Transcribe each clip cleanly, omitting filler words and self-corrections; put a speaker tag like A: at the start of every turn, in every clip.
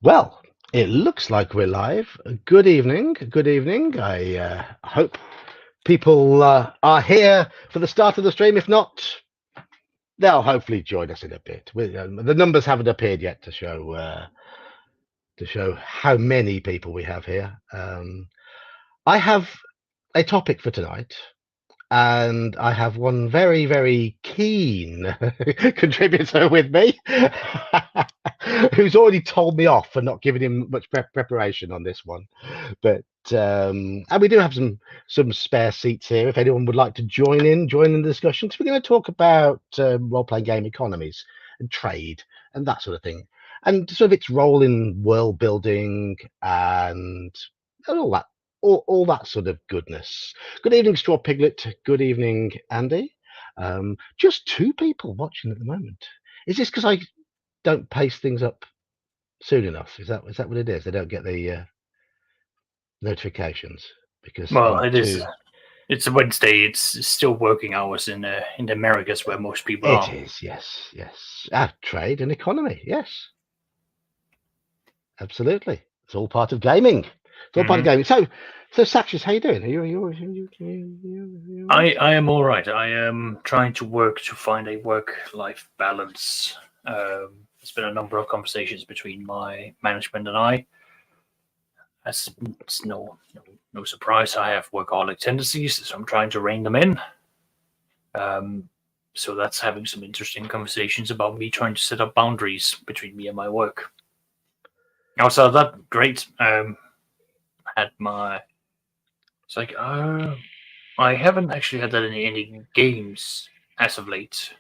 A: Well, it looks like we're live. Good evening. Good evening. I hope people are here for the start of the stream. If not, they'll hopefully join us in a bit. The numbers haven't appeared yet to show how many people we have here. I have a topic for tonight, and I have one very, very keen contributor with me who's already told me off for not giving him much preparation on this one. But and we do have some spare seats here if anyone would like to join in the discussion. So we're going to talk about role-playing game economies and trade and that sort of thing, and sort of its role in world building and all that all that sort of goodness. Good evening, Straw Piglet. Good evening, Andy. Just two people watching at the moment. Is this because I don't pace things up soon enough? Is that what it is? They don't get the notifications because
B: Well,
A: I'm
B: it is.
A: too.
B: It's a Wednesday. It's still working hours in the Americas where most people
A: It
B: are.
A: is, yes, yes. Trade and economy, yes, absolutely. It's all part of gaming. It's all part of gaming. So Saxious, how you doing? You all right?
B: I am all right. I am trying to work to find a work-life balance. There's been a number of conversations between my management and I. It's no surprise. I have workaholic tendencies, so I'm trying to rein them in. So that's having some interesting conversations about me trying to set up boundaries between me and my work. Also, that great. Had my. It's like, I haven't actually had that in any games as of late.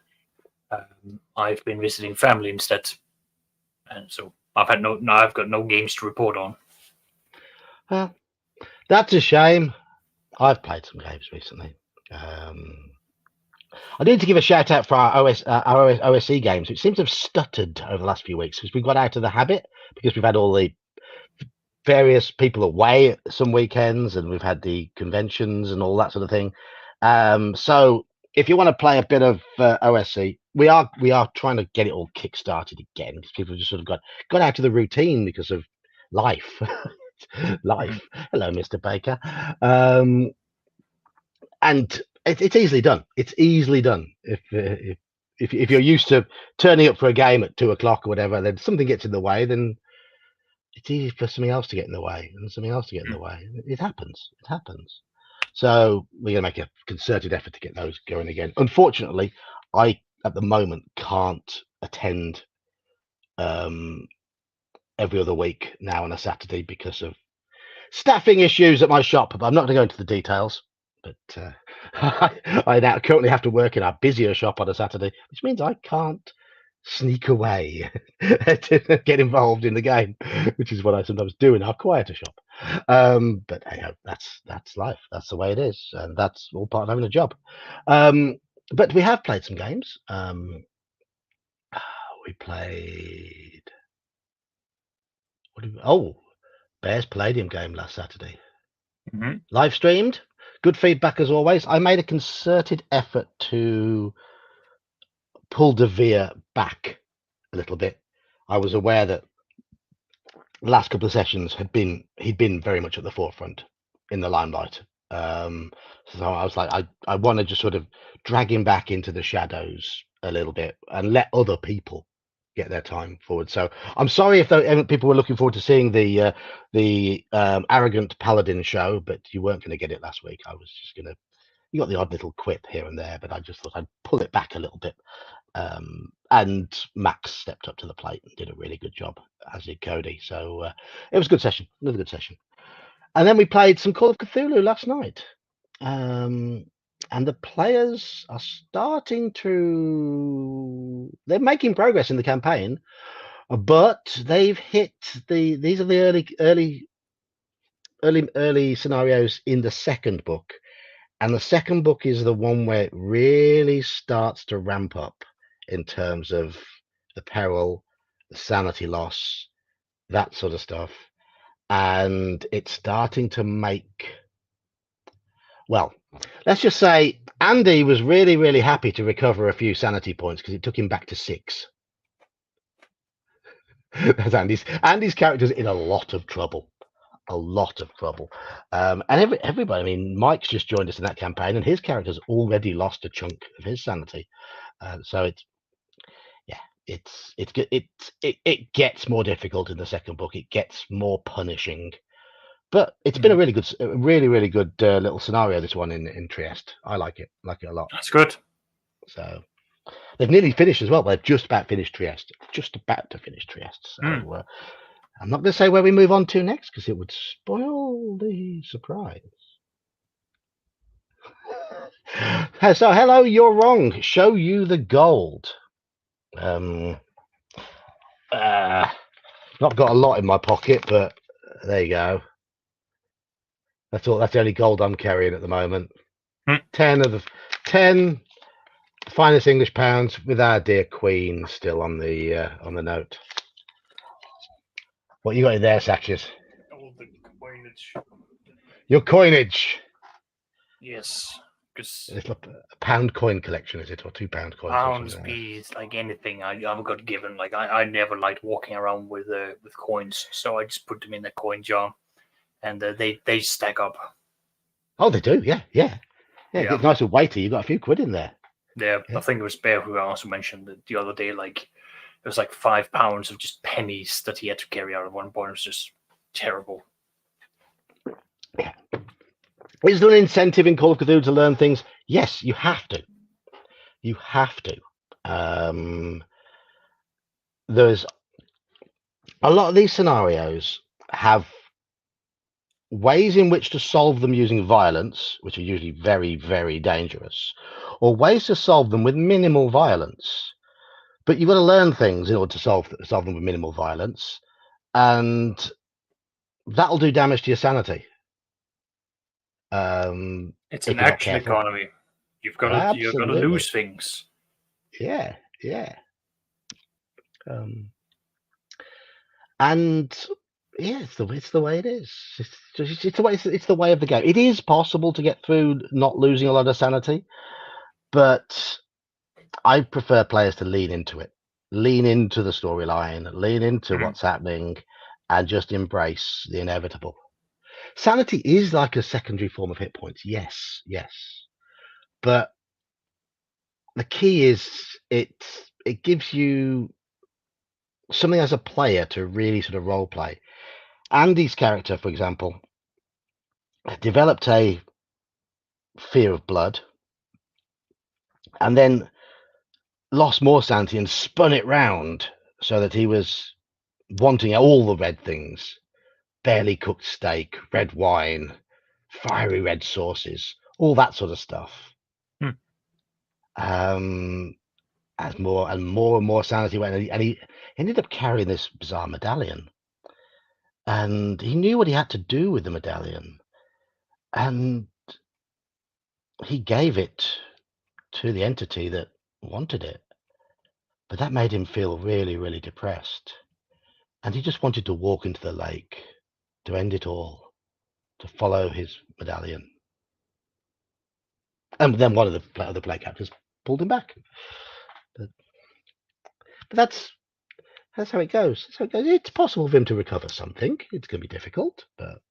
B: I've been visiting family instead, and so I've got no games to report on.
A: Well, that's a shame. I've played some games recently. I need to give a shout out for our OSC games, which seems to have stuttered over the last few weeks because we got out of the habit because we've had all the various people away some weekends and we've had the conventions and all that sort of thing. So if you want to play a bit of OSC, we are trying to get it all kick-started again because people just sort of got out of the routine because of life. Life. Hello, Mr. Baker. And it's easily done. It's easily done. If you're used to turning up for a game at 2 o'clock or whatever, then something gets in the way, then it's easy for something else to get in the way and something else to get in the way. It happens. It happens. So we're going to make a concerted effort to get those going again. Unfortunately, I at the moment can't attend every other week now on a Saturday because of staffing issues at my shop. But I'm not going to go into the details. But I now currently have to work in our busier shop on a Saturday, which means I can't sneak away to get involved in the game, which is what I sometimes do in our quieter shop. But hey, that's life. That's the way it is, and that's all part of having a job. But we have played some games. We played. Bears Palladium game last Saturday. Live streamed. Good feedback as always. I made a concerted effort to pull De Vere back a little bit. I was aware that the last couple of sessions he'd been very much at the forefront in the limelight. So I was like, I want to just sort of drag him back into the shadows a little bit and let other people get their time forward. So I'm sorry if people were looking forward to seeing the arrogant paladin show, but you weren't going to get it last week. I was just going to. You got the odd little quip here and there, but I just thought I'd pull it back a little bit. And Max stepped up to the plate and did a really good job, as did Cody. So it was a good session, another good session. And then we played some Call of Cthulhu last night. And the players are starting to. They're making progress in the campaign, but they've hit these are the early scenarios in the second book. And the second book is the one where it really starts to ramp up in terms of the peril, the sanity loss, that sort of stuff. And it's starting to make, well, let's just say Andy was really, really happy to recover a few sanity points because it took him back to 6. That's Andy's character's in a lot of trouble. A lot of trouble. And everybody, I mean, Mike's just joined us in that campaign, and his character's already lost a chunk of his sanity. So it gets more difficult in the second book. It gets more punishing, but it's been a really good little scenario. This one in Trieste, I like it a lot.
B: That's good.
A: So they've nearly finished as well. They've just about finished Trieste. Just about to finish Trieste. So I'm not going to say where we move on to next because it would spoil the surprise. So hello, you're wrong. Show you the gold. Not got a lot in my pocket, but there you go. That's all. That's the only gold I'm carrying at the moment. 10 finest English pounds with our dear Queen still on the note. What you got in there, Satches?
B: All the coinage.
A: Your coinage.
B: Yes, because
A: it's like a pound coin collection, is it, or £2 coins?
B: Pounds, bees, like anything I've got given. Like I never liked walking around with coins, so I just put them in the coin jar, and they stack up.
A: Oh, they do, yeah. It gets nice and weighty. You got a few quid in there.
B: Yeah, I think it was Bear who also mentioned that the other day. Like it was like £5 of just pennies that he had to carry out at one point. It was just terrible.
A: Yeah. Is there an incentive in Call of Cthulhu to learn things? Yes, you have to. You have to. There's a lot of these scenarios have ways in which to solve them using violence, which are usually very, very dangerous, or ways to solve them with minimal violence. But you've got to learn things in order to solve them with minimal violence, and that'll do damage to your sanity.
B: It's an action economy. You've got to lose things.
A: Yeah. And yeah, it's the way it is. It's the way of the game. It is possible to get through not losing a lot of sanity, but I prefer players to lean into it, lean into the storyline, lean into what's happening, and just embrace the inevitable. Sanity is like a secondary form of hit points. Yes, but the key is it gives you something as a player to really sort of role play. Andy's character, for example, developed a fear of blood and then lost more sanity and spun it round so that he was wanting all the red things: barely cooked steak, red wine, fiery red sauces, all that sort of stuff. As more and more sanity went, and he ended up carrying this bizarre medallion, and he knew what he had to do with the medallion, and he gave it to the entity that wanted it, but that made him feel really, really depressed, and he just wanted to walk into the lake to end it all, to follow his medallion. And then one of the other play captors pulled him back. But that's how it goes. It's possible for him to recover something. It's going to be difficult, but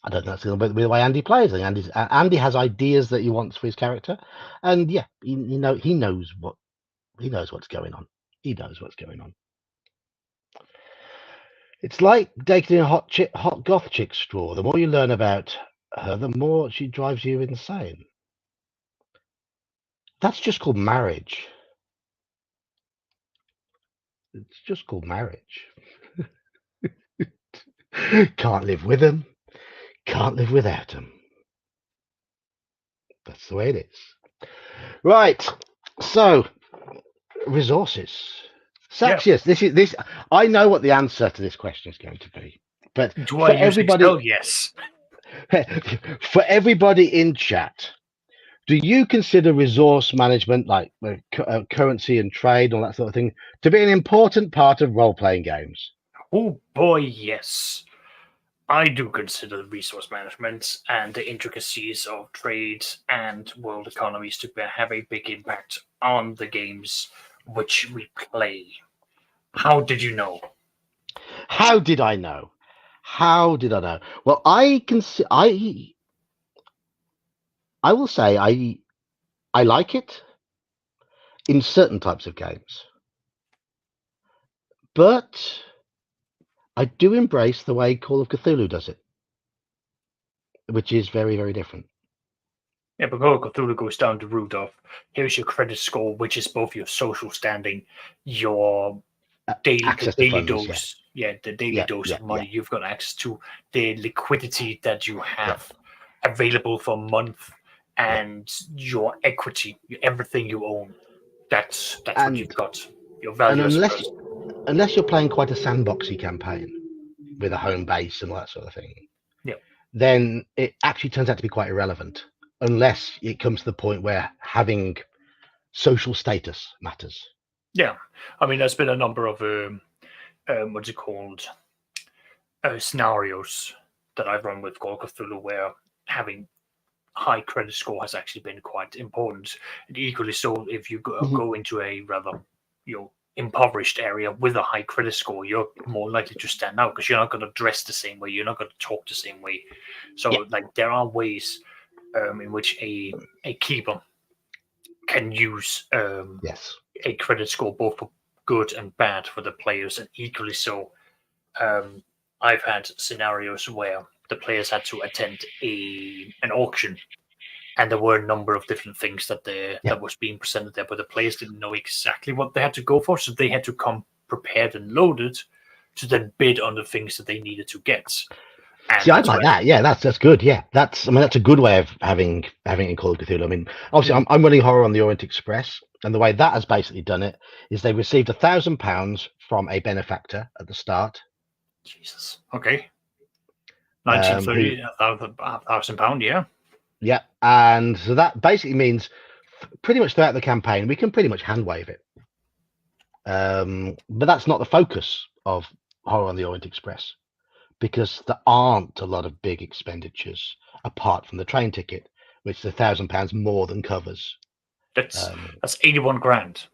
A: I don't think that's going to be the way Andy plays. I think Andy has ideas that he wants for his character, and yeah, he knows what's going on. He knows what's going on. It's like dating a hot goth chick straw. The more you learn about her, the more she drives you insane. That's just called marriage. It's just called marriage. Can't live with them. Can't live without them. That's the way it is. Right. So, resources. Saxius, this. I know what the answer to this question is going to be, but
B: for everybody, yes.
A: For everybody in chat, do you consider resource management, like currency and trade, all that sort of thing, to be an important part of role-playing games?
B: Oh boy, yes. I do consider resource management and the intricacies of trade and world economies to have a big impact on the games which we play. How did you know?
A: How did I know? How did I know? Well, I will say I like it in certain types of games, but I do embrace the way Call of Cthulhu does it, which is very, very different.
B: Yeah, but Call of Cthulhu goes down the route of here's your credit score, which is both your social standing, your daily dose. Yeah, the daily dose of money you've got access to, the liquidity that you have available for a month, and your equity, everything you own. That's what you've got. Your value.
A: And unless you're playing quite a sandboxy campaign with a home base and all that sort of thing, then it actually turns out to be quite irrelevant, unless it comes to the point where having social status matters.
B: Yeah, I mean, there's been a number of what's it called, scenarios that I've run with Call of Cthulhu where having high credit score has actually been quite important. And equally so, if you go into a rather impoverished area with a high credit score, you're more likely to stand out because you're not going to dress the same way, you're not going to talk the same way. So like there are ways in which a keeper can use a credit score both for good and bad for the players, and equally so I've had scenarios where the players had to attend an auction, and there were a number of different things that was being presented there, but the players didn't know exactly what they had to go for, so they had to come prepared and loaded to then bid on the things that they needed to get.
A: And see, I like that. Yeah, that's good. Yeah, that's a good way of having in Call of Cthulhu. I mean, obviously, I'm running Horror on the Orient Express, and the way that has basically done it is they received £1,000 from a benefactor at the start.
B: Jesus. Okay. 1930, £1,000. Yeah.
A: Yeah, and so that basically means pretty much throughout the campaign we can pretty much hand wave it. But that's not the focus of Horror on the Orient Express, because there aren't a lot of big expenditures apart from the train ticket, which the £1,000 more than covers.
B: That's 81 grand.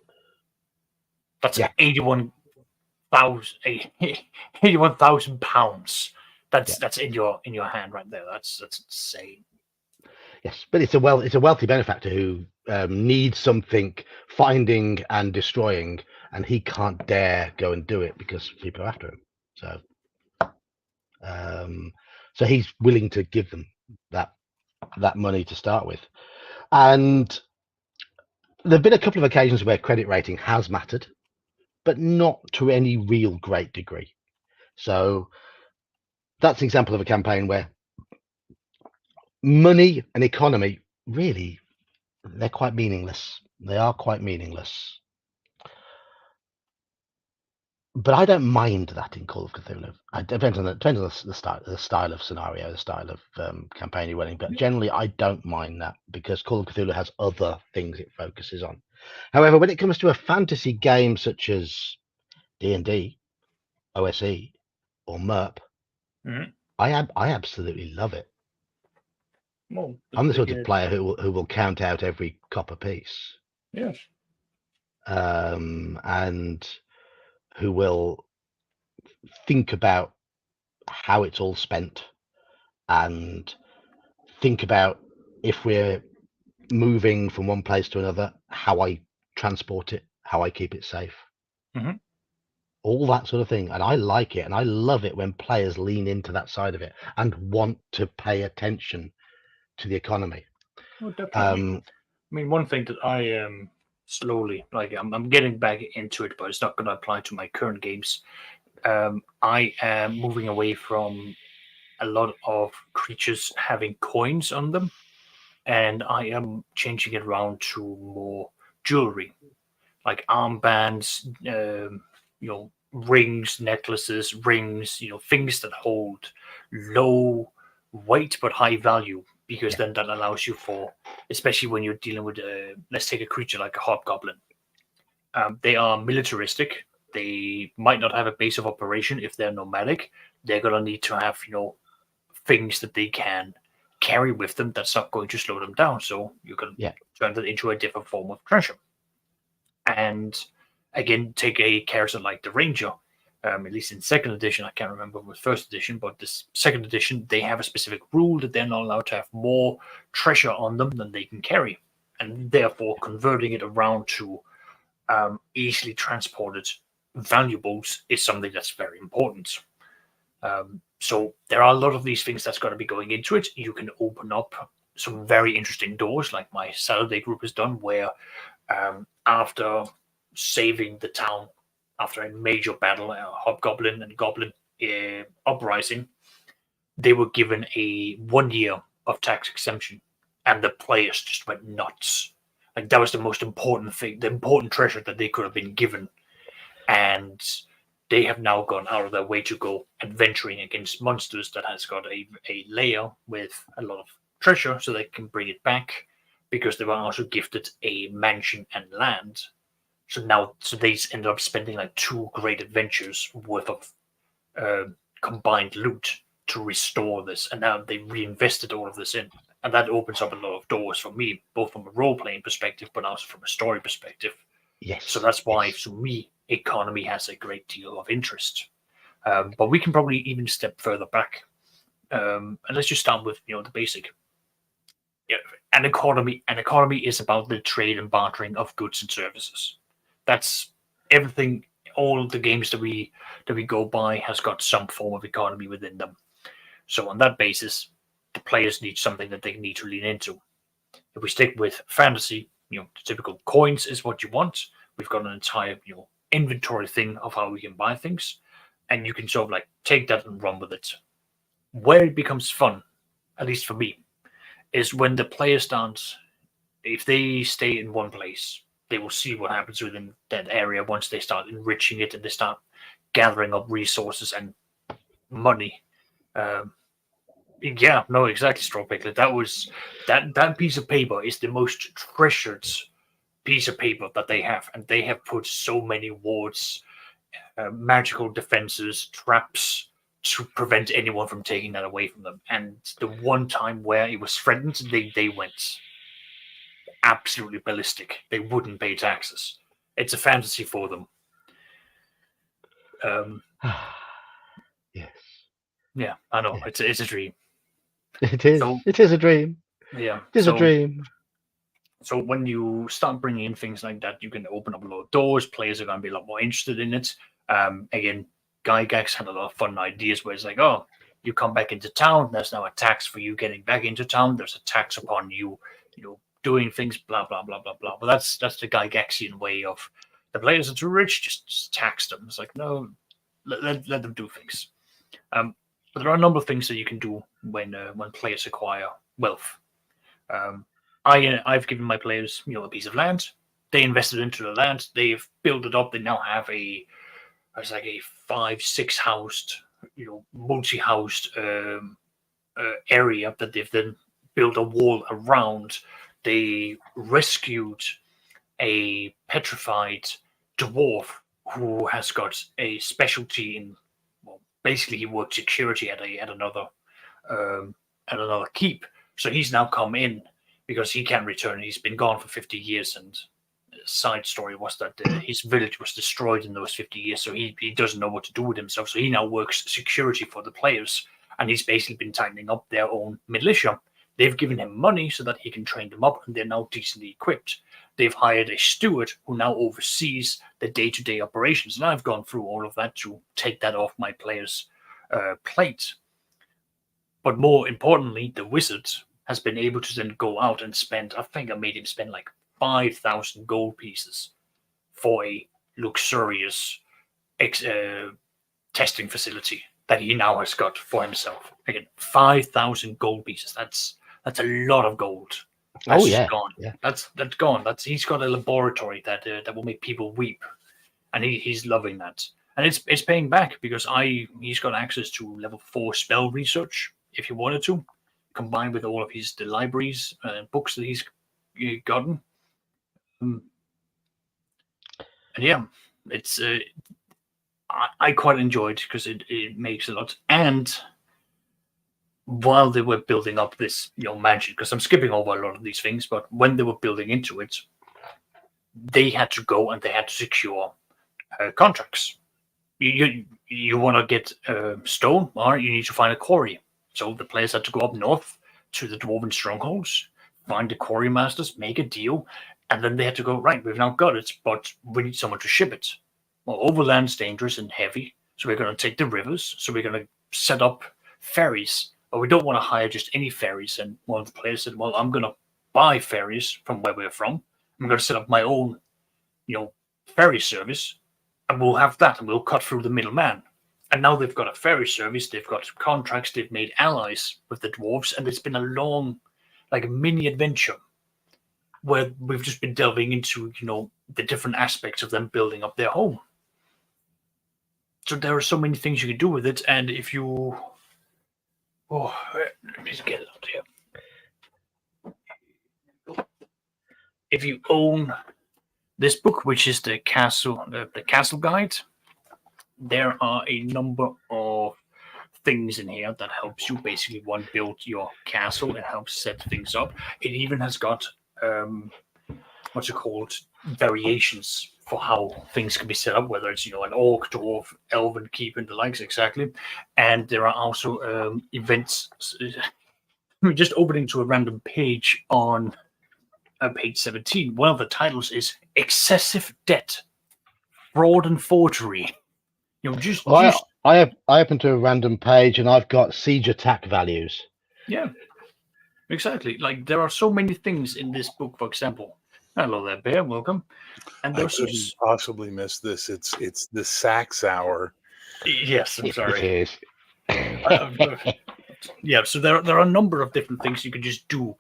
B: That's £81,000. That's in your hand right there. That's insane.
A: Yes, but it's a wealthy benefactor who needs something finding and destroying, and he can't dare go and do it because people are after him. So he's willing to give them that money to start with. And there have been a couple of occasions where credit rating has mattered, but not to any real great degree. So that's an example of a campaign where money and economy really, they're quite meaningless. They are quite meaningless. But I don't mind that in Call of Cthulhu. It depends on the style of scenario, the style of campaign you're running. But generally, I don't mind that because Call of Cthulhu has other things it focuses on. However, when it comes to a fantasy game such as D&D, OSE, or MERP, I absolutely love it. Well, I'm the sort of player who will count out every copper piece.
B: Yes.
A: And who will think about how it's all spent and think about if we're moving from one place to another, how I transport it, how I keep it safe. All that sort of thing. And I like it, and I love it when players lean into that side of it and want to pay attention to the economy.
B: Oh, definitely. I mean, one thing that I am slowly, I'm getting back into it, but it's not going to apply to my current games. I am moving away from a lot of creatures having coins on them, and I am changing it around to more jewelry, like armbands, rings, necklaces, rings, things that hold low weight but high value, because then that allows you for, especially when you're dealing with, let's take a creature like a hobgoblin. They are militaristic. They might not have a base of operation if they're nomadic. They're going to need to have, things that they can carry with them that's not going to slow them down. So you can turn that into a different form of treasure. And again, take a character like the Ranger. At least in second edition, I can't remember with first edition, but this second edition, they have a specific rule that they're not allowed to have more treasure on them than they can carry, and therefore converting it around to easily transported valuables is something that's very important. So there are a lot of these things that's going to be going into it. You can open up some very interesting doors, like my Saturday group has done, where after saving the town after a major battle, Hobgoblin and Goblin uprising, they were given a 1 year of tax exemption, and the players just went nuts. Like that was the most important thing, the important treasure that they could have been given, and they have now gone out of their way to go adventuring against monsters that has got a layer with a lot of treasure, so they can bring it back, because they were also gifted a mansion and land. So they ended up spending like 2 great adventures worth of combined loot to restore this, and now they reinvested all of this in, and that opens up a lot of doors for me, both from a role-playing perspective, but also from a story perspective.
A: Yes.
B: So that's why, to me, economy has a great deal of interest. But we can probably even step further back, and let's just start with the basic. Yeah, an economy is about the trade and bartering of goods and services. That's everything. All the games that we go by has got some form of economy within them. So on that basis, the players need something that they need to lean into. If we stick with fantasy, the typical coins is what you want. We've got an entire inventory thing of how we can buy things, and you can sort of like take that and run with it. Where it becomes fun, at least for me, is when the player starts. If they stay in one place, they will see what happens within that area once they start enriching it and they start gathering up resources and money. Yeah, no, exactly, Straw Piglet. That was that piece of paper is the most treasured piece of paper that they have, and they have put so many wards, magical defenses, traps to prevent anyone from taking that away from them. And the one time where it was threatened, they went absolutely ballistic. They wouldn't pay taxes. It's a fantasy for them.
A: Yes.
B: Yeah, I know.
A: Yeah.
B: It's a dream.
A: It is.
B: So,
A: it is a dream.
B: Yeah.
A: It is a dream.
B: So when you start bringing in things like that, you can open up a lot of doors. Players are going to be a lot more interested in it. Again, Gygax had a lot of fun ideas where it's like, oh, you come back into town. There's now a tax for you getting back into town. There's a tax upon you, doing things, blah blah blah blah blah. But that's the Gygaxian way of the players are too rich, just tax them. It's like, no, let them do things. But there are a number of things that you can do when players acquire wealth. I've given my players, a piece of land. They invested into the land. They've built it up. They now have it's like a 5-6 housed, multi-housed area that they've then built a wall around. They rescued a petrified dwarf who has got a specialty in, well, basically he worked security at another keep. So he's now come in because he can't return. He's been gone for 50 years, and the side story was that his village was destroyed in those 50 years, so he doesn't know what to do with himself. So he now works security for the players, and he's basically been tightening up their own militia. They've given him money so that he can train them up, and they're now decently equipped. They've hired a steward who now oversees the day-to-day operations, and I've gone through all of that to take that off my players' plate. But more importantly, the wizard has been able to then go out and spend, I think I made him spend like 5,000 gold pieces for a luxurious testing facility that he now has got for himself. Again, 5,000 gold pieces. That's a lot of gold. That's gone.
A: Yeah.
B: That's gone. He's got a laboratory that will make people weep, and he's loving that. And it's paying back because he's got access to level 4 spell research if he wanted to, combined with all of the libraries and books that he's gotten. And yeah, it's I quite enjoyed because it makes a lot. And while they were building up this magic, because I'm skipping over a lot of these things, but when they were building into it, they had to go and they had to secure contracts. you want to get stone, or you need to find a quarry. So the players had to go up north to the dwarven strongholds, find the quarry masters, make a deal, and then they had to go, right, we've now got it, but we need someone to ship it. Well, overland's dangerous and heavy, so we're going to take the rivers, so we're going to set up ferries, but we don't want to hire just any ferries. And one of the players said, well, I'm going to buy ferries from where we're from. I'm going to set up my own, ferry service, and we'll have that, and we'll cut through the middleman. And now they've got a ferry service, they've got contracts, they've made allies with the dwarves, and it's been a long, like a mini adventure where we've just been delving into, the different aspects of them building up their home. So there are so many things you can do with it, and if you... Oh, let me just get it out here. If you own this book, which is the Castle Guide, there are a number of things in here that helps you basically build your castle. It helps set things up. It even has got variations for how things can be set up, whether it's an orc, dwarf, elven keep, and the likes, exactly. And there are also events. We're just opening to a random page on page 17. One of the titles is Excessive Debt, Fraud and Forgery.
A: I open to a random page and I've got siege attack values.
B: Yeah, exactly. Like, there are so many things in this book. For example, hello there, Bear. Welcome. And
C: I couldn't possibly miss this. It's the Sax Hour.
B: Yes, I'm sorry.
A: It is.
B: Yeah, so there are a number of different things you can just do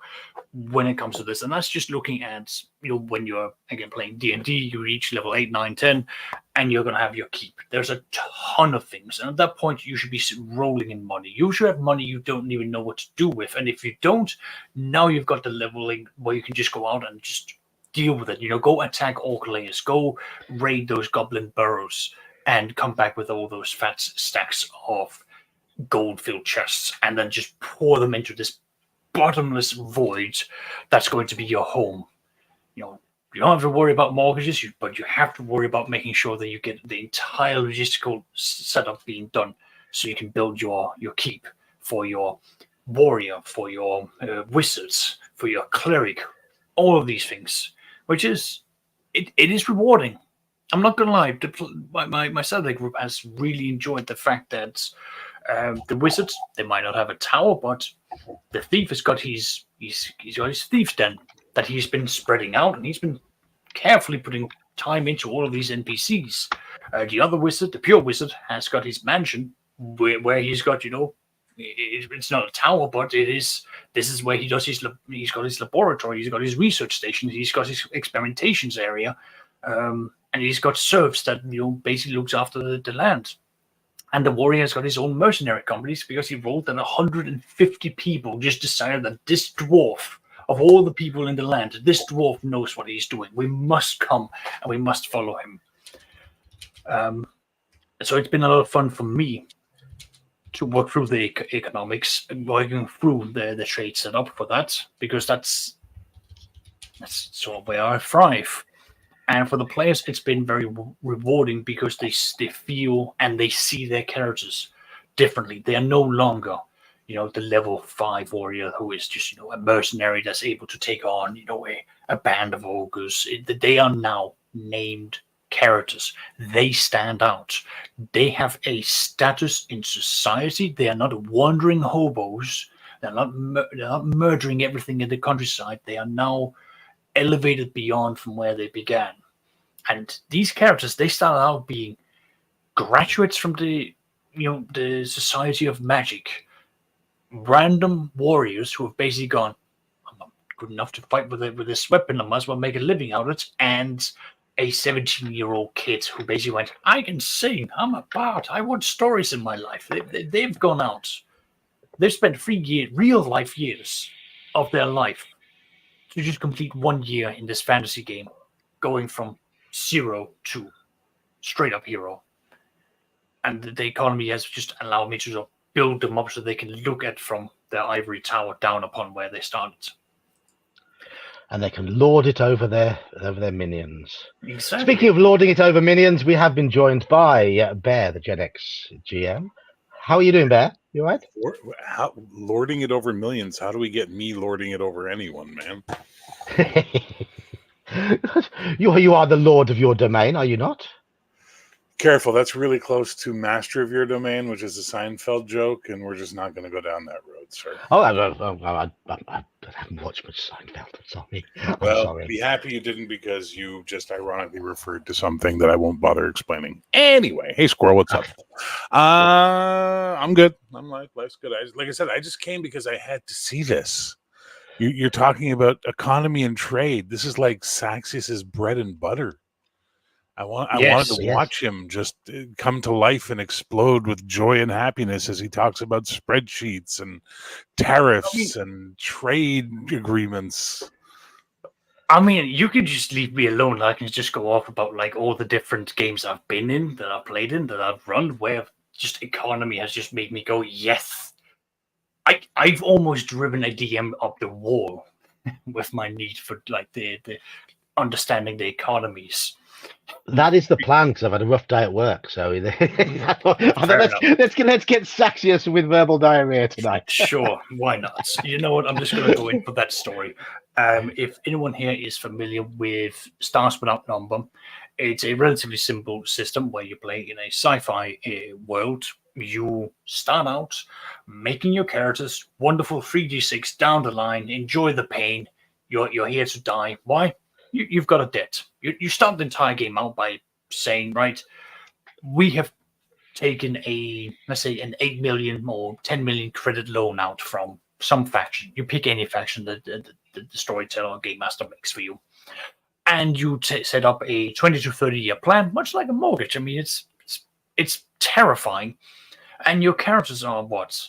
B: when it comes to this, and that's just looking at when you're again playing D&D, you reach level 8, 9, 10, and you're going to have your keep. There's a ton of things, and at that point you should be rolling in money. You should have money you don't even know what to do with, and if you don't, now you've got the leveling where you can just go out and just deal with it. Go attack orc layers, go raid those goblin burrows, and come back with all those fat stacks of gold-filled chests, and then just pour them into this bottomless void that's going to be your home. You don't have to worry about mortgages, but you have to worry about making sure that you get the entire logistical setup being done, so you can build your keep for your warrior, for your wizards, for your cleric, all of these things, which is it is rewarding. I'm not gonna lie, my Saturday group has really enjoyed the fact that the wizards, they might not have a tower, but the thief has got he's got his thief's den that he's been spreading out, and he's been carefully putting time into all of these NPCs. The other wizard, the pure wizard, has got his mansion where he's got, it's not a tower, but this is where he does he's got his laboratory, he's got his research station, he's got his experimentations area, and he's got serfs that basically looks after the land. And the warrior's got his own mercenary companies because he rolled that 150 people just decided that this dwarf, of all the people in the land, this dwarf knows what he's doing. We must come and we must follow him. So it's been a lot of fun for me to work through the economics and working through the trade setup for that, because that's sort of where I thrive. And for the players, it's been very rewarding because they feel and they see their characters differently. They are no longer, the level 5 warrior who is just, a mercenary that's able to take on, a band of ogres. They are now named characters. They stand out. They have a status in society. They are not wandering hobos. They're not murdering everything in the countryside. They are now elevated beyond from where they began. And these characters, they start out being graduates from the Society of Magic, random warriors who have basically gone, I'm not good enough to fight with this weapon, I might as well make a living out of it. And a 17-year-old kid who basically went, I can sing, I'm a bard, I want stories in my life. They've gone out. They've spent 3 years, real life years of their life to just complete 1 year in this fantasy game, going from 0 to straight up hero. And the economy has just allowed me to build them up so they can look at from their ivory tower down upon where they started.
A: and they can lord it over their minions.
B: Exactly.
A: Speaking of lording it over minions, we have been joined by Bear, the Gen X GM. How are you doing, Bear? You all right?
C: How lording it over millions? How do we get me lording it over anyone, man?
A: You are the lord of your domain, are you not?
C: Careful, that's really close to master of your domain, which is a Seinfeld joke, and we're just not going to go down that road, sir.
A: Oh, I haven't watched much Seinfeld. I'm sorry.
C: Well,
A: I'm sorry.
C: Be happy you didn't, because you just ironically referred to something that I won't bother explaining. Anyway, hey, Squirrel, what's up? I'm good. I'm life's good. Like I said, I just came because I had to see this. You're talking about economy and trade. This is like Saxius's bread and butter. I wanted to watch him just come to life and explode with joy and happiness as he talks about spreadsheets and tariffs and trade agreements.
B: I mean, you could just leave me alone. I can just go off about like all the different games I've been in, that I've played in, that I've run, where just economy has just made me go, yes. I've almost driven a DM up the wall with my need for like the understanding the economies.
A: That is the plan, because I've had a rough day at work. So let's get Saxius with verbal diarrhea tonight.
B: Sure, why not? You know what? I'm just going to go in for that story. If anyone here is familiar with Stars Without Number, it's a relatively simple system where you play in a sci-fi world. You start out making your characters wonderful 3d6 down the line. Enjoy the pain. You're here to die. Why? You've got a debt. You start the entire game out by saying, right, we have taken let's say an 8 million or 10 million credit loan out from some faction. You pick any faction that the storyteller or game master makes for you. And you set up a 20 to 30 year plan, much like a mortgage. I mean, it's terrifying. And your characters are what?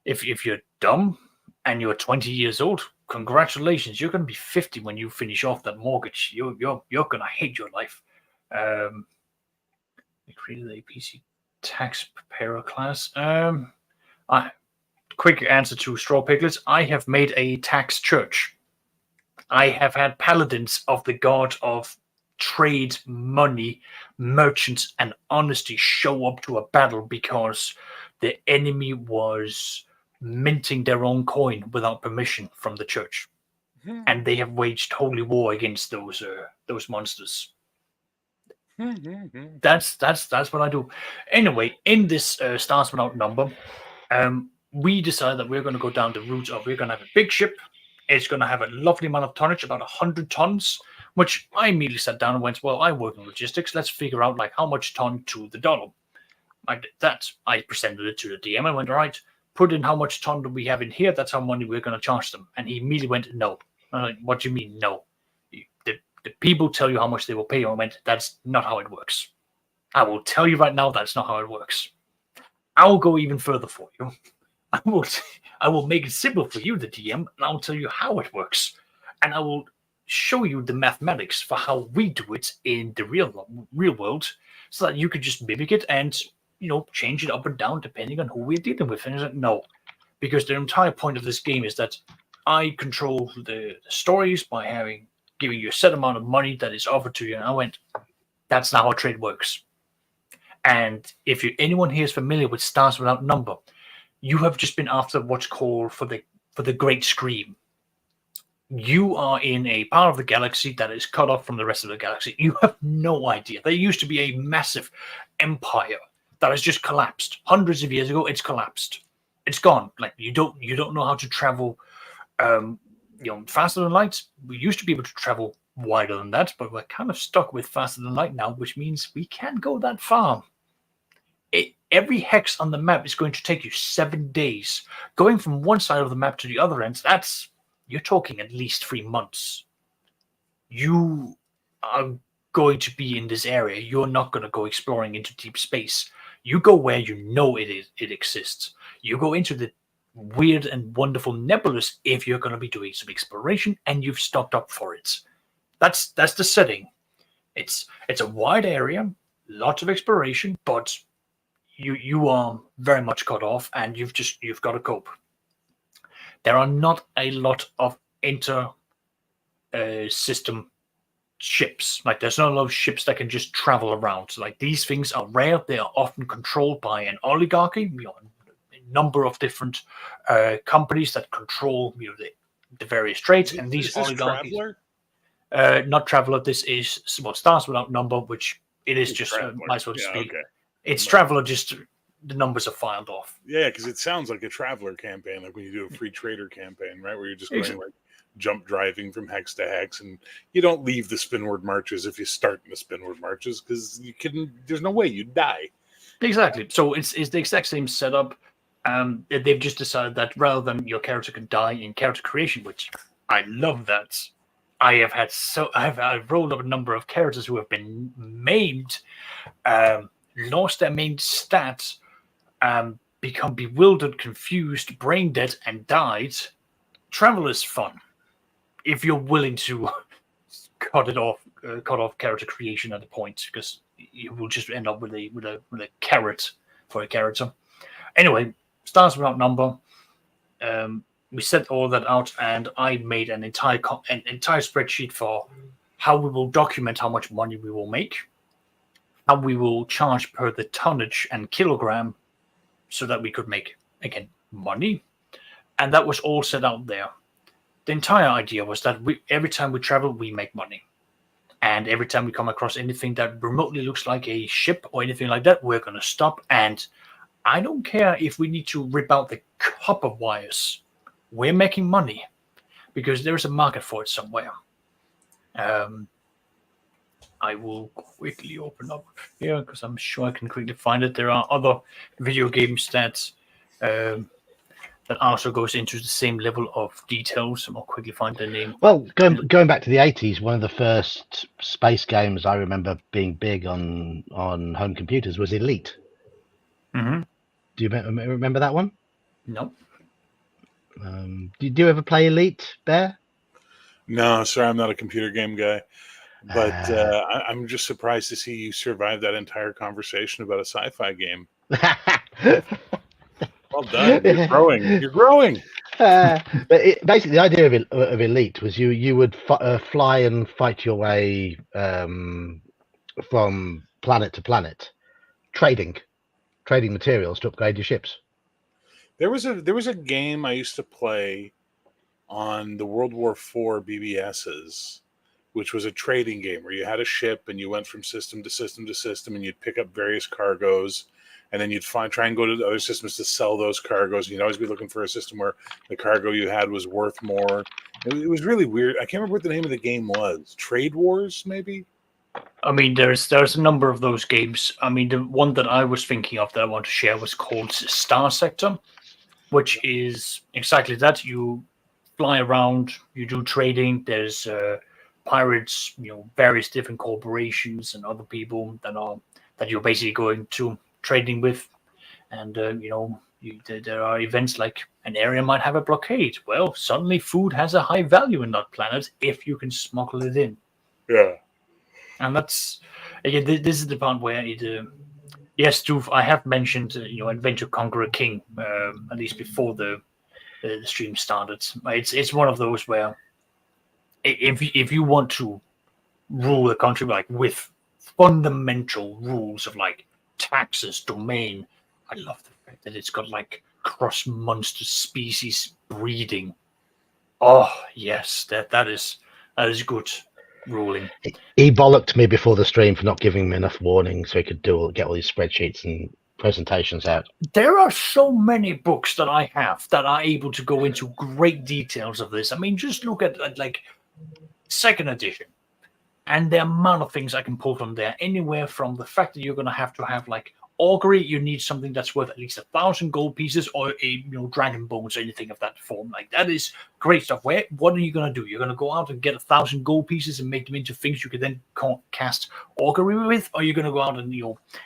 B: If you're dumb and you're 20 years old, congratulations, you're going to be 50 when you finish off that mortgage. You're going to hate your life. They created a PC tax preparer class. Quick answer to Straw Piglets. I have made a tax church. I have had paladins of the god of trade, money, merchants, and honesty show up to a battle because the enemy was minting their own coin without permission from the church, and they have waged holy war against those monsters. That's what I do. Anyway, in this Stars Without Number, we decided that we're going to go down the route of we're going to have a big ship. It's going to have a lovely amount of tonnage, about 100 tons, which I immediately sat down and went, well, I work in logistics. Let's figure out like how much ton to the dollar. I did that. I presented it to the DM and went, all right, put in how much ton do we have in here. That's how money we're going to charge them. And he immediately went, no. I'm like, what do you mean, no? The people tell you how much they will pay you. I went, that's not how it works. I will tell you right now, that's not how it works. I will go even further for you. I will make it simple for you, the DM, and I'll tell you how it works. And I will show you the mathematics for how we do it in the real world, so that you could just mimic it and, change it up and down depending on who we're dealing with. And I said, no, because the entire point of this game is that I control the stories by giving you a set amount of money that is offered to you. And I went, that's not how trade works. And if anyone here is familiar with Stars Without Number, you have just been after what's called for the Great Scream. You are in a part of the galaxy that is cut off from the rest of the galaxy. You have no idea. There used to be a massive empire that has just collapsed. Hundreds of years ago, it's collapsed. It's gone. Like you don't know how to travel faster than light. We used to be able to travel wider than that, but we're kind of stuck with faster than light now, which means we can't go that far. Every hex on the map is going to take you 7 days. Going from one side of the map to the other end, you're talking at least 3 months. You are going to be in this area. You're not going to go exploring into deep space. You go where you know it exists. You go into the weird and wonderful nebulous if you're going to be doing some exploration and you've stocked up for it. That's the setting. It's a wide area, lots of exploration, but you are very much cut off, and you've got to cope. There are not a lot of system ships. Like, there's not a lot of ships that can just travel around. Like, these things are rare. They are often controlled by an oligarchy, a number of different companies that control the various trades. And these oligarchies, not Traveler. This is Stars Without Number, which it is just might as well just be. Okay. It's Traveler. Just the numbers are filed off.
C: Yeah, because it sounds like a Traveler campaign, like when you do a free trader campaign, right? Where you're just going like jump driving from hex to hex, and you don't leave the spinward marches if you start in the spinward marches, because you can. There's no way you'd die.
B: Exactly. So it's the exact same setup. They've just decided that rather than your character can die in character creation, which I love that. I've rolled up a number of characters who have been maimed, lost their main stats, become bewildered, confused, brain dead, and died. Travel is fun if you're willing to cut off character creation at a point, because you will just end up with a carrot for a character. Anyway, Stars Without Number. We set all that out, and I made an entire spreadsheet for how we will document how much money we will make, how we will charge per the tonnage and kilogram, so that we could make, again, money. And that was all set out there. The entire idea was that every time we travel, we make money. And every time we come across anything that remotely looks like a ship or anything like that, we're going to stop. And I don't care if we need to rip out the copper wires. We're making money because there's a market for it somewhere. I will quickly open up here because I'm sure I can quickly find it. There are other video games that also goes into the same level of details. I'll quickly find the name.
A: Well, going back to the 80s, one of the first space games I remember being big on home computers was Elite.
B: Mm-hmm.
A: Do you remember that one?
B: No.
A: Did you ever play Elite, Bear?
C: No, sir, I'm not a computer game guy. But I'm just surprised to see you survive that entire conversation about a sci-fi game. Well done. You're growing. You're growing.
A: But basically, the idea of Elite was you would fly and fight your way from planet to planet, trading materials to upgrade your ships.
C: There was a game I used to play on the World War IV BBSs, which was a trading game where you had a ship and you went from system to system to system, and you'd pick up various cargoes, and then you'd try and go to other systems to sell those cargoes. You'd always be looking for a system where the cargo you had was worth more. It was really weird. I can't remember what the name of the game was. Trade Wars, maybe?
B: I mean, there's a number of those games. I mean, the one that I was thinking of that I want to share was called Star Sector, which is exactly that. You fly around, you do trading. There's pirates, various different corporations and other people that you're basically going to trading with, and there are events like an area might have a blockade. Well, suddenly food has a high value in that planet if you can smuggle it in.
C: Yeah,
B: and that's again. This is the part where it. Yes, Doof, I have mentioned Adventure Conqueror King at least before the stream started. It's one of those where if you want to rule a country like with fundamental rules of like taxes, domain, I love the fact that it's got like cross monster species breeding. Oh yes, that is good ruling.
A: He bollocked me before the stream for not giving me enough warning so he could get all these spreadsheets and presentations out.
B: There are so many books that I have that are able to go into great details of this. I mean, just look at like second edition and the amount of things I can pull from there, anywhere from the fact that you're going to have like augury, you need something that's worth at least 1,000 gold pieces, or a dragon bones or anything of that form. Like, that is great stuff. What are you going to do? You're going to go out and get 1,000 gold pieces and make them into things you can then cast augury with, or you're going to go out and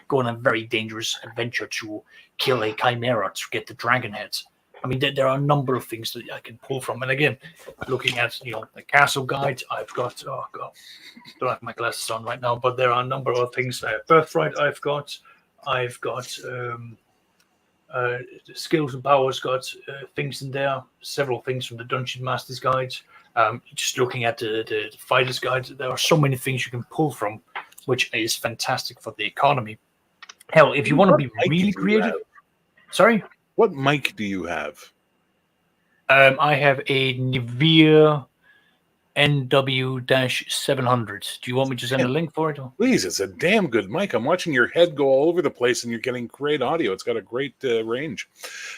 B: go on a very dangerous adventure to kill a chimera to get the dragon heads. I mean, there are a number of things that I can pull from. And again, looking at the castle guide, I've got don't have my glasses on right now, but there are a number of things. Birthright, I've got skills and powers, got things in there, several things from the Dungeon Master's Guide. Just looking at the fighters guide, there are so many things you can pull from, which is fantastic for the economy. Hell, if you want to be really creative, sorry,
C: what mic do you have?
B: I have a Nivea NW-700. Do you want me to send a link for it?
C: Please, it's a damn good mic. I'm watching your head go all over the place, and you're getting great audio. It's got a great range.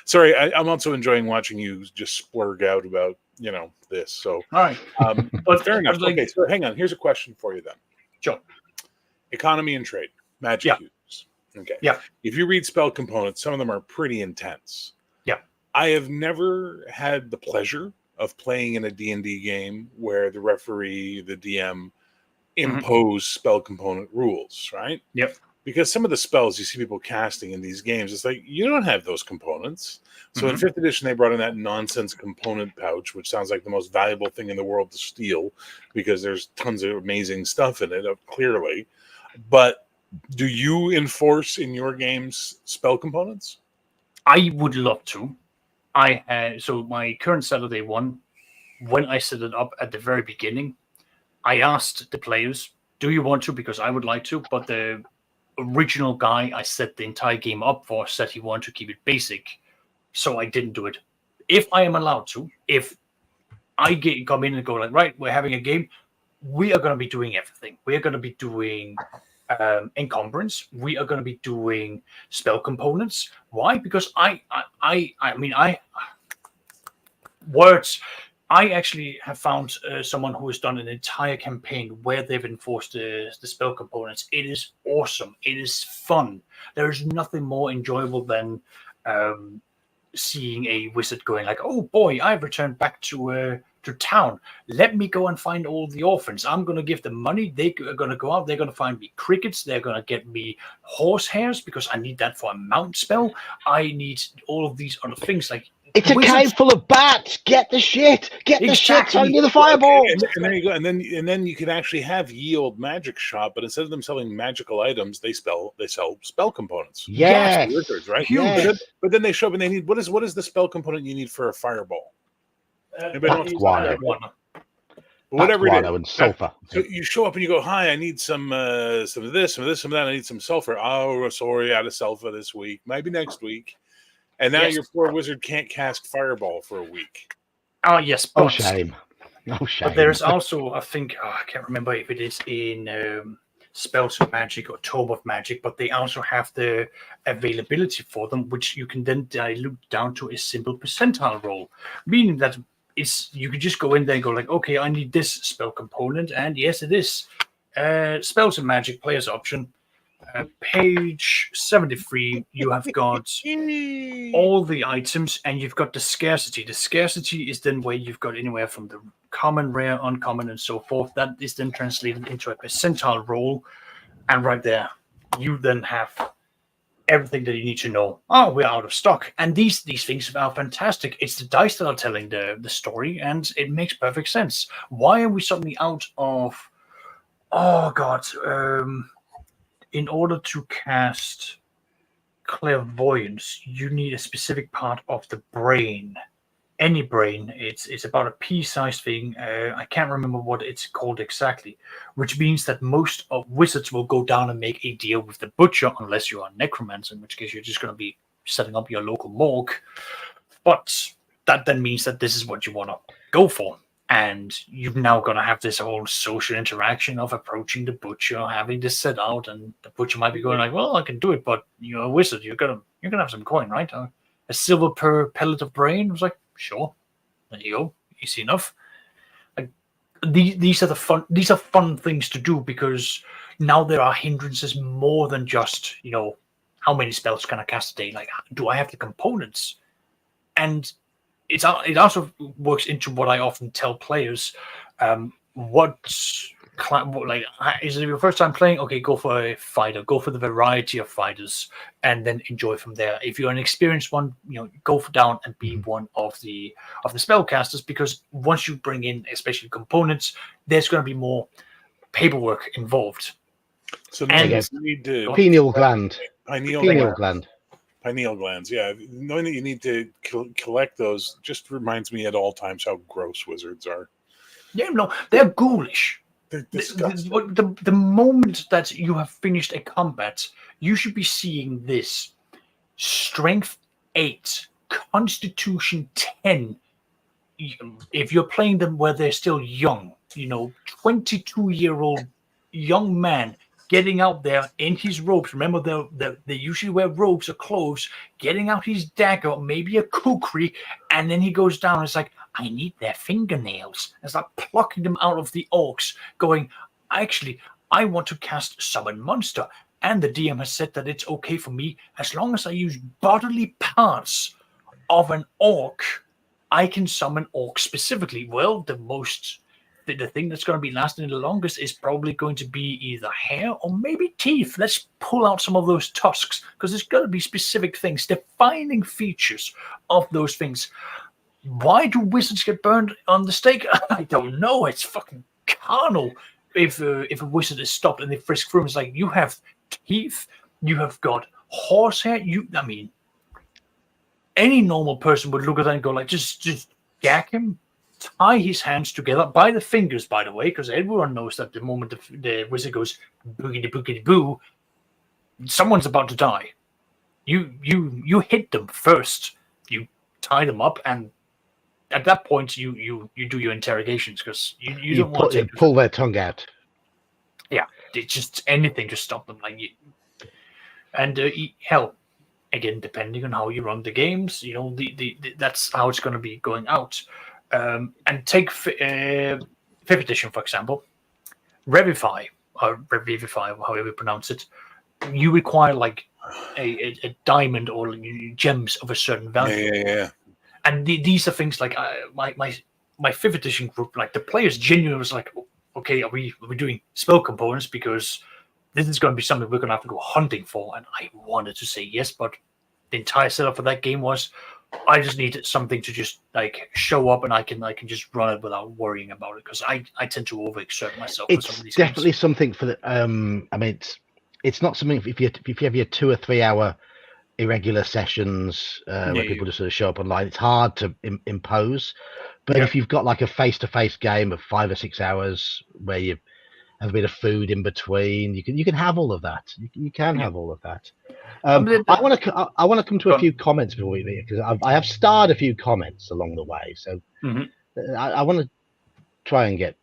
C: Sorry, I'm also enjoying watching you just splurg out about this. So,
B: all right,
C: but fair enough. Okay, so hang on. Here's a question for you then.
B: Sure.
C: Economy and trade, magic users. Okay.
B: Yeah.
C: If you read spell components, some of them are pretty intense.
B: Yeah.
C: I have never had the pleasure of playing in a D&D game where the referee, the DM, impose spell component rules, right?
B: Yep.
C: Because some of the spells you see people casting in these games, it's like, you don't have those components. So in 5th edition, they brought in that nonsense component pouch, which sounds like the most valuable thing in the world to steal because there's tons of amazing stuff in it, clearly. But do you enforce in your games spell components?
B: I would love to. So my current Saturday one, when I set it up at the very beginning, I asked the players, do you want to? Because I would like to, but the original guy I set the entire game up for said he wanted to keep it basic, so I didn't do it. If I am allowed to, if I come in and go like, right, we're having a game, we are going to be doing everything. We are going to be doing encumbrance. We are going to be doing spell components. Why? Because I actually have found someone who has done an entire campaign where they've enforced the spell components. It is awesome. It is fun. There is nothing more enjoyable than seeing a wizard going like, oh boy, I've returned back to town. Let me go and find all the orphans. I'm going to give them money. They are going to go out. They're going to find me crickets. They're going to get me horse hairs because I need that for a mount spell. I need all of these other things. Like,
A: it's a cave full of bats. Get the shit. Get the shit. Throw me the fireball.
C: And there you go. And then you can actually have ye old magic shop, but instead of them selling magical items, they sell spell components.
A: Yes,
C: wizards, right?
A: Yes.
C: But then they show up and they need what is the spell component you need for a fireball? Whatever it is,
A: and sulfur.
C: So you show up and you go, "Hi, I need some of this, some that. I need some sulfur." Oh, sorry, out of sulfur this week. Maybe next week. And now your poor wizard can't cast fireball for a week.
B: Oh yes,
A: no shame. No shame.
B: But there's also, I think, I can't remember if it is in Spells of Magic or Tome of Magic, but they also have the availability for them, which you can then dilute down to a simple percentile roll, meaning that you could just go in there and go like, okay, I need this spell component, and yes, it is Spells of Magic player's option. Page 73, you have got all the items, and you've got the scarcity. The scarcity is then where you've got anywhere from the common, rare, uncommon, and so forth. That is then translated into a percentile roll, and right there, you then have everything that you need to know. Oh, we're out of stock, and these things are fantastic. It's the dice that are telling the story, and it makes perfect sense. Why are we suddenly out of? Oh God. In order to cast clairvoyance, you need a specific part of the brain. Any brain. It's about a pea-sized thing. I can't remember what it's called exactly, which means that most of wizards will go down and make a deal with the butcher, unless you are a necromancer, in which case you're just going to be setting up your local morgue. But that then means that this is what you want to go for. And you're now going to have this whole social interaction of approaching the butcher, having this set out, and the butcher might be going like, "Well, I can do it, but you're a wizard. You're gonna have some coin, right? A silver per pellet of brain." I was like, "Sure, there you go, easy enough." Like, these are fun things to do, because now there are hindrances more than just how many spells can I cast a day? Like, do I have the components? And it also works into what I often tell players. Is it your first time playing? Okay, go for a fighter. Go for the variety of fighters, and then enjoy from there. If you're an experienced one, go down and be one of the spellcasters, because once you bring in especially components, there's going to be more paperwork involved.
C: So you need to
A: pineal gland.
C: Pineal glands, yeah. Knowing that you need to collect those just reminds me at all times how gross wizards are.
B: Yeah, no, they're ghoulish.
C: They're disgusting.
B: The moment that you have finished a combat, you should be seeing this: Strength 8, Constitution 10. If you're playing them where they're still young, 22-year-old young man getting out there in his robes. Remember, they usually wear robes or clothes, getting out his dagger, maybe a kukri, and then he goes down and it's like, I need their fingernails. It's like plucking them out of the orcs, going, actually, I want to cast Summon Monster. And the DM has said that it's okay for me as long as I use bodily parts of an orc. I can summon orcs specifically. Well, the thing that's going to be lasting the longest is probably going to be either hair or maybe teeth. Let's pull out some of those tusks, because there's got to be specific things, defining features of those things. Why do wizards get burned on the stake? I don't know. It's fucking carnal. If a wizard is stopped and they frisk through, it's like, you have teeth, you have got horsehair. Any normal person would look at that and go like, just gag him, tie his hands together by the fingers, by the way, because everyone knows that the moment the wizard goes boogity boogity boo, someone's about to die. You hit them first. You tie them up, and at that point you do your interrogations, because you don't want to
A: pull their tongue out.
B: Yeah, it's just anything to stop them. And hell, again, depending on how you run the games, that's how it's going to be going out. And take 5th edition, for example. Revivify, or Revivify, however you pronounce it. You require like a diamond or gems of a certain value.
C: Yeah.
B: And these are things like my 5th edition group, like the players genuinely was like, okay, are we doing spell components, because this is going to be something we're going to have to go hunting for. And I wanted to say yes, but the entire setup for that game was, I just need something to just like show up, and I can just run it without worrying about it, because I tend to overexert myself.
A: It's
B: for some of these
A: definitely
B: games.
A: something for the. I mean, it's not something if you have your 2 or 3 hour irregular sessions where people just sort of show up online. It's hard to impose, but if you've got like a face-to-face game of 5 or 6 hours where you have a bit of food in between, you can have all of that. You can have all of that. I want to come to a few comments before we leave, because I have starred a few comments along the way. So I want to try and get.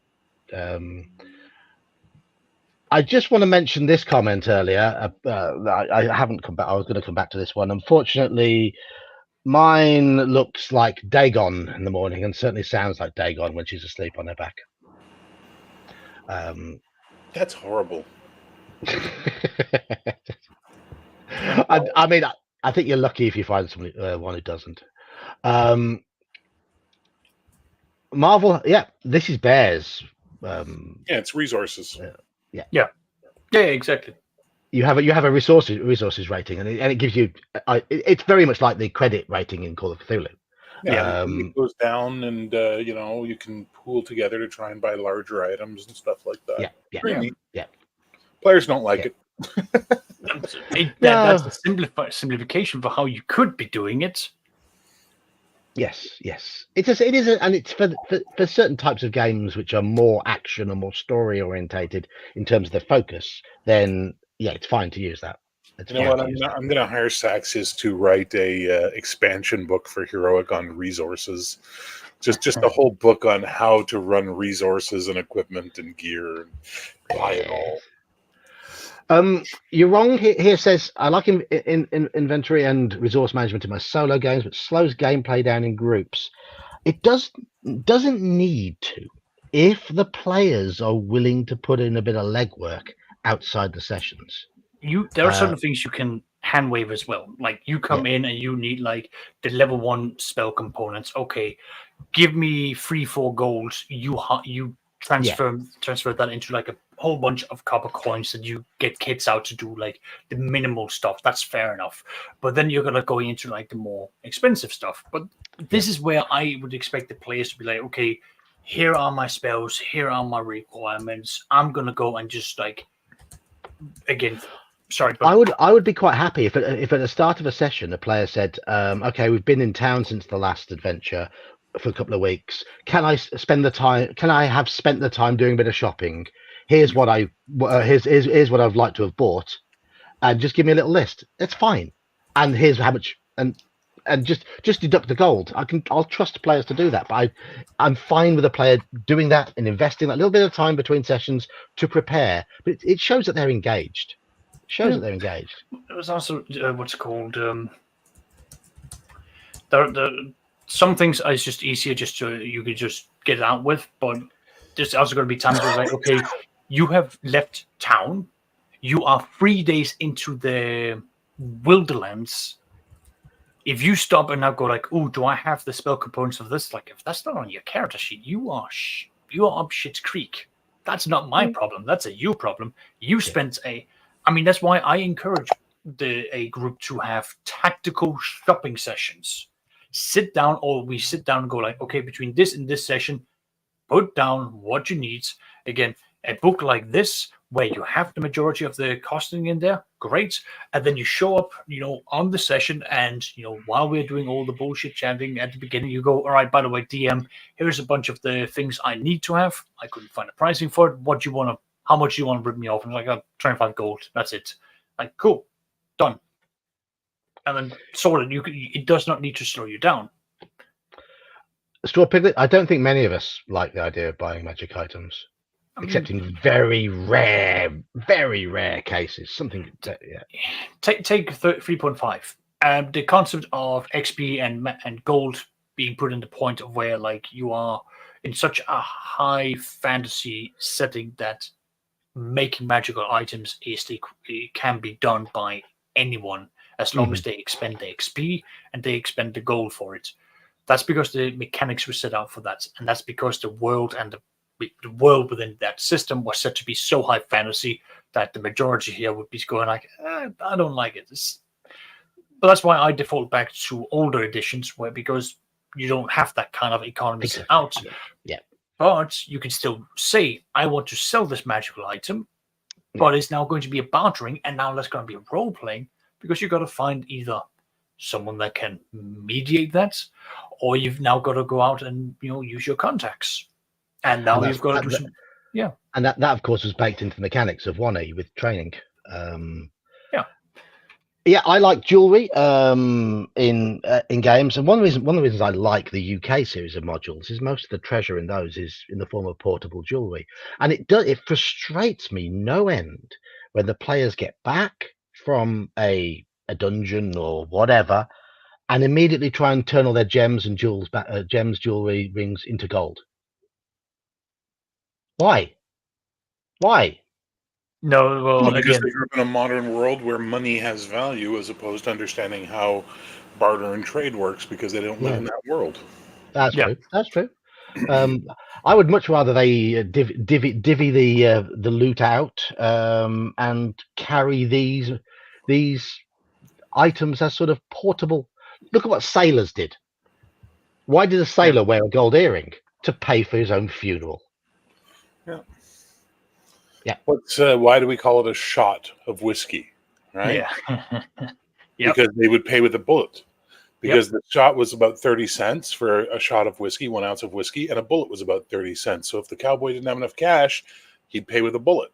A: I just want to mention this comment earlier. I haven't come back. I was going to come back to this one. Unfortunately, mine looks like Dagon in the morning, and certainly sounds like Dagon when she's asleep on her back.
C: That's horrible.
A: I mean, I think you're lucky if you find somebody one who doesn't. Marvel, this is Bears.
C: It's resources.
B: Yeah, exactly.
A: You have a resources rating, and it gives you. It's very much like the credit rating in Call of Cthulhu.
C: It goes down, and you can pool together to try and buy larger items and stuff like that.
A: Yeah.
C: Players don't like it.
B: That's a simplification for how you could be doing it.
A: Yes. It is, and it's for certain types of games which are more action or more story orientated in terms of the focus. Then it's fine to use that.
C: You know what? I'm going to hire Saxis to write a expansion book for Heroic on resources. Just a whole book on how to run resources and equipment and gear and buy it all.
A: You're wrong. Here says I like in inventory and resource management in my solo games, but slows gameplay down in groups. It doesn't need to, if the players are willing to put in a bit of legwork outside the sessions.
B: There are certain things you can hand wave as well. Like you come in and you need like the level 1 spell components. Okay, give me 3-4 golds. You transfer that into like a whole bunch of copper coins that you get kits out to do like the minimal stuff. That's fair enough. But then you're gonna go into like the more expensive stuff. But this is where I would expect the players to be like, okay, here are my spells, here are my requirements. I'm gonna go and just like, again, sorry, but
A: I would be quite happy if at the start of a session a player said, okay, we've been in town since the last adventure. for a couple of weeks. Can I spend the time? Can I have spent the time doing a bit of shopping? Here's what here's what I'd like to have bought, and just give me a little list. It's fine. And here's how much, and just deduct the gold. I'll trust players to do that. But I'm fine with a player doing that and investing that little bit of time between sessions to prepare. But it shows that they're engaged. It shows that they're engaged.
B: It was also what's called. Some things is just easier just to you could just get it out with, but there's also going to be times where it's like, okay, you have left town, you are 3 days into the wildlands. If you stop and now go like, oh, do I have the spell components of this? Like, if that's not on your character sheet, you are up shit's creek. That's not my problem. That's a you problem. You spent that's why I encourage a group to have tactical shopping sessions. Sit down, or we sit down and go like, okay, between this and this session, put down what you need. Again, a book like this, where you have the majority of the costing in there, great. And then you show up, on the session, and while we're doing all the bullshit chanting at the beginning, you go, all right, by the way, DM, here's a bunch of the things I need to have. I couldn't find the pricing for it. How much do you want to rip me off? And like, 25 gold. That's it. Like, cool, done. And then sorted. It does not need to slow you down.
A: Straw Piglet, I don't think many of us like the idea of buying magic items, except in very rare cases. Something, yeah.
B: Take 3.5. The concept of XP and gold being put in the point of where like you are in such a high fantasy setting that making magical items can be done by anyone as long as they expend the XP and they expend the gold for it. That's because the mechanics were set out for that, and that's because the world and the world within that system was set to be so high fantasy that the majority here would be going like, I don't like it. But that's why I default back to older editions, because you don't have that kind of economy set out.
A: Yeah.
B: But you can still say, I want to sell this magical item, but it's now going to be a bartering, and now there's going to be a role playing, because you've got to find either someone that can mediate that, or you've now got to go out and use your contacts. And now you've got to do some,
A: And that of course was baked into the mechanics of 1E with training. Yeah, I like jewelry in games, and one of the reasons I like the UK series of modules is most of the treasure in those is in the form of portable jewelry, and it frustrates me no end when the players get back from a dungeon or whatever, and immediately try and turn all their gems and jewelry rings into gold. Why?
B: No, well,
C: because they grew up in a modern world where money has value, as opposed to understanding how barter and trade works, because they don't live in that world.
A: That's true. That's true. I would much rather they divvy the loot out and carry these items as sort of portable. Look at what sailors did. Why did a sailor wear a gold earring? To pay for his own funeral. Yeah.
C: Why do we call it a shot of whiskey? Right?
B: Yeah.
C: Because they would pay with a bullet. Because the shot was about 30 cents for a shot of whiskey, 1 ounce of whiskey, and a bullet was about 30 cents. So if the cowboy didn't have enough cash, he'd pay with a bullet.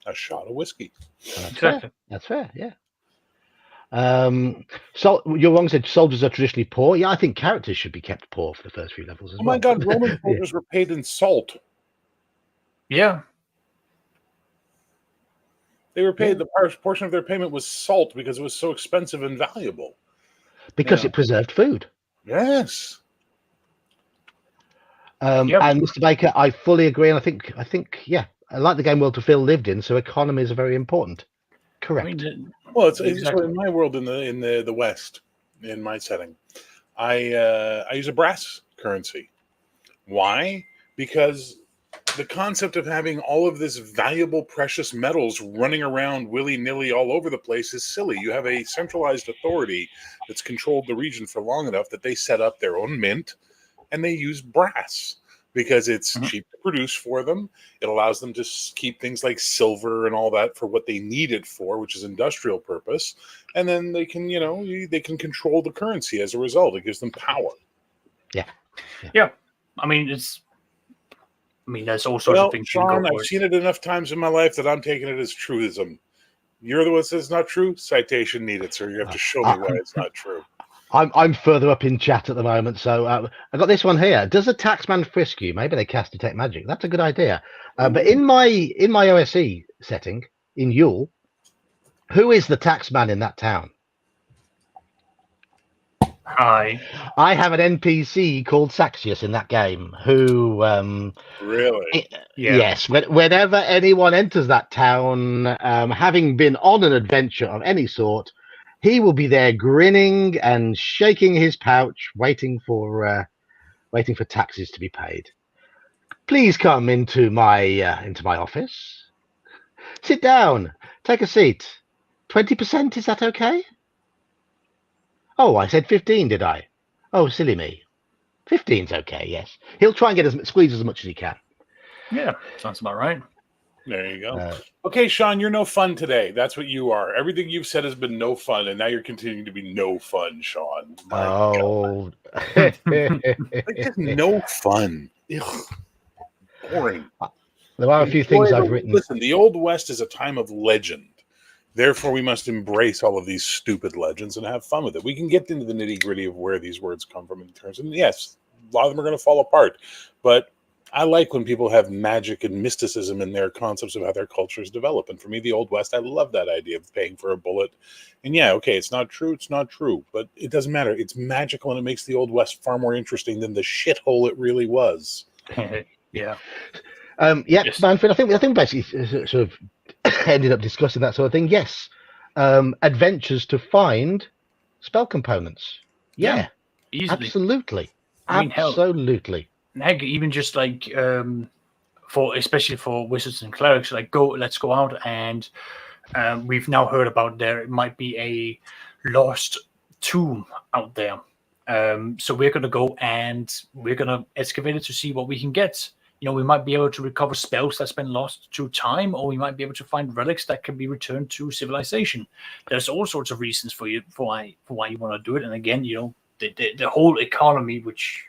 C: A shot of whiskey.
A: That's fair, yeah. So you're wrong, said soldiers are traditionally poor. Yeah, I think characters should be kept poor for the first few levels as well.
C: Oh my God, Roman soldiers were paid in salt.
B: Yeah.
C: They were paid, the portion of their payment was salt because it was so expensive and valuable.
A: Because it preserved food.
C: Yes.
A: And Mr. Baker, I fully agree, and I think, I like the game world to feel lived in, so economies are very important. Correct.
C: Well, it's in my world in the West, in my setting. I use a brass currency. Why? Because the concept of having all of this valuable precious metals running around willy-nilly all over the place is silly. You have a centralized authority that's controlled the region for long enough that they set up their own mint, and they use brass because it's cheap to produce for them. It allows them to keep things like silver and all that for what they need it for, which is industrial purpose. And then they can, they can control the currency as a result. It gives them power.
A: Yeah.
B: Yeah. I mean, there's all sorts of things.
C: Sean, I've seen it enough times in my life that I'm taking it as truism. You're the one that says it's not true. Citation needed, sir. You have to show me why it's not true.
A: I'm further up in chat at the moment, so I got this one here. Does a taxman frisk you? Maybe they cast detect magic. That's a good idea. But in my OSE setting in Yule, who is the taxman in that town?
B: I
A: have an NPC called Saxius in that game. Who?
C: Really?
A: Yes. Whenever anyone enters that town, having been on an adventure of any sort, he will be there grinning and shaking his pouch, waiting for taxes to be paid. Please come into my office. Sit down. Take a seat. 20%, is that okay? Oh, I said 15, did I? Oh, silly me. 15's okay, yes. He'll try and squeeze as much as he can.
B: Yeah, sounds about right.
C: There you go. Okay, Sean, you're no fun today. That's what you are. Everything you've said has been no fun, and now you're continuing to be no fun, Sean.
A: God.
C: Just no fun. Ugh. Boring.
A: There are a few things I've written.
C: Listen, the Old West is a time of legend. Therefore, we must embrace all of these stupid legends and have fun with it. We can get into the nitty-gritty of where these words come from in terms of, yes, a lot of them are going to fall apart, but I like when people have magic and mysticism in their concepts of how their cultures develop. And for me, the Old West, I love that idea of paying for a bullet. And yeah, okay, it's not true, but it doesn't matter. It's magical, and it makes the Old West far more interesting than the shithole it really was.
B: Yeah.
A: Yes. Manfred, I think basically sort of ended up discussing that sort of thing. Yes. Adventures to find spell components. Yeah.
B: Easily.
A: Absolutely. Absolutely.
B: Heck, even just like especially for wizards and clerics, like let's go out, and we've now heard about there might be a lost tomb out there. So we're gonna go and we're gonna excavate it to see what we can get. We might be able to recover spells that's been lost through time, or we might be able to find relics that can be returned to civilization. There's all sorts of reasons for why you want to do it. And again, the whole economy, which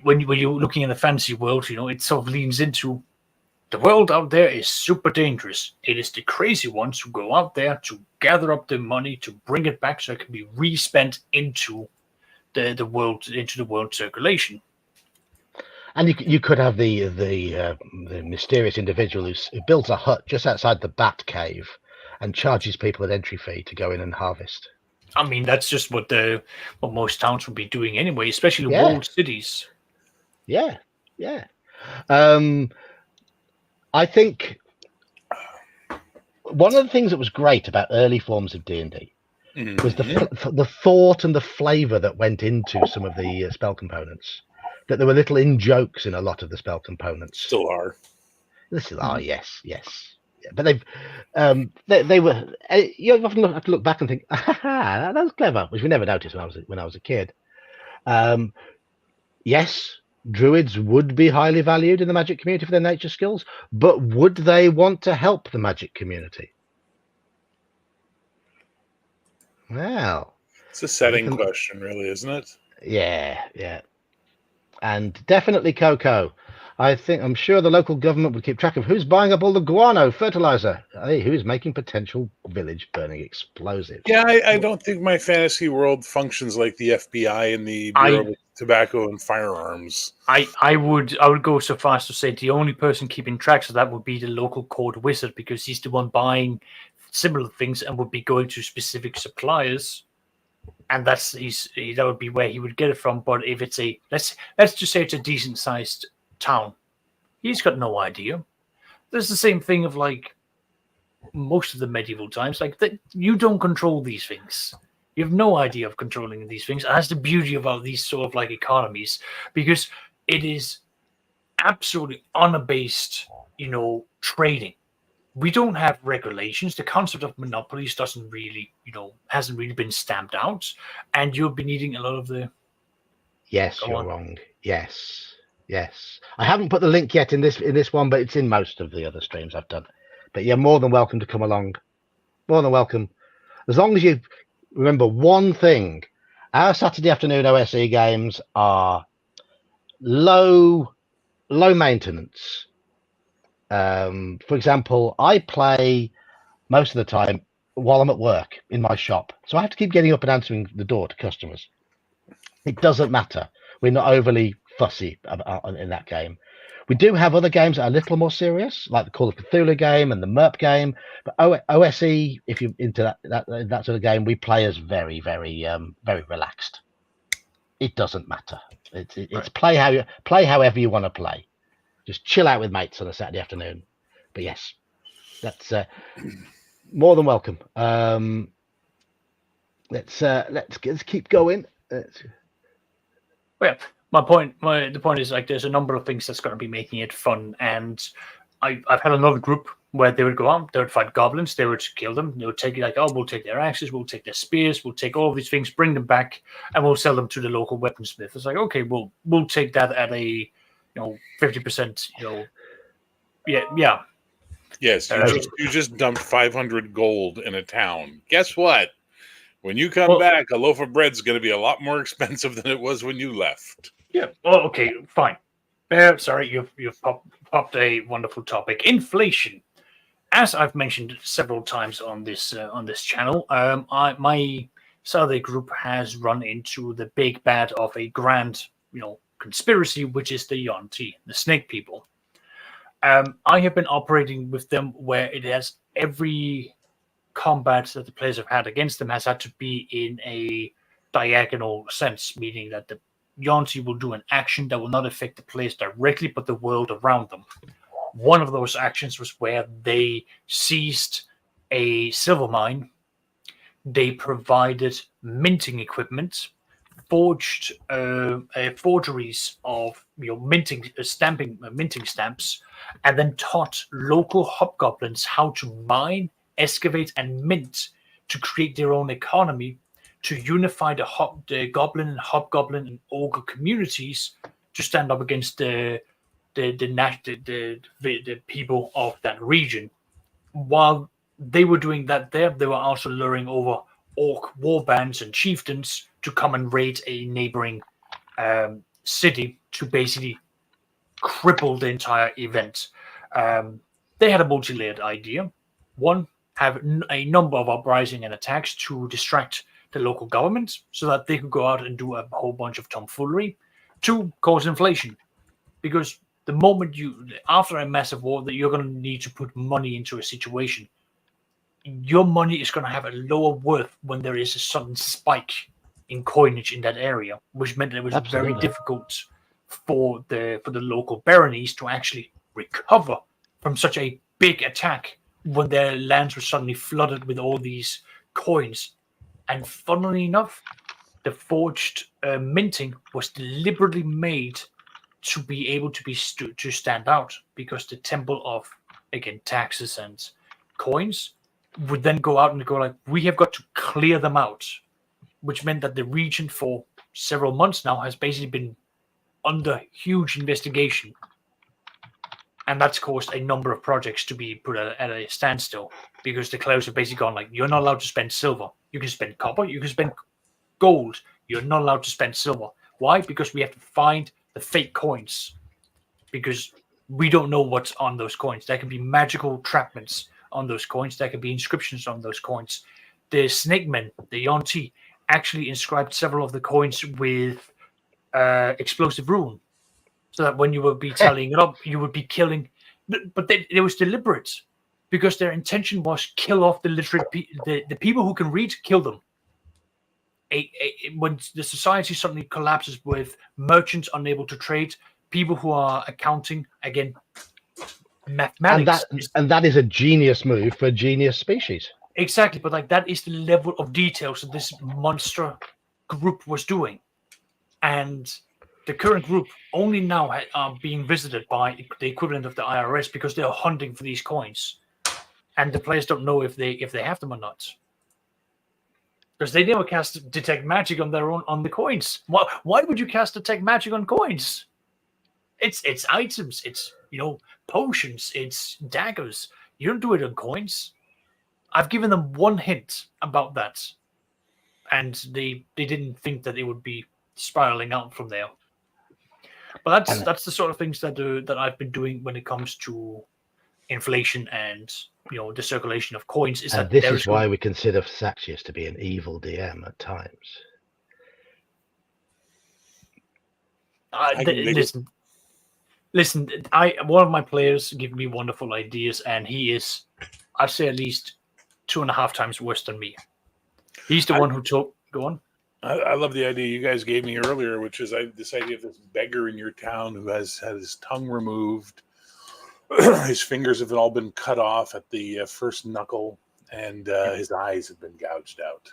B: when you're looking in the fantasy world, it sort of leans into the world out there is super dangerous. It is the crazy ones who go out there to gather up the money to bring it back so it can be re-spent into the world circulation.
A: And you could have the mysterious individual who builds a hut just outside the Bat Cave and charges people an entry fee to go in and harvest.
B: I mean, that's just what most towns would be doing anyway, especially walled cities.
A: Yeah. I think one of the things that was great about early forms of D&D was the thought and the flavor that went into some of the spell components. That there were little in-jokes in a lot of the spell components.
C: Still are.
A: Yes. Yeah, but they were. You often have to look back and think, that was clever, which we never noticed when I was a kid. Yes, druids would be highly valued in the magic community for their nature skills, but would they want to help the magic community? Well,
C: it's a setting question, really, isn't it?
A: Yeah. And definitely cocoa. I'm sure the local government would keep track of who's buying up all the guano fertilizer. Who's making potential village burning explosives.
C: Yeah, I don't think my fantasy world functions like the FBI and the Bureau of Tobacco and Firearms.
B: I would go so far as to say the only person keeping track of that would be the local court wizard, because he's the one buying similar things and would be going to specific suppliers. And that would be where he would get it from. But if it's let's just say it's a decent sized town, he's got no idea. There's the same thing of like most of the medieval times, like that you don't control these things. You have no idea of controlling these things. And that's the beauty about these sort of like economies, because it is absolutely honor-based, trading. We don't have regulations. The concept of monopolies hasn't really been stamped out, and you'll be needing a lot of the.
A: Yes, you're wrong. Yes. I haven't put the link yet in this one, but it's in most of the other streams I've done. But you're more than welcome to come along. More than welcome, as long as you remember one thing: Our Saturday afternoon OSE games are low maintenance. For example, I play most of the time while I'm at work in my shop, so I have to keep getting up and answering the door to customers. It doesn't matter. We're not overly fussy in that game. We do have other games that are a little more serious, like the Call of Cthulhu game and the MERP game. But OSE, if you're into that sort of game, we play as very, very, very relaxed. It doesn't matter. It's right. Play however you want to play. Just chill out with mates on a Saturday afternoon. But yes, that's more than welcome. Let's keep going.
B: Well, the point is, like, there's a number of things that's going to be making it fun, and I've had another group where they would go on, they would fight goblins, they would kill them, they would take it like, oh, we'll take their axes, we'll take their spears, we'll take all of these things, bring them back, and we'll sell them to the local weaponsmith. It's like, okay, we'll take that at a 50%, yeah.
C: Yes, you just dumped 500 gold in a town. Guess what? When you come back, a loaf of bread's going to be a lot more expensive than it was when you left.
B: Yeah. Oh, okay, fine. Sorry, you've popped a wonderful topic: inflation. As I've mentioned several times on this channel, my Saturday group has run into the big bad of a grand conspiracy, which is the Yonti, the snake people. I have been operating with them where it has every combat that the players have had against them has had to be in a diagonal sense, meaning that the Yonti will do an action that will not affect the players directly, but the world around them. One of those actions was where they seized a silver mine. They provided minting equipment, forged forgeries of minting stamps, and then taught local hobgoblins how to mine, excavate, and mint to create their own economy, to unify the goblin and hobgoblin and ogre communities to stand up against the people of that region. While they were doing that they were also luring over orc warbands and chieftains to come and raid a neighboring city to basically cripple the entire event. They had a multi-layered idea. One, have a number of uprising and attacks to distract the local government so that they could go out and do a whole bunch of tomfoolery. Two, cause inflation. Because the moment after a massive war, that you're going to need to put money into a situation, your money is going to have a lower worth when there is a sudden spike in coinage in that area, which meant that it was Absolutely. Very difficult for the local baronies to actually recover from such a big attack when their lands were suddenly flooded with all these coins. And funnily enough, the forged minting was deliberately made to be able to stand out, because the temple of, again, taxes and coins would then go out and go like, we have got to clear them out, which meant that the region for several months now has basically been under huge investigation. And that's caused a number of projects to be put at a standstill, because the clerics have basically gone like, you're not allowed to spend silver. You can spend copper, you can spend gold. You're not allowed to spend silver. Why? Because we have to find the fake coins, because we don't know what's on those coins. There can be magical trapments on those coins. There can be inscriptions on those coins. The snake men, the Yonti, actually inscribed several of the coins with explosive rune, so that when you would be tallying it up, you would be killing. But it was deliberate, because their intention was kill off the literate the people who can read, kill them. When the society suddenly collapses with merchants unable to trade, people who are accounting, again, mathematics.
A: And that is a genius move for a genius species.
B: Exactly, but like, that is the level of details that this monster group was doing. And the current group only now are being visited by the equivalent of the IRS, because they are hunting for these coins, and the players don't know if they have them or not, because they never cast detect magic on their own on the coins. Why would you cast detect magic on coins? It's items. It's potions. It's daggers. You don't do it on coins. I've given them one hint about that, and they didn't think that it would be spiraling out from there. But that's the sort of things that I've been doing when it comes to inflation and the circulation of coins.
A: This is why we consider Saxius to be an evil DM at times.
B: Listen. One of my players give me wonderful ideas, and he is, I'd say, at least 2.5 times worse than me. He's the one who took. Go on.
C: I love the idea you guys gave me earlier, which is this idea of this beggar in your town who has had his tongue removed, his fingers have all been cut off at the first knuckle, and his eyes have been gouged out.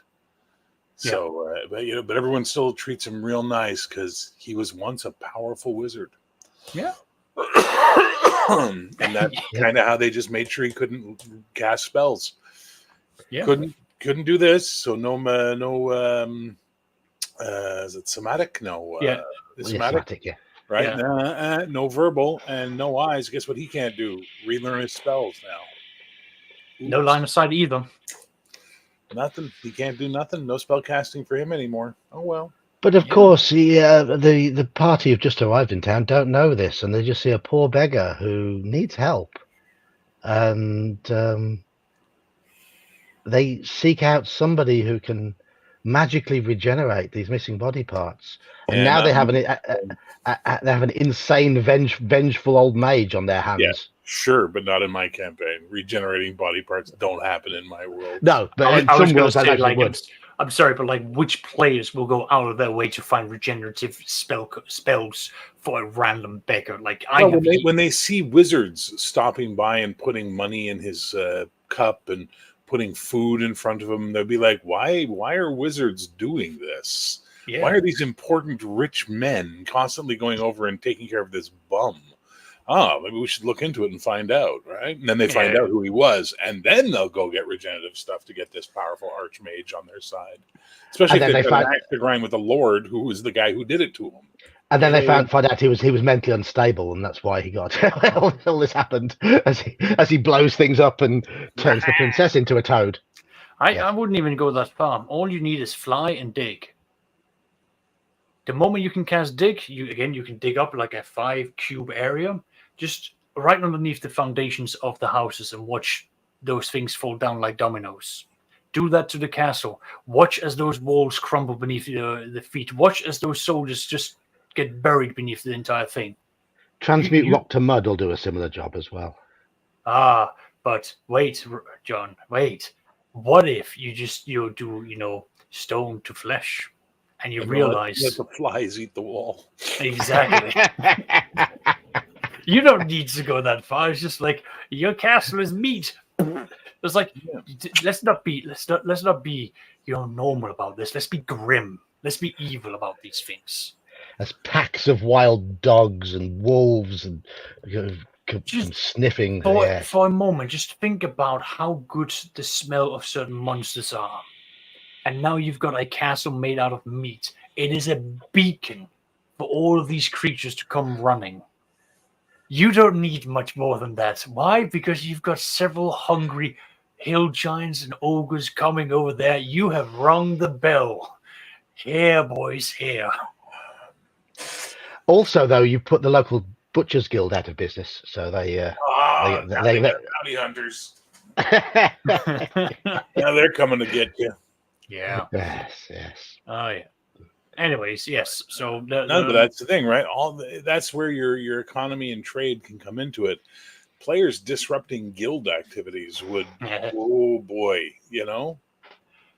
C: So, but everyone still treats him real nice because he was once a powerful wizard.
B: Yeah.
C: And that's kind of how they just made sure he couldn't cast spells.
B: Yeah.
C: Couldn't do this. So no. Is it somatic? No.
A: Somatic. Yeah.
C: Right. Yeah. No verbal and no eyes. Guess what? He can't do. Relearn his spells now. Oops.
B: No line of sight either.
C: Nothing. He can't do nothing. No spell casting for him anymore. Oh well.
A: But of course, the party who've just arrived in town don't know this, and they just see a poor beggar who needs help, and they seek out somebody who can magically regenerate these missing body parts. And now they have an insane, vengeful old mage on their hands.
C: Yeah, sure, but not in my campaign. Regenerating body parts don't happen in my world.
A: No, but in some worlds that actually would.
B: I'm sorry, but which players will go out of their way to find regenerative spells for a random beggar?
C: When they see wizards stopping by and putting money in his cup and putting food in front of him, they'll be like, "Why are wizards doing this? Yeah. Why are these important rich men constantly going over and taking care of this bum? Oh, maybe we should look into it and find out, right?" And then they find out who he was, and then they'll go get regenerative stuff to get this powerful archmage on their side. Especially if they've got an axe to grind with the Lord, who was the guy who did it to him.
A: And then they find out he was mentally unstable, and that's why he got all this happened as he blows things up and turns the princess into a toad.
B: I wouldn't even go that far. All you need is fly and dig. The moment you can cast dig, you can dig up like a 5-cube area, just right underneath the foundations of the houses, and watch those things fall down like dominoes. Do that to the castle. Watch as those walls crumble beneath the feet. Watch as those soldiers just get buried beneath the entire thing.
A: Transmute rock to mud will do a similar job as well.
B: But wait, John, wait. What if you do, stone to flesh, and you realize
C: let the flies eat the wall?
B: Exactly. You don't need to go that far. It's just like your castle is meat. It's like let's not be normal about this. Let's be grim. Let's be evil about these things.
A: As packs of wild dogs and wolves and sniffing.
B: For a moment, just think about how good the smell of certain monsters are. And now you've got a castle made out of meat. It is a beacon for all of these creatures to come running. You don't need much more than that. Why? Because you've got several hungry hill giants and ogres coming over there. You have rung the bell. Here, boys, here.
A: Also, though, you put the local Butchers Guild out of business, so they
C: bounty hunters. They're coming to get you.
B: Yeah.
A: Yes.
B: Oh yeah. Anyways, yes. So
C: but that's the thing, right? That's where your economy and trade can come into it. Players disrupting guild activities would, oh boy,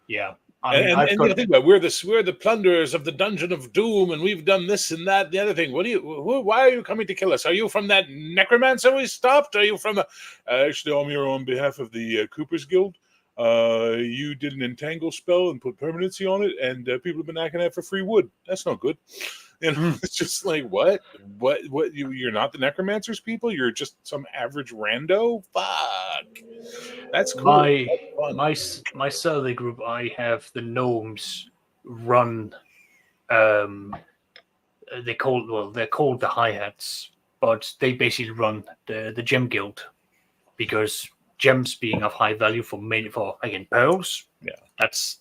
B: Yeah.
C: And think about we're the plunderers of the Dungeon of Doom, and we've done this and that. The other thing, why are you coming to kill us? Are you from that necromancer we stopped? Are you from actually, I'm here on behalf of the Cooper's Guild. You did an entangle spell and put permanency on it, and people have been acting out for free wood. That's not good. It's just like, what? You're not the necromancers people? You're just some average rando? Fuck. That's cool.
B: My survey group, I have the gnomes run. They're called the Hi-Hats, but they basically run the gem guild, because gems being of high value for pearls.
C: Yeah,
B: that's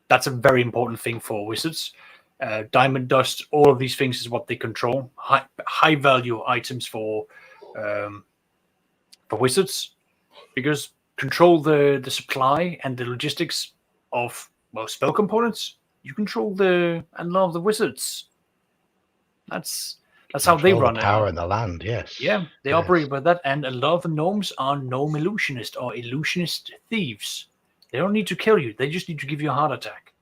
B: That's a very important thing for wizards. Diamond dust, all of these things is what they control. High value items for wizards, because control the supply and the logistics of spell components. You control a lot of the wizards. That's how they run
A: the
B: it.
A: Power in the land, yes.
B: Yeah, they operate with that, and a lot of the gnomes are gnome illusionists or illusionist thieves. They don't need to kill you; they just need to give you a heart attack.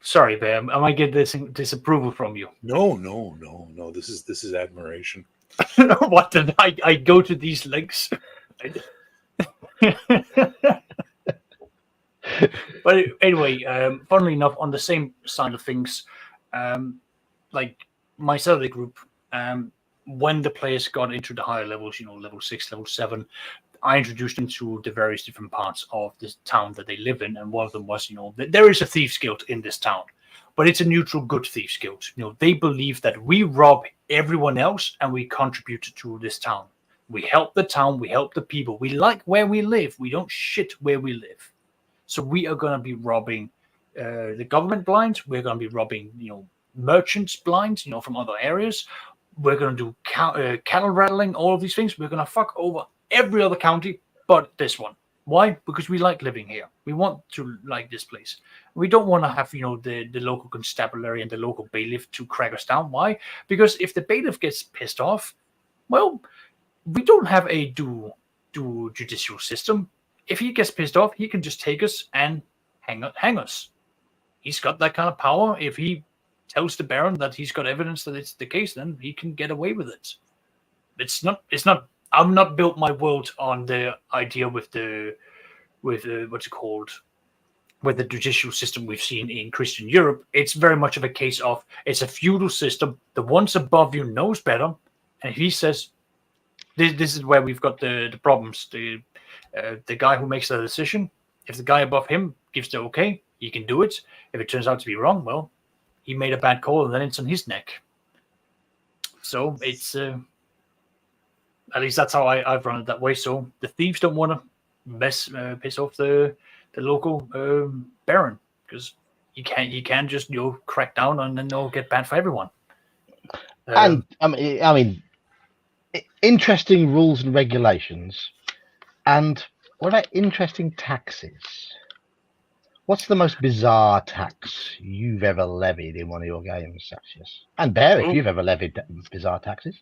B: Sorry, Bear. I might get this disapproval from you.
C: No. This is admiration.
B: What did I go to these links? But anyway, funnily enough, on the same side of things, like my Saturday group, when the players got into the higher levels, level 6, level 7, I introduced them to the various different parts of this town that they live in, and one of them was, there is a thieves guild in this town, but it's a neutral good thieves guild. They believe that we rob everyone else and we contribute to this town. We help the town, we help the people. We like where we live. We don't shit where we live. So we are going to be robbing the government blinds. We're going to be robbing, merchants blinds, from other areas. We're going to do cattle rattling, all of these things. We're going to fuck over every other county but this one. Why? Because we like living here. We want to like this place. We don't want to have, the local constabulary and the local bailiff to crack us down. Why? Because if the bailiff gets pissed off, well, we don't have a due judicial system. If he gets pissed off, he can just take us and hang us. He's got that kind of power. If he tells the Baron that he's got evidence that it's the case, then he can get away with it. It's not. I'm not built my world on the idea with what's it called, with the judicial system we've seen in Christian Europe. It's very much of a case of it's a feudal system. The ones above you knows better, and if he says this is where we've got the problems. The guy who makes the decision, if the guy above him gives the okay, he can do it. If it turns out to be wrong, well, he made a bad call, and then it's on his neck. So it's at least that's how I've run it that way. So the thieves don't want to piss off the local Baron, because you can't just crack down and then they'll get bad for everyone.
A: And I mean, interesting rules and regulations. And what about interesting taxes? What's the most bizarre tax you've ever levied in one of your games, Saxius? And Bear, if you've ever levied bizarre taxes.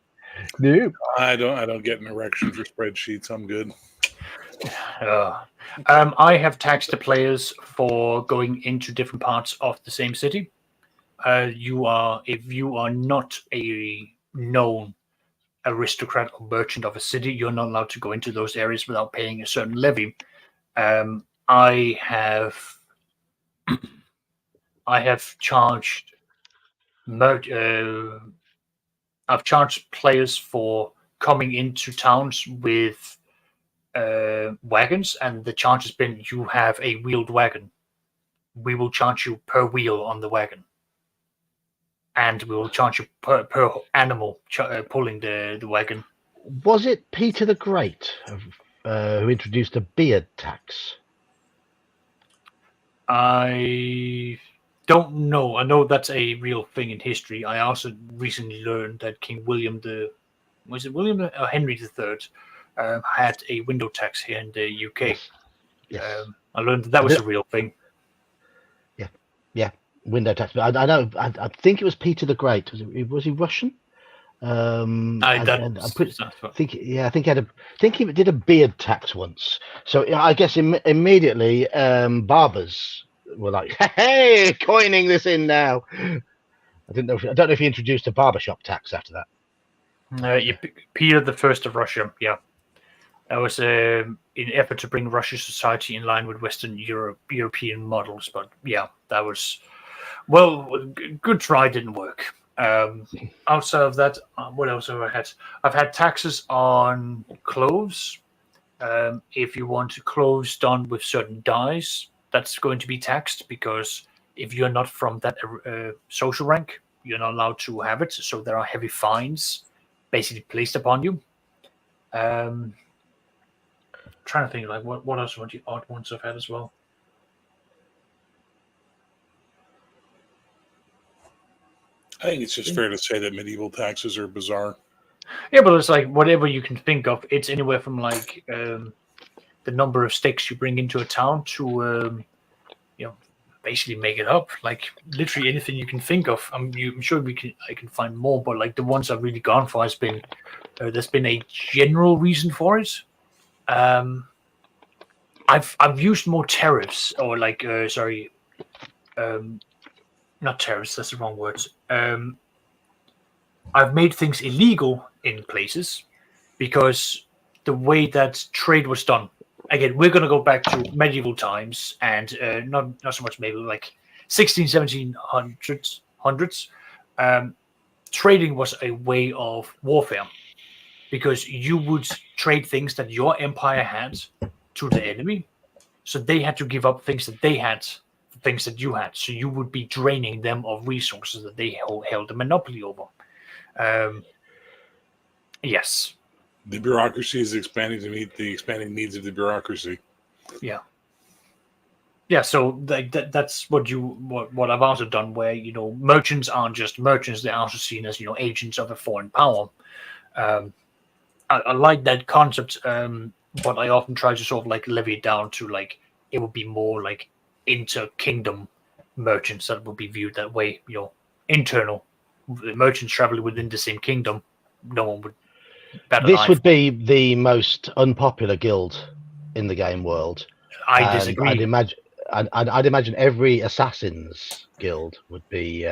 A: No.
C: I don't get an erection for spreadsheets. I'm good.
B: I have taxed the players for going into different parts of the same city. If you are not a known aristocrat or merchant of a city, you're not allowed to go into those areas without paying a certain levy. I have charged I've charged players for coming into towns with wagons, and the charge has been, you have a wheeled wagon. We will charge you per wheel on the wagon. And we will charge you per animal pulling the wagon.
A: Was it Peter the Great who introduced a beard tax?
B: I don't know. I know that's a real thing in history. I also recently learned that King William Henry III had a window tax here in the UK.
A: Yes.
B: I learned that was a real thing.
A: Yeah, window tax. But I think it was Peter the Great. Was he Russian? I think he did a beard tax once. So I guess immediately barbers were like, "Hey, coining this in now." I don't know if he introduced a barbershop tax after that.
B: Peter the First of Russia. Yeah, that was in effort to bring Russian society in line with Western European models. But yeah, that was good try, didn't work. Outside of that, what else have I had? I've had taxes on clothes. If you want clothes done with certain dyes, that's going to be taxed, because if you're not from that social rank, you're not allowed to have it. So there are heavy fines basically placed upon you. trying to think like what else are the odd ones I've had as well.
C: I think it's just fair to say that medieval taxes are bizarre.
B: Yeah, but it's like whatever you can think of. It's anywhere from like the number of sticks you bring into a town to basically make it up. Like literally anything you can think of. I'm sure I can find more, but like the ones I've really gone for has been there's been a general reason for it. I've used more tariffs or like not tariffs. That's the wrong word. I've made things illegal in places because the way that trade was done. Again, we're going to go back to medieval times and not so much medieval, like 16, 1700s. Trading was a way of warfare because you would trade things that your empire had to the enemy. So they had to give up things that they had, things that you had. So you would be draining them of resources that they held a monopoly over. Yes.
C: The bureaucracy is expanding to meet the expanding needs of the bureaucracy.
B: Yeah. Yeah, so that's what I've also done, where merchants aren't just merchants; they're also seen as agents of a foreign power. I like that concept, but I often try to sort of like levy it down to like it would be more like inter-kingdom merchants that would be viewed that way. Internal merchants traveling within the same kingdom, no one would.
A: This would be the most unpopular guild in the game world.
B: I disagree.
A: I'd imagine every assassin's guild would be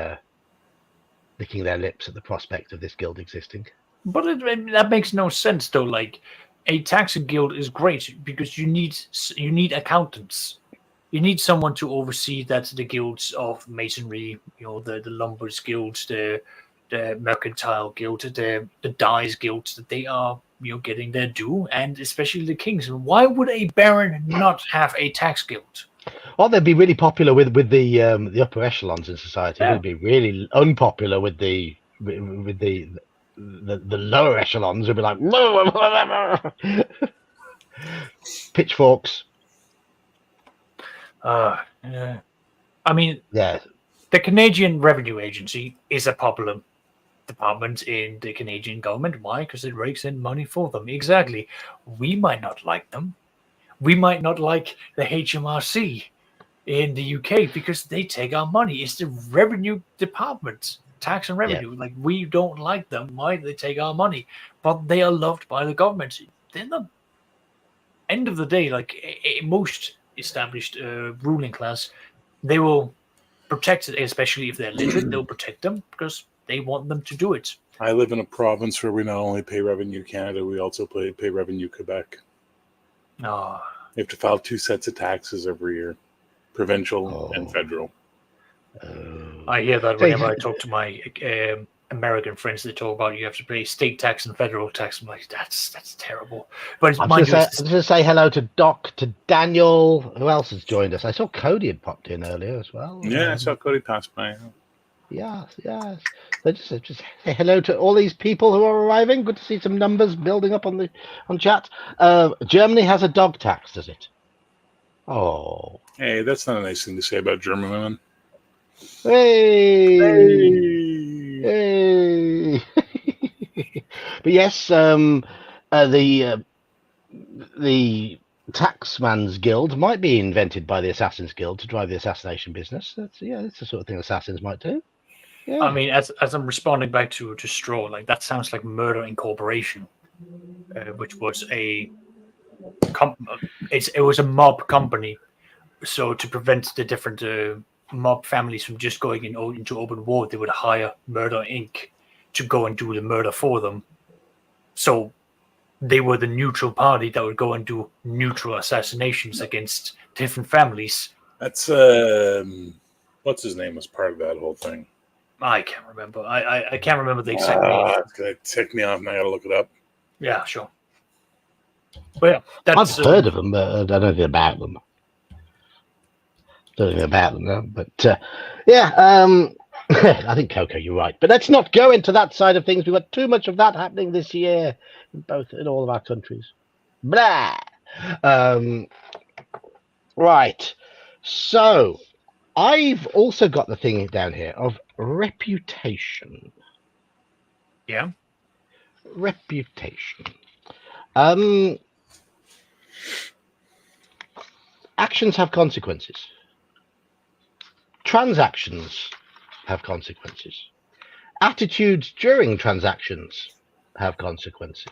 A: licking their lips at the prospect of this guild existing.
B: But that makes no sense, though. Like, a taxing guild is great because you need accountants. You need someone to oversee that the guilds of masonry, the lumbers guilds, the mercantile guild, the dyes guilds, that they are getting their due, and especially the kings. And why would a baron not have a tax guild?
A: Well, they'd be really popular with the upper echelons in society.
B: Yeah.
A: They'd be really unpopular with the lower echelons. Would be like pitchforks.
B: Yeah. I mean,
A: yeah.
B: The Canadian Revenue Agency is a popular department in the Canadian government. Why? Because it rakes in money for them. Exactly. We might not like them. We might not like the HMRC in the UK because they take our money. It's the revenue department, tax and revenue. Yeah. Like, we don't like them. Why do they take our money? But they are loved by the government. They're the end of the day, like most established ruling class, they will protect it, especially if they're literate. They'll protect them because they want them to do it.
C: I live in a province where we not only pay Revenue Canada, we also pay Revenue Quebec.
B: Oh.
C: You have to file 2 sets of taxes every year, provincial and federal.
B: I hear that whenever I talk to my American friends. They talk about you have to pay state tax and federal tax. I'm like, that's terrible. But
A: I'm going to say hello to Doc, to Daniel. Who else has joined us? I saw Cody had popped in earlier as well.
C: Yeah, I saw Cody pass by.
A: Yes. So just say hello to all these people who are arriving. Good to see some numbers building up on chat. Germany has a dog tax, does it? Oh.
C: Hey, that's not a nice thing to say about German women.
A: Hey. But yes, the Taxman's Guild might be invented by the Assassin's Guild to drive the assassination business. That's the sort of thing assassins might do. Yeah.
B: I mean, as I'm responding back to Straw, like that sounds like Murder Incorporation, which was it was a mob company. So to prevent the different mob families from just going into open war, they would hire Murder Inc. to go and do the murder for them. So they were the neutral party that would go and do neutral assassinations against different families.
C: That's what's his name was part of that whole thing.
B: I can't remember. I can't remember the exact name.
C: It's gonna tick me off, and I gotta look it up.
B: Yeah, sure. But yeah,
A: I've heard of them, but I don't know anything about them. But I think Coco, you're right. But let's not go into that side of things. We've got too much of that happening this year in all of our countries. Blah. Right. So I've also got the thing down here of reputation.
B: Yeah.
A: Reputation. Actions have consequences. Transactions have consequences. Attitudes during transactions have consequences.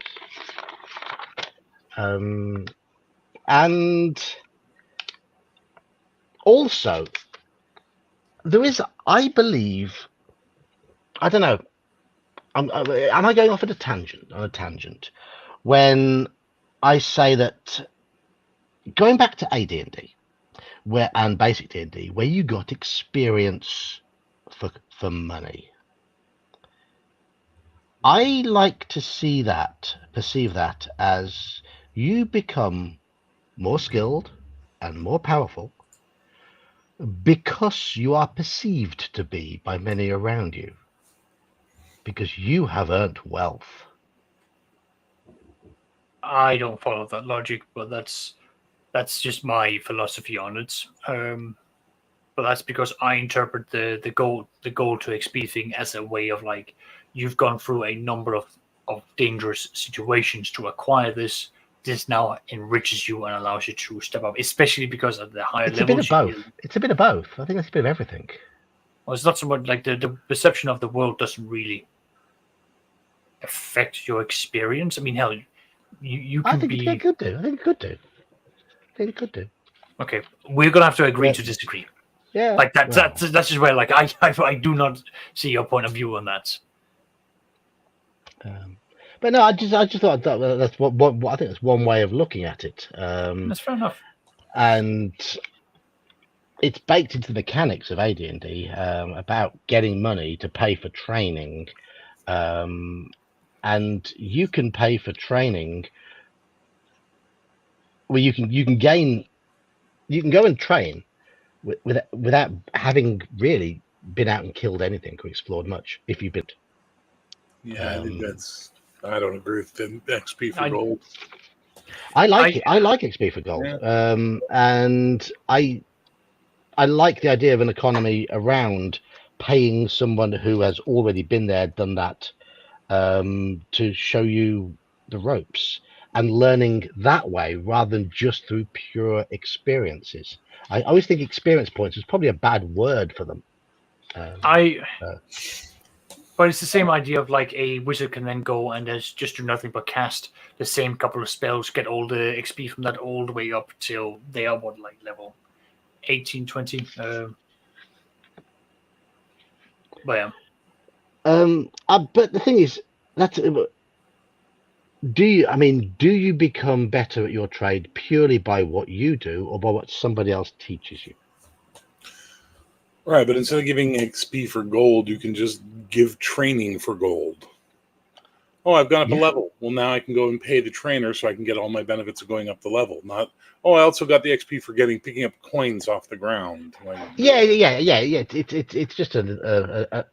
A: And also, there is, I believe, I don't know, am I going off on a tangent when I say that going back to AD&D and basic D&D, where you got experience for money, I like to perceive that as you become more skilled and more powerful because you are perceived to be by many around you, because you have earned wealth.
B: I don't follow that logic, but that's just my philosophy on it. But that's because I interpret the goal to XP thing as a way of like you've gone through a number of dangerous situations to acquire this. This now enriches you and allows you to step up, especially because at the higher
A: It's
B: levels.
A: A bit of both. It's a bit of both. I think it's a bit of everything.
B: Well, it's not so much like the perception of the world doesn't really affect your experience. I mean, hell, you can be.
A: It could do. I think it could do.
B: Okay, we're gonna have to agree to disagree.
A: Yeah,
B: like that's just where like I do not see your point of view on that.
A: But no, I just thought that's what I think that's one way of looking at it.
B: That's fair enough.
A: And it's baked into the mechanics of AD&D about getting money to pay for training, and you can pay for training. Well, you can go and train without having really been out and killed anything or explored much. If you've been,
C: I think I don't agree with the XP for gold.
A: I like it. I like XP for gold, and I like the idea of an economy around paying someone who has already been there, done that, to show you the ropes and learning that way rather than just through pure experiences. I always think experience points is probably a bad word for them.
B: But it's the same idea of like a wizard can then go and just do nothing but cast the same couple of spells, get all the XP from that all the way up till they are level 18, 20. But yeah.
A: But the thing is, do you become better at your trade purely by what you do or by what somebody else teaches you?
C: Right, but instead of giving XP for gold, you can just give training for gold. Oh, I've gone up a level. Well, now I can go and pay the trainer so I can get all my benefits of going up the level. Not, I also got the XP for picking up coins off the ground.
A: Yeah. It's just a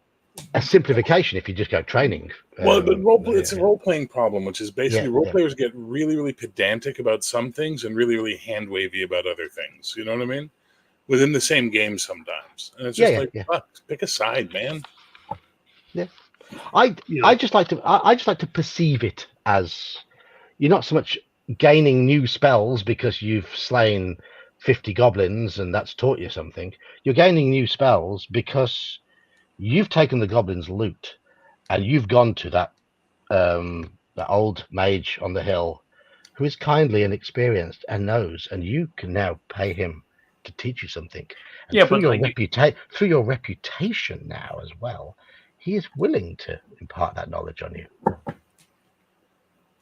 A: simplification if you just go training.
C: Well, but it's a role-playing problem, which is basically role players get really, really pedantic about some things and really, really hand-wavy about other things. You know what I mean? Within the same game sometimes. And it's just fuck, pick a side, man.
A: Yeah. I just like to perceive it as you're not so much gaining new spells because you've slain 50 goblins and that's taught you something. You're gaining new spells because you've taken the goblins' loot and you've gone to that old mage on the hill who is kindly and experienced and knows, and you can now pay him to teach you something. And through your reputation now as well, he is willing to impart that knowledge on you.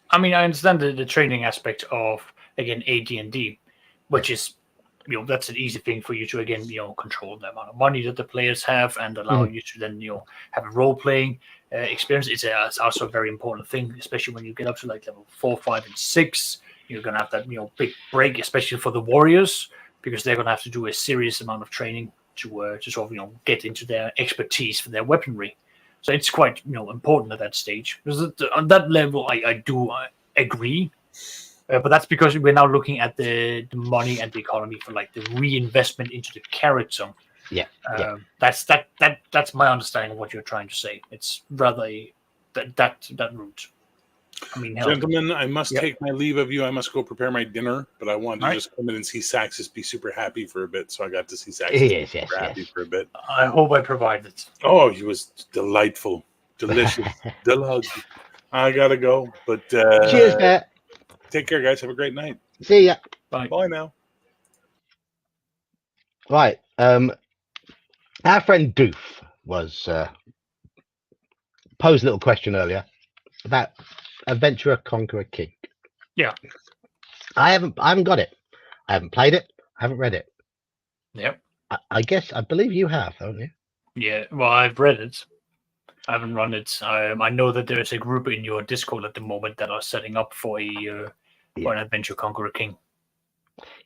B: I mean, I understand the training aspect of, again, AD&D, which is, that's an easy thing for you to, again, control the amount of money that the players have and allow you to then, have a role-playing experience. It's also a very important thing, especially when you get up to like level 4, 5, and 6. You're going to have that, big break, especially for the warriors, because they're going to have to do a serious amount of training to sort of, get into their expertise for their weaponry. So it's quite, important at that stage. Because on that level, I do agree. But that's because we're now looking at the money and the economy for like the reinvestment into the character.
A: Yeah.
B: That's my understanding of what you're trying to say. It's rather that route. I mean, hell,
C: Gentlemen, I must take my leave of you. I must go prepare my dinner, but I wanted to just come in and see Saxus be super happy for a bit. So I got to see Saxus be super happy for a bit.
B: I hope I provided.
C: Oh, he was delightful, delicious, delightful. I gotta go, but
A: cheers, Bear.
C: Take care, guys. Have a great night.
A: See ya.
B: Bye.
C: Bye now.
A: Right. Our friend Doof was posed a little question earlier about Adventurer Conqueror King.
B: Yeah.
A: I haven't got it. I haven't played it. I haven't read it.
B: Yep.
A: I believe you have, haven't you?
B: Yeah. Well, I've read it. I haven't run it. I know that there is a group in your Discord at the moment that are setting up for an Adventure Conqueror King.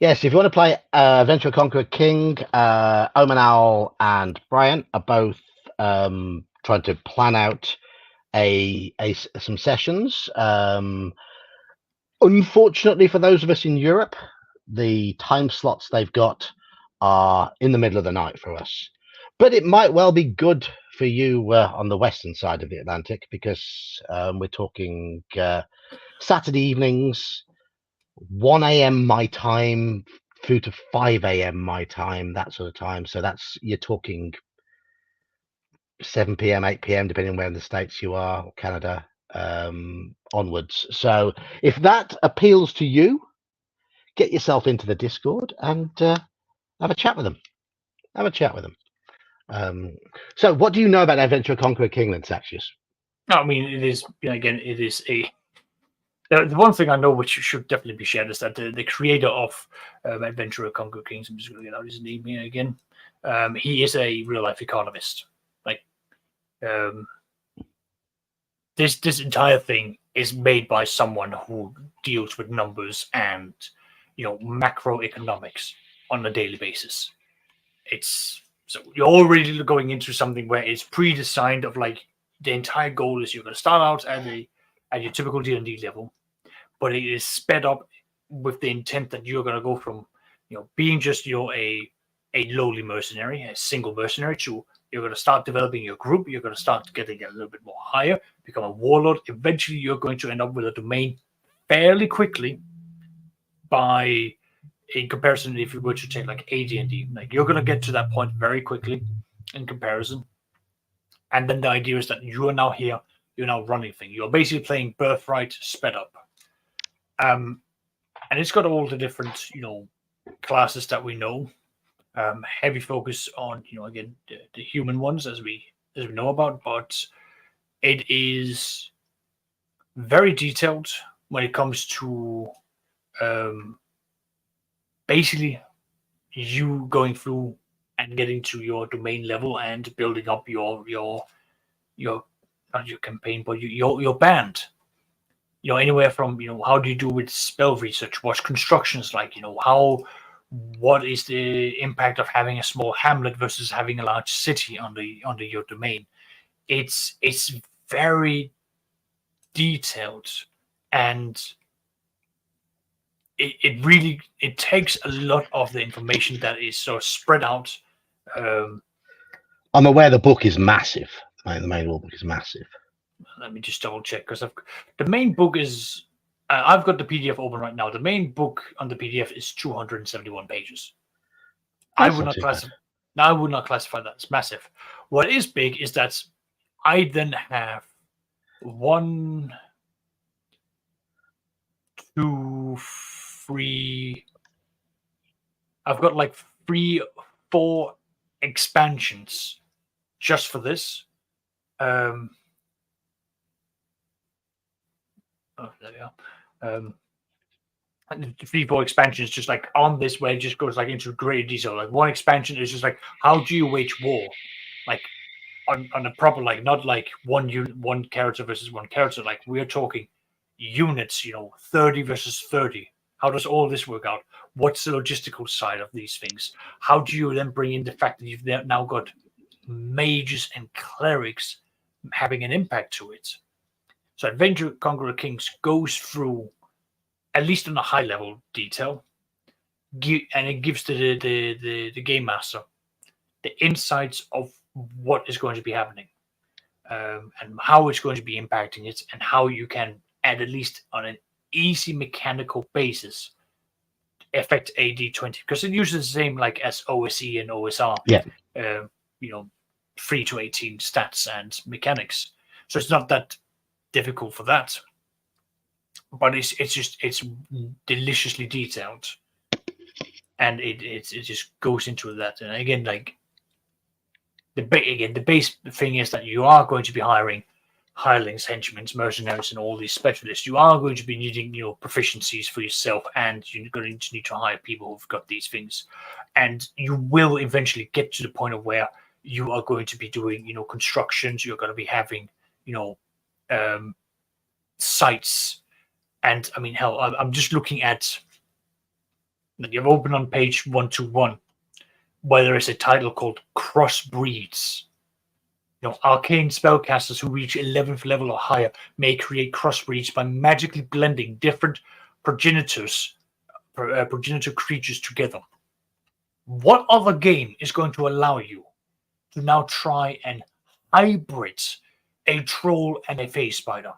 A: Yes, if you want to play Adventure Conqueror King, Omen and Brian are both trying to plan out some sessions. Unfortunately for those of us in Europe, the time slots they've got are in the middle of the night for us. But it might well be good for you on the western side of the Atlantic, because we're talking Saturday evenings, 1 a.m. my time through to 5 a.m. my time, that sort of time. So you're talking 7 p.m., 8 p.m., depending on where in the States you are, or Canada, onwards. So if that appeals to you, get yourself into the Discord and have a chat with them. So what do you know about Adventure Conqueror King then, Saxius?
B: I mean, it is, again, it is the one thing I know which should definitely be shared is that the creator of Adventurer Conqueror Kings, I'm just going to get out his name here again, he is a real-life economist. Like, this entire thing is made by someone who deals with numbers and, macroeconomics on a daily basis. So you're already going into something where it's pre-designed of like the entire goal is you're going to start out at your typical D&D level, but it is sped up with the intent that you're going to go from, being just a lowly mercenary, a single mercenary, to you're going to start developing your group. You're going to start getting a little bit more higher, become a warlord. Eventually, you're going to end up with a domain fairly quickly. By in comparison, if you were to take like AD&D, like you're going to get to that point very quickly in comparison. And then the idea is that you are now here, you're now running things. You're basically playing Birthright sped up. And it's got all the different, classes that we know. Heavy focus on, again, the human ones as we know about, but it is very detailed when it comes to basically you going through and getting to your domain level and building up your not your campaign, but your band. Anywhere from how do you do with spell research? What's constructions like? What is the impact of having a small hamlet versus having a large city under your domain? It's very detailed, and it really takes a lot of the information that is so spread out.
A: I'm aware the book is massive. The main rule book is massive.
B: Let me just double check, because the main book is. I've got the PDF open right now. The main book on the PDF is 271 pages. I would not classify that as massive. What is big is that I then have 1, 2, 3. I've got like 3, 4 expansions just for this. Oh, there we are. And the 3, 4 expansions just like on this way, it just goes like into great detail. Like one expansion is just like, how do you wage war? Like on a proper, like not like one character versus one character. Like we're talking units, 30 versus 30. How does all this work out? What's the logistical side of these things? How do you then bring in the fact that you've now got mages and clerics having an impact to it? So Adventure Conqueror Kings goes through at least on a high level detail, and it gives the game master the insights of what is going to be happening, and how it's going to be impacting it, and how you can, at least on an easy mechanical basis, affect a D20, because it uses the same like as OSE and OSR.
A: Yeah.
B: 3 to 18 stats and mechanics. So it's not that difficult for that. But it's deliciously detailed. And it just goes into that. And again, like the base thing is that you are going to be hiring hirelings, henchmen, mercenaries, and all these specialists. You are going to be needing proficiencies for yourself, and you're going to need to hire people who've got these things. And you will eventually get to the point of where you are going to be doing, constructions. You're going to be having, sites. And I mean, hell, I'm just looking at. You've opened on page 121, where there is a title called Crossbreeds. Arcane spellcasters who reach 11th level or higher may create crossbreeds by magically blending different progenitor creatures together. What other game is going to allow you to now try and hybrid a troll and a phase spider?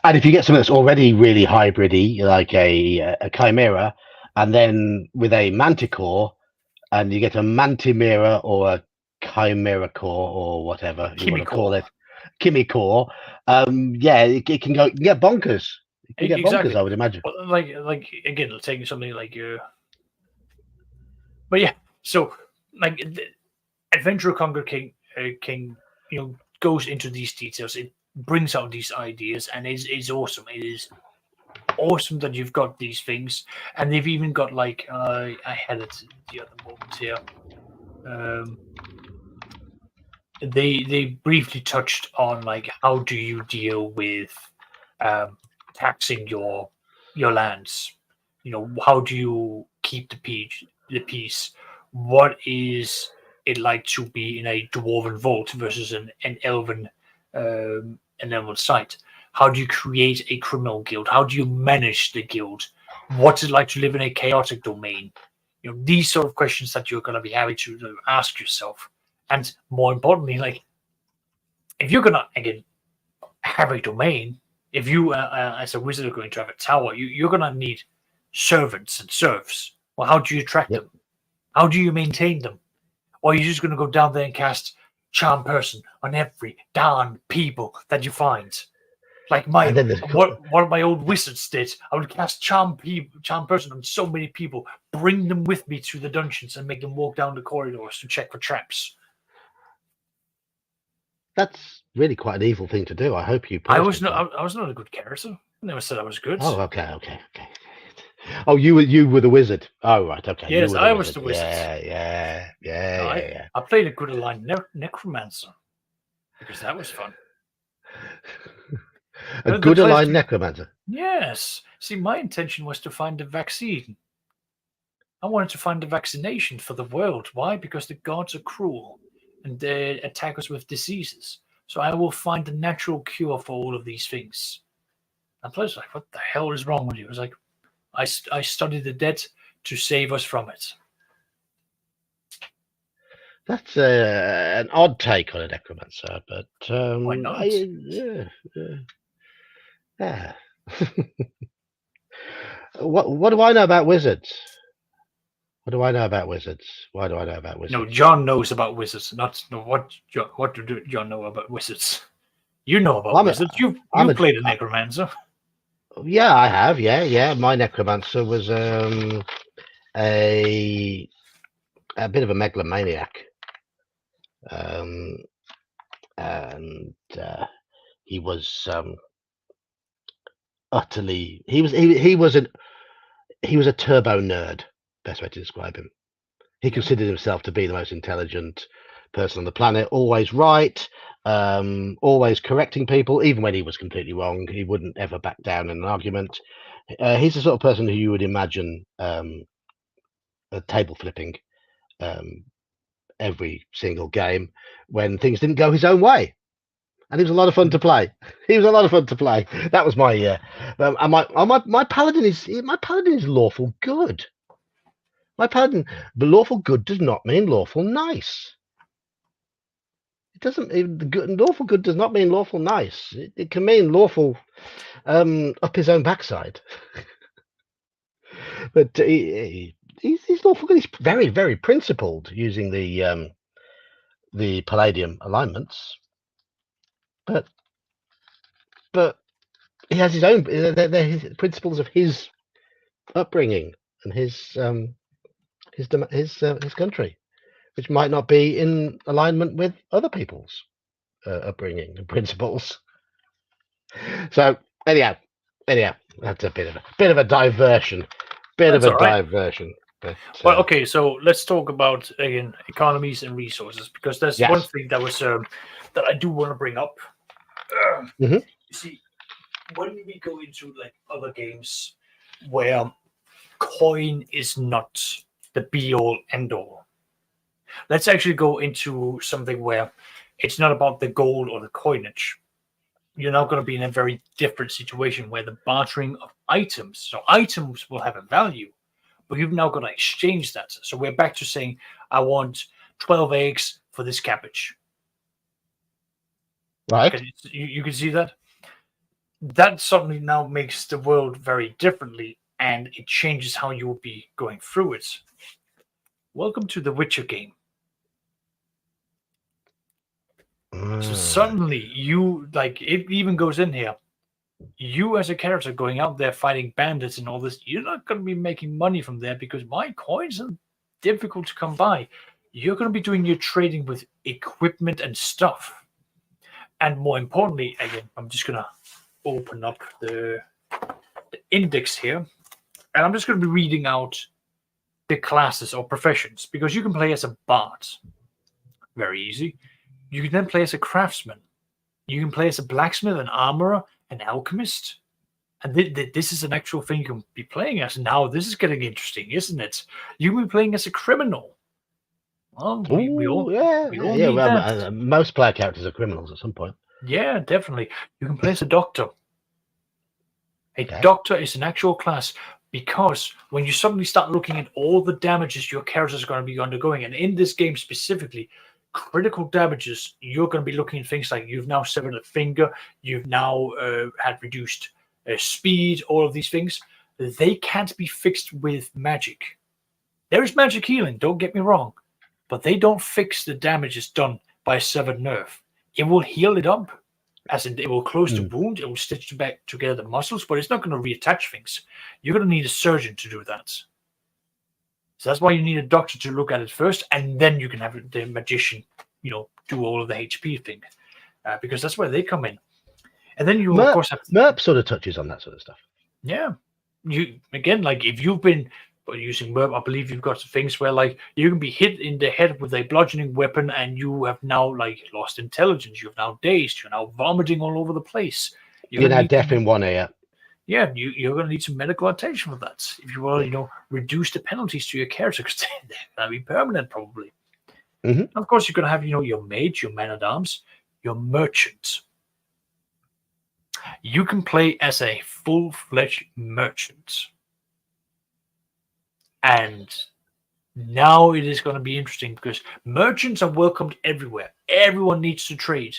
A: And if you get something that's already really hybridy, like a chimera, and then with a manticore, and you get a mantimera or a chimera core or whatever you want to call it, chimicore, it can go bonkers. It can get bonkers, I would imagine.
B: Like again, taking something like but yeah, so like the Adventurer Conquer King goes into these details. It brings out these ideas, and it's awesome. It is awesome that you've got these things, and they've even got like I had it the other moment here. They briefly touched on like how do you deal with taxing your lands? How do you keep the peace? What is it like to be in a dwarven vault versus an elven site? How do you create a criminal guild? How do you manage the guild? What's it like to live in a chaotic domain? These sort of questions that you're going to be having to ask yourself. And more importantly, like, if you're going to, again, have a domain, if you, as a wizard, are going to have a tower, you're going to need servants and serfs. Well, how do you attract them? How do you maintain them? Or are you just going to go down there and cast Charm Person on every darn people that you find? Like what my old wizards did. I would cast Charm Person on so many people, bring them with me to the dungeons, and make them walk down the corridors to check for traps.
A: That's really quite an evil thing to do. I hope you.
B: I was not a good character. I never said I was good.
A: Oh, okay. Oh, you were the wizard. Oh, right. Okay.
B: Yes, I was the wizard.
A: Yeah.
B: I played a good aligned necromancer because that was fun.
A: A good aligned necromancer.
B: Yes. See, my intention was to find a vaccine. I wanted to find a vaccination for the world. Why? Because the gods are cruel and they attack us with diseases. So I will find a natural cure for all of these things. And I was like, what the hell is wrong with you? I was like, I study the dead to save us from it. That's
A: an odd take on a necromancer, but
B: why not?
A: Yeah. What do I know about wizards? What do I know about wizards? Why do I know about wizards?
B: No, John knows about wizards. Not what do John know about wizards? You know about wizards. You played a necromancer.
A: Yeah, I have. Yeah. My necromancer was a bit of a megalomaniac, and he was utterly. He was a turbo nerd. Best way to describe him. He considered himself to be the most intelligent person on the planet, always right, always correcting people, even when he was completely wrong. He wouldn't ever back down in an argument. He's the sort of person who you would imagine table flipping every single game when things didn't go his own way. and he was a lot of fun to play. He was a lot of fun to play. That was my my paladin is lawful good. My paladin, but lawful good does not mean lawful nice. It doesn't. Lawful good does not mean lawful nice. It can mean lawful up his own backside. But he's lawful good. He's very, very principled using the Palladium alignments. But he has his own. They're his principles of his upbringing and his country, which might not be in alignment with other people's upbringing and principles. So anyhow, that's a bit of a diversion. Diversion. But,
B: well, okay, so let's talk about again economies and resources, because there's one thing that was that I do want to bring up. You see, when we go into like other games where coin is not the be all end all, let's actually go into something where it's not about the gold or the coinage. You're now going to be in a very different situation where the bartering of items, so items will have a value, but you've now got to exchange that. So we're back to saying, I want 12 eggs for this cabbage.
A: Right.
B: You can see that? That suddenly now makes the world very differently, and it changes how you will be going through it. Welcome to the Witcher game. So suddenly you, like, it even goes in here. You as a character going out there fighting bandits and all this, you're not going to be making money from there because my coins are difficult to come by. You're going to be doing your trading with equipment and stuff. And more importantly, again, I'm just going to open up the index here. And I'm just going to be reading out the classes or professions, because you can play as a bard. Very easy. You can then play as a craftsman. You can play as a blacksmith, an armorer, an alchemist. And this is an actual thing you can be playing as. Now, this is getting interesting, isn't it? You can be playing as a criminal. Well, we all need that.
A: Most player characters are criminals at some point.
B: Yeah, definitely. You can play as a doctor. A doctor is an actual class, because when you suddenly start looking at all the damages your characters are going to be undergoing, and in this game specifically, critical damages, you're going to be looking at things like you've now severed a finger, you've now had reduced speed, all of these things. They can't be fixed with magic. There is magic healing, don't get me wrong, but they don't fix the damages done by a severed nerve. It will heal it up, as in it will close the wound, it will stitch back together the muscles, but it's not going to reattach things. You're going to need a surgeon to do that. So that's why you need a doctor to look at it first, and then you can have the magician, do all of the HP thing, because that's where they come in. And then you, of course, have
A: MERP sort of touches on that sort of stuff.
B: Yeah, you again, like if you've been using MERP, I believe you've got things where like you can be hit in the head with a bludgeoning weapon, and you have now like lost intelligence. You're now dazed. You're now vomiting all over the place.
A: You're now deaf in one ear.
B: Yeah, you're going to need some medical attention for that. If you want to, reduce the penalties to your character, because that'll be permanent probably.
A: Mm-hmm.
B: Of course, you're going to have, your mage, your man-at-arms, your merchant. You can play as a full-fledged merchant. And now it is going to be interesting, because merchants are welcomed everywhere. Everyone needs to trade.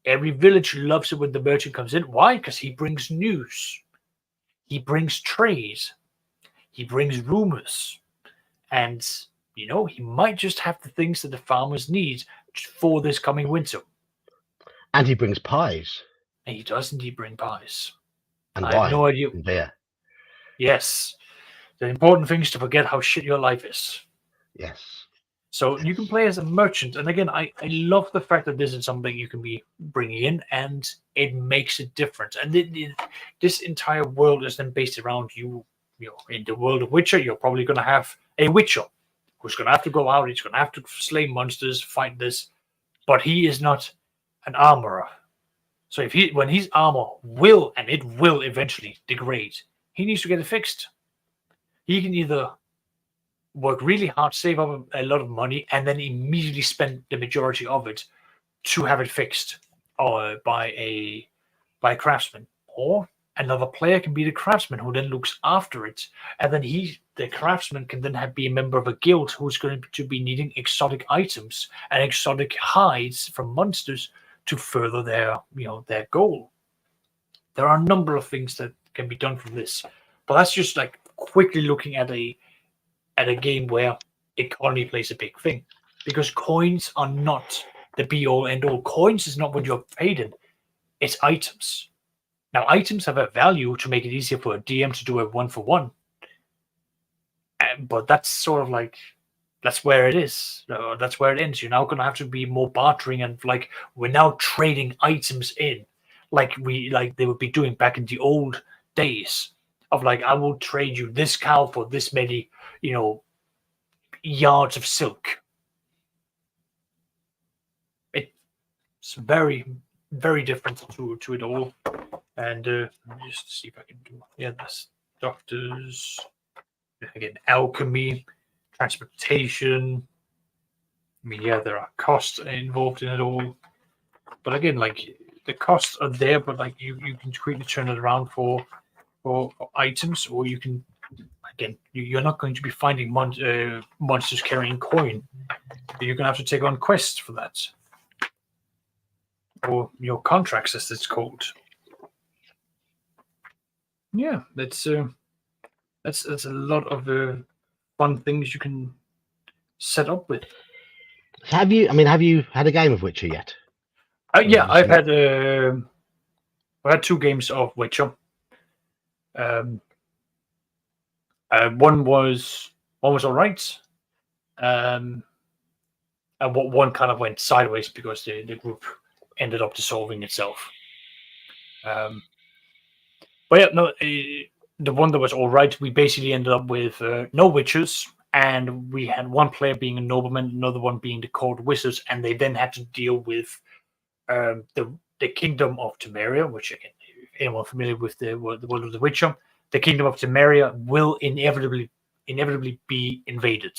B: Every village loves it when the merchant comes in. Why? Because he brings news. He brings trade. He brings rumors. And, he might just have the things that the farmers need for this coming winter.
A: And he brings pies.
B: And he does indeed bring pies.
A: And
B: I
A: wine.
B: have no idea.
A: And beer.
B: Yes. The important thing is to forget how shit your life is.
A: Yes.
B: So you can play as a merchant. And again, I love the fact that this is something you can be bringing in, and it makes a difference. And this entire world is then based around you. In the world of Witcher, you're probably going to have a Witcher who's going to have to go out. He's going to have to slay monsters, fight this. But he is not an armorer. So when his armor will eventually degrade, he needs to get it fixed. He can either work really hard, save up a lot of money, and then immediately spend the majority of it to have it fixed. or by a craftsman, or another player can be the craftsman who then looks after it, and then the craftsman can then be a member of a guild who's going to be needing exotic items and exotic hides from monsters to further their goal. There are a number of things that can be done from this, but that's just like quickly looking at a game where economy plays a big thing, because coins are not the be all end all. Coins is not what you're paid in; it's items. Now, items have a value to make it easier for a DM to do a 1-for-1, but that's sort of like that's where it is. That's where it ends. You're now going to have to be more bartering, and like we're now trading items in, like they would be doing back in the old days of like, I will trade you this cow for this many, yards of silk. It's very, very different to it all. And just see if I can do this doctors again, alchemy, transportation. I mean, there are costs involved in it all, but again, like the costs are there, but like you can quickly turn it around for items, or you can again, you're not going to be finding monsters carrying coin. You're going to have to take on quests for that, or your contracts, as it's called. Yeah, that's a lot of fun things you can set up with.
A: Have you had a game of Witcher yet?
B: Yeah, I've had 2 games of Witcher. One was all right, and one kind of went sideways because the group ended up dissolving itself. But yeah, no, the one that was all right, we basically ended up with no witches, and we had one player being a nobleman, another one being the court wizards, and they then had to deal with the kingdom of Temeria, which again, if anyone familiar with the world of the Witcher, the kingdom of Temeria will inevitably be invaded.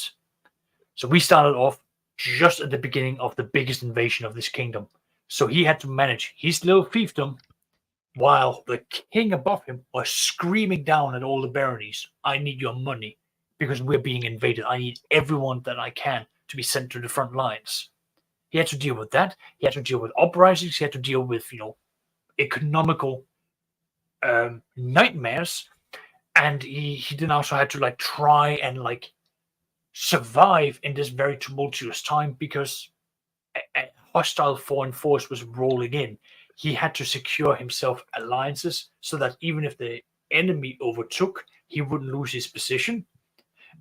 B: So we started off just at the beginning of the biggest invasion of this kingdom. So he had to manage his little fiefdom while the king above him was screaming down at all the baronies, I need your money because we're being invaded. I need everyone that I can to be sent to the front lines. He had to deal with that. He had to deal with uprisings. He had to deal with, economical nightmares. And he then also had to try and survive in this very tumultuous time because a hostile foreign force was rolling in. He had to secure himself alliances so that even if the enemy overtook, he wouldn't lose his position.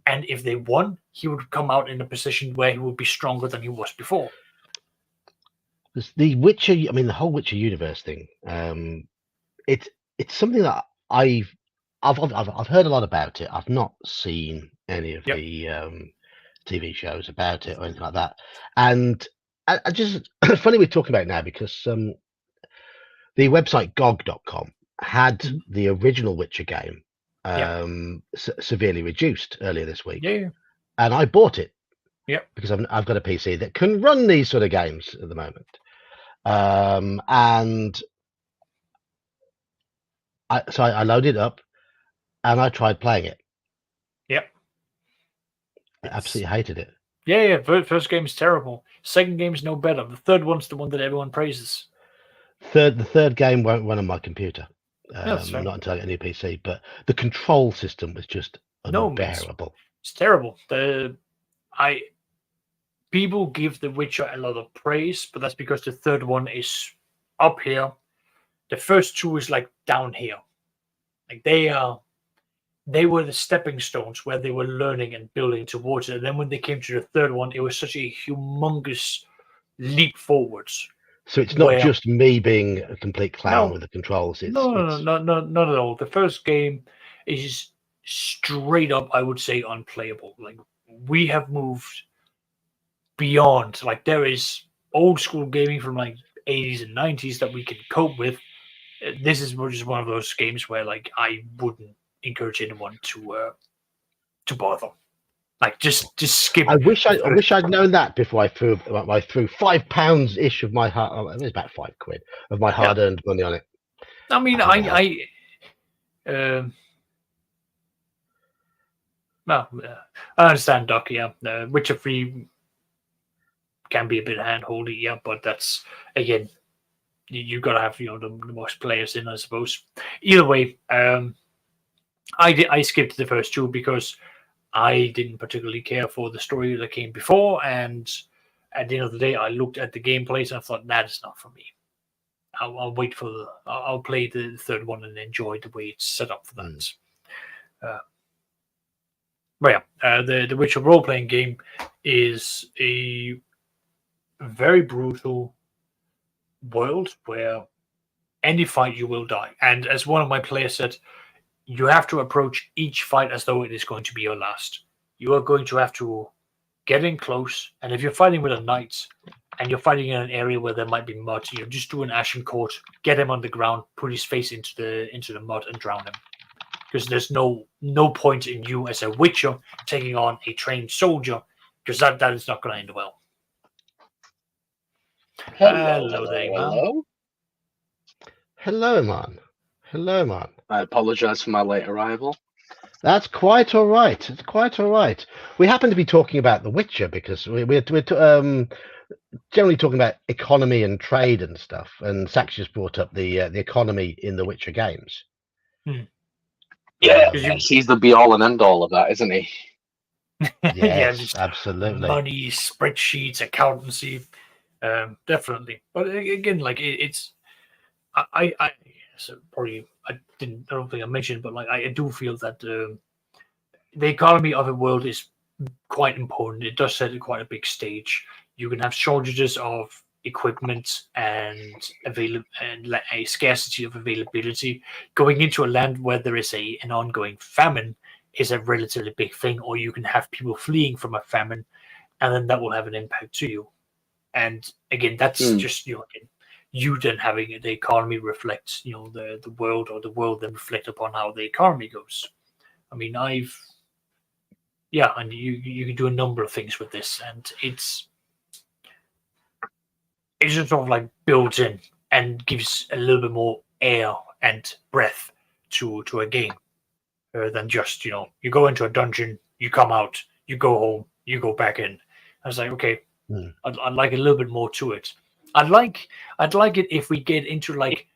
B: And if they won, he would come out in a position where he would be stronger than he was before.
A: The Witcher, the whole Witcher universe thing. It's something that I've heard a lot about it. I've not seen any of the TV shows about it or anything like that. And I just funny we're talking about it now because the website GOG.com had the original Witcher game severely reduced earlier this week.
B: Yeah.
A: And I bought it.
B: Yeah.
A: Because I've got a PC that can run these sort of games at the moment. And I loaded it up and I tried playing it.
B: Yep.
A: I absolutely hated it.
B: Yeah. First game is terrible. Second game is no better. The third one's the one that everyone praises.
A: The third game won't run on my computer.
B: Not
A: until I get a new PC. But the control system was just unbearable.
B: It's terrible. People give The Witcher a lot of praise, but that's because the third one is up here. The first two is down here. They were the stepping stones where they were learning and building towards it. And then when they came to the third one, it was such a humongous leap forwards.
A: So it's not just me being a complete clown with the controls.
B: No, not at all. The first game is straight up, I would say, unplayable. We have moved beyond. There is old school gaming from 80s and 90s that we can cope with. This is just one of those games where I wouldn't encourage anyone to bother. Like just skip.
A: I wish I'd known that before I threw £5 ish of my hard. It was about £5 of my hard-earned money on it.
B: I mean, I understand, Doc. Yeah, Witcher 3 can be a bit handholdy. Yeah, but that's again, you got to have the most players in, I suppose. Either way, I skipped the first two because I didn't particularly care for the story that came before, and at the end of the day, I looked at the gameplays and I thought that is not for me. I'll wait for I'll play the third one and enjoy the way it's set up for that. But yeah, the Witcher role-playing game is a very brutal world where any fight you will die. And as one of my players said, you have to approach each fight as though it is going to be your last. You are going to have to get in close, and if you're fighting with a knight and you're fighting in an area where there might be mud, just do an ashen court, get him on the ground, put his face into the mud and drown him. Because there's no point in you as a witcher taking on a trained soldier, because that is not going to end well. Hello there, man.
A: Hello, man. Hello, man.
D: I apologise for my late arrival.
A: That's quite all right. It's quite all right. We happen to be talking about The Witcher because we're generally talking about economy and trade and stuff. And Sax just brought up the economy in The Witcher games.
D: Yeah, he's the be-all and end-all of that, isn't he?
A: Yes, absolutely.
B: Money, spreadsheets, accountancy, definitely. But again, like it's, I probably I don't think I mentioned, but like I do feel that the economy of a world is quite important. It does set quite a big stage. You can have shortages of equipment and a scarcity of availability. Going into a land where there is an ongoing famine is a relatively big thing, or you can have people fleeing from a famine, and then that will have an impact to you. And again, that's just you then having the economy reflect the world, or the world then reflect upon how the economy goes. I mean, and you can do a number of things with this, and it's just sort of like built in and gives a little bit more air and breath to a game than just you go into a dungeon, you come out, you go home, you go back in. I was like, okay, I'd like a little bit more to it. I'd like it if we get into like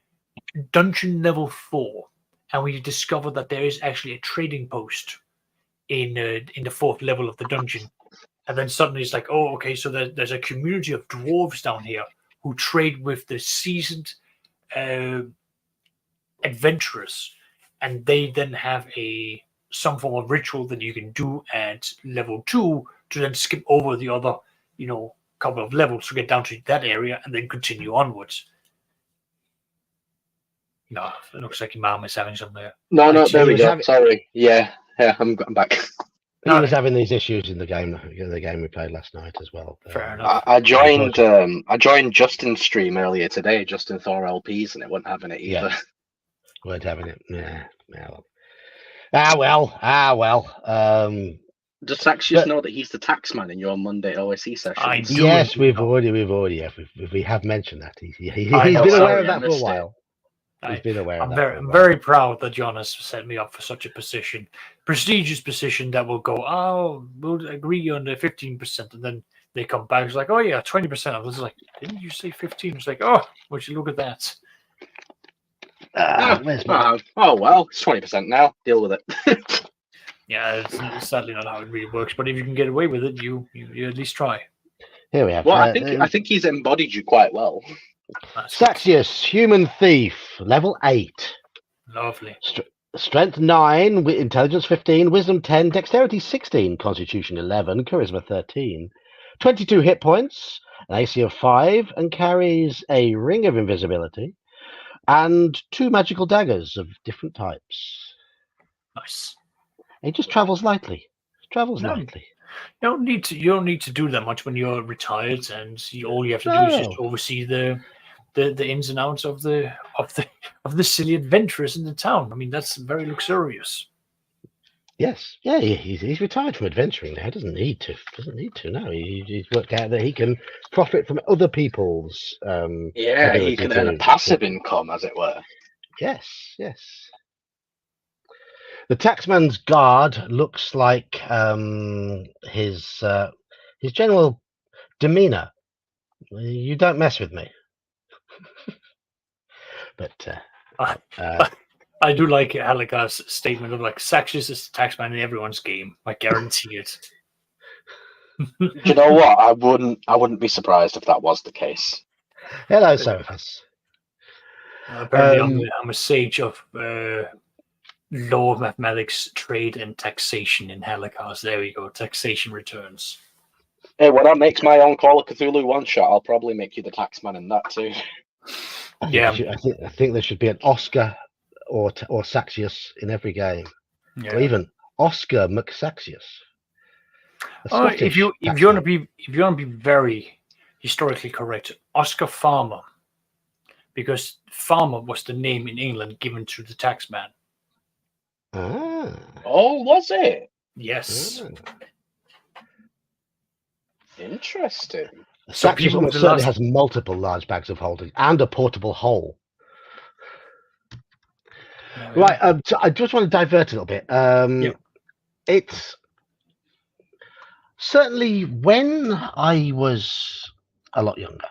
B: dungeon level 4 and we discover that there is actually a trading post in the 4th level of the dungeon. And then suddenly it's like, oh, okay, so there's a community of dwarves down here who trade with the seasoned adventurers, and they then have some form of ritual that you can do at level 2 to then skip over the other, couple of levels to get down to that area and then continue onwards. No, it looks like your mom is having some there.
D: No, there we go. Sorry. Yeah, I'm back.
A: He was having these issues in the game we played last night as well.
B: Fair enough.
D: I joined Justin's stream earlier today, Justin Thor LPs, and it wasn't having it either.
A: Yeah. Weren't having it. Yeah. Well.
D: Does Sax just know that he's the tax man in your Monday OSE session?
A: Yes, we have mentioned that. He's been aware of that for a while. He's been aware of that.
B: I'm very proud that John has set me up for such a position, prestigious position that will go, we'll agree on the 15%, and then they come back. It's like, oh yeah, 20%. I was like, didn't you say 15? It's like, oh, would you look at that?
D: Oh well, it's 20% now. Deal with it.
B: Yeah, it's sadly not how it really works. But if you can get away with it, you at least try.
A: Here we have.
D: Well, I think he's embodied you quite well.
A: Saxius, human thief, level 8.
B: Lovely.
A: Strength 9, intelligence 15, wisdom 10, dexterity 16, constitution 11, charisma 13, 22 hit points, an AC of 5, and carries a ring of invisibility and 2 magical daggers of different types.
B: Nice.
A: He just travels lightly. Lightly.
B: You don't need to do that much when you're retired, and all you have to do is just oversee the ins and outs of the silly adventurers in the town. I mean, that's very luxurious.
A: Yes, yeah, he's retired from adventuring now. Doesn't need to. No, he's worked out that he can profit from other people's
D: Yeah, he
A: ability
D: can earn a passive income, as it were.
A: Yes, yes. The taxman's guard looks like his general demeanor. You don't mess with me. But
B: I do like Halika's statement of like Saxius is the taxman in everyone's game. I guarantee it.
D: Do you know what? I wouldn't be surprised if that was the case.
A: hello, Sophus.
B: Apparently, I'm a sage of law of mathematics, trade, and taxation in Halikas. There we go. Taxation returns.
D: Hey, when I make my own Call of Cthulhu one shot, I'll probably make you the taxman in that too.
A: I think there should be an Oscar or Saxius in every game, or even Oscar McSaxius.
B: If you want to be very historically correct, Oscar Farmer, because Farmer was the name in England given to the taxman.
A: Ah.
D: Oh, was it?
B: Yes.
D: Interesting.
A: Saxius almost certainly has multiple large bags of holding and a portable hole. Right, so I just want to divert a little bit. It's certainly when I was a lot younger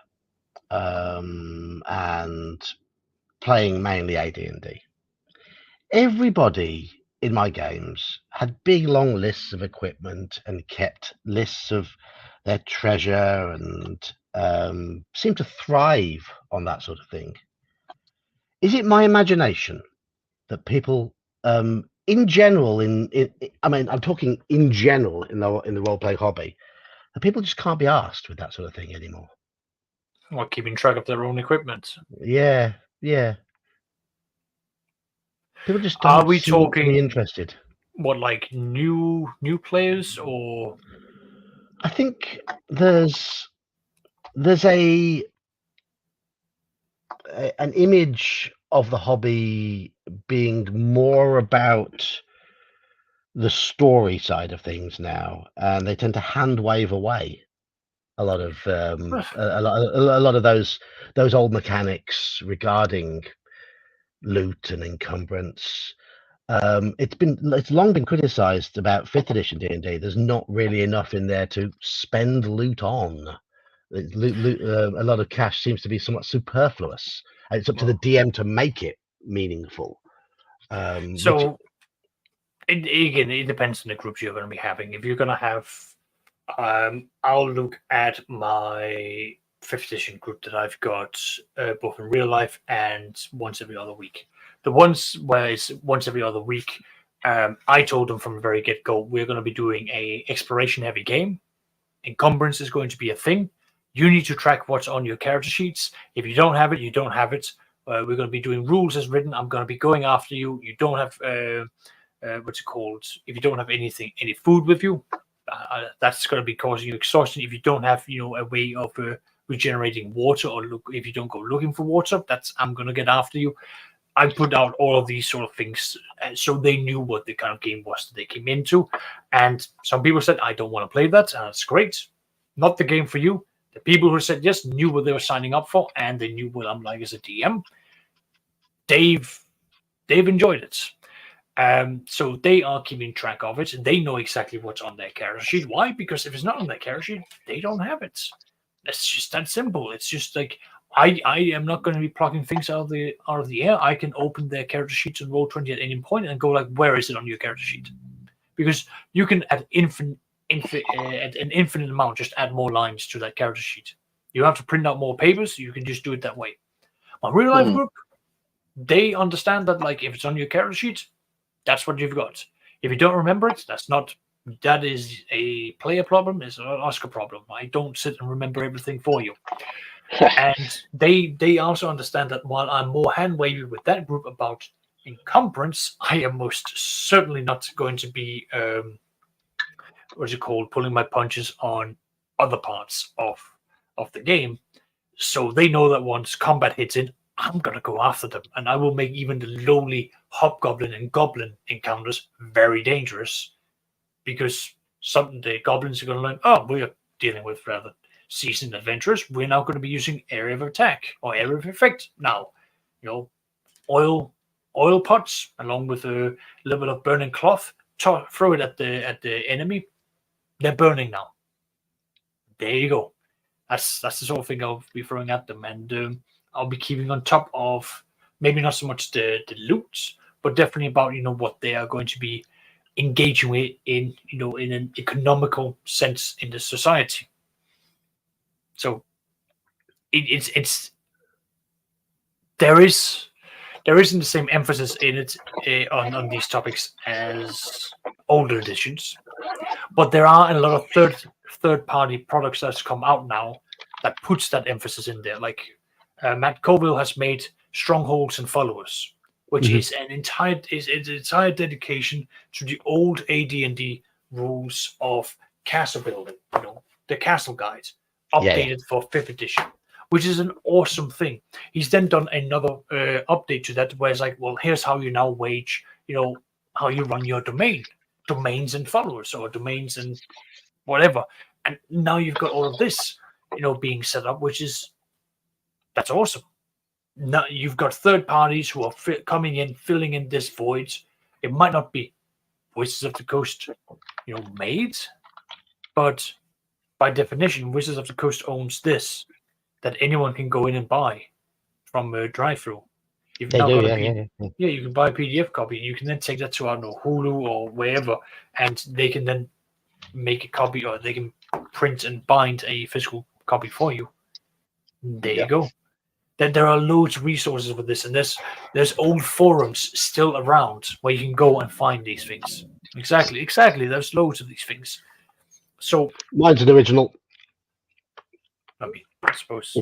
A: and playing mainly AD&D, everybody in my games had big long lists of equipment and kept lists of their treasure and seemed to thrive on that sort of thing. Is it my imagination that people in general I'm talking in general in the role play hobby, that people just can't be asked with that sort of thing anymore?
B: Or keeping track of their own equipment.
A: Yeah. People just
B: Are
A: don't
B: we
A: seem
B: talking
A: to be interested.
B: What, like new players, or?
A: I think there's an image of the hobby being more about the story side of things now, and they tend to hand wave away a lot of a lot of those old mechanics regarding loot and encumbrance. It's long been criticized about 5th edition D&D. There's not really enough in there to spend loot on. A lot of cash seems to be somewhat superfluous. It's up to the DM to make it meaningful.
B: It depends on the groups you're going to be having. If you're going to have, I'll look at my 5th edition group that I've got both in real life and once every other week. The ones where it's once every other week, I told them from the very get-go, we're going to be doing a exploration-heavy game. Encumbrance is going to be a thing. You need to track what's on your character sheets. If you don't have it, you don't have it. We're going to be doing rules as written. I'm going to be going after you. You don't have what's it called? If you don't have any food with you, that's going to be causing you exhaustion. If you don't have a way of regenerating water, or if you don't go looking for water, I'm going to get after you. I put out all of these sort of things so they knew what the kind of game was that they came into. And some people said, I don't want to play that. And that's great. Not the game for you. The people who said yes knew what they were signing up for, and they knew what I'm like as a DM. They've enjoyed it. So they are keeping track of it. They know exactly what's on their character sheet. Why? Because if it's not on their character sheet, they don't have it. It's just that simple. It's just like, I am not going to be plucking things out of the air. I can open their character sheets and Roll20 at any point and go like, where is it on your character sheet? Because you can at an infinite amount just add more lines to that character sheet. You have to print out more papers. You can just do it that way. My real life group, they understand that, like, if it's on your character sheet, that's what you've got. If you don't remember it, that is a player problem. It's an Oscar problem. I don't sit and remember everything for you. And they also understand that while I'm more hand-wavy with that group about encumbrance, I am most certainly not going to be pulling my punches on other parts of the game. So they know that once combat hits in, I'm gonna go after them, and I will make even the lowly hobgoblin and goblin encounters very dangerous, because some the goblins are gonna learn. Oh, we're dealing with rather seasoned adventurers. We're now going to be using area of attack or area of effect now. Oil pots along with a little bit of burning cloth. Throw it at the enemy. They're burning now. There you go. That's the sort of thing I'll be throwing at them, and I'll be keeping on top of maybe not so much the loot, but definitely about what they are going to be engaging with in an economical sense in the society. So it's there isn't the same emphasis in it on these topics as older editions, but there are a lot of third party products that's come out now that puts that emphasis in there. Like Matt Colville has made Strongholds and Followers, which is an entire dedication to the old AD&D rules of castle building. The Castle Guide, updated for 5th edition, which is an awesome thing. He's then done another update to that, where it's like, well, here's how you now wage, how you run your domains and followers, or domains and whatever. And now you've got all of this, being set up, that's awesome. Now you've got third parties who are coming in, filling in this void. It might not be Wizards of the Coast, made, but by definition, Wizards of the Coast owns this that anyone can go in and buy from a drive-through. You've now got you can buy a PDF copy. You can then take that to Hulu or wherever, and they can then make a copy, or they can print and bind a physical copy for you. There you go. Then there are loads of resources for this, and there's old forums still around where you can go and find these things. Exactly. There's loads of these things. So
A: mine's an original.
B: I suppose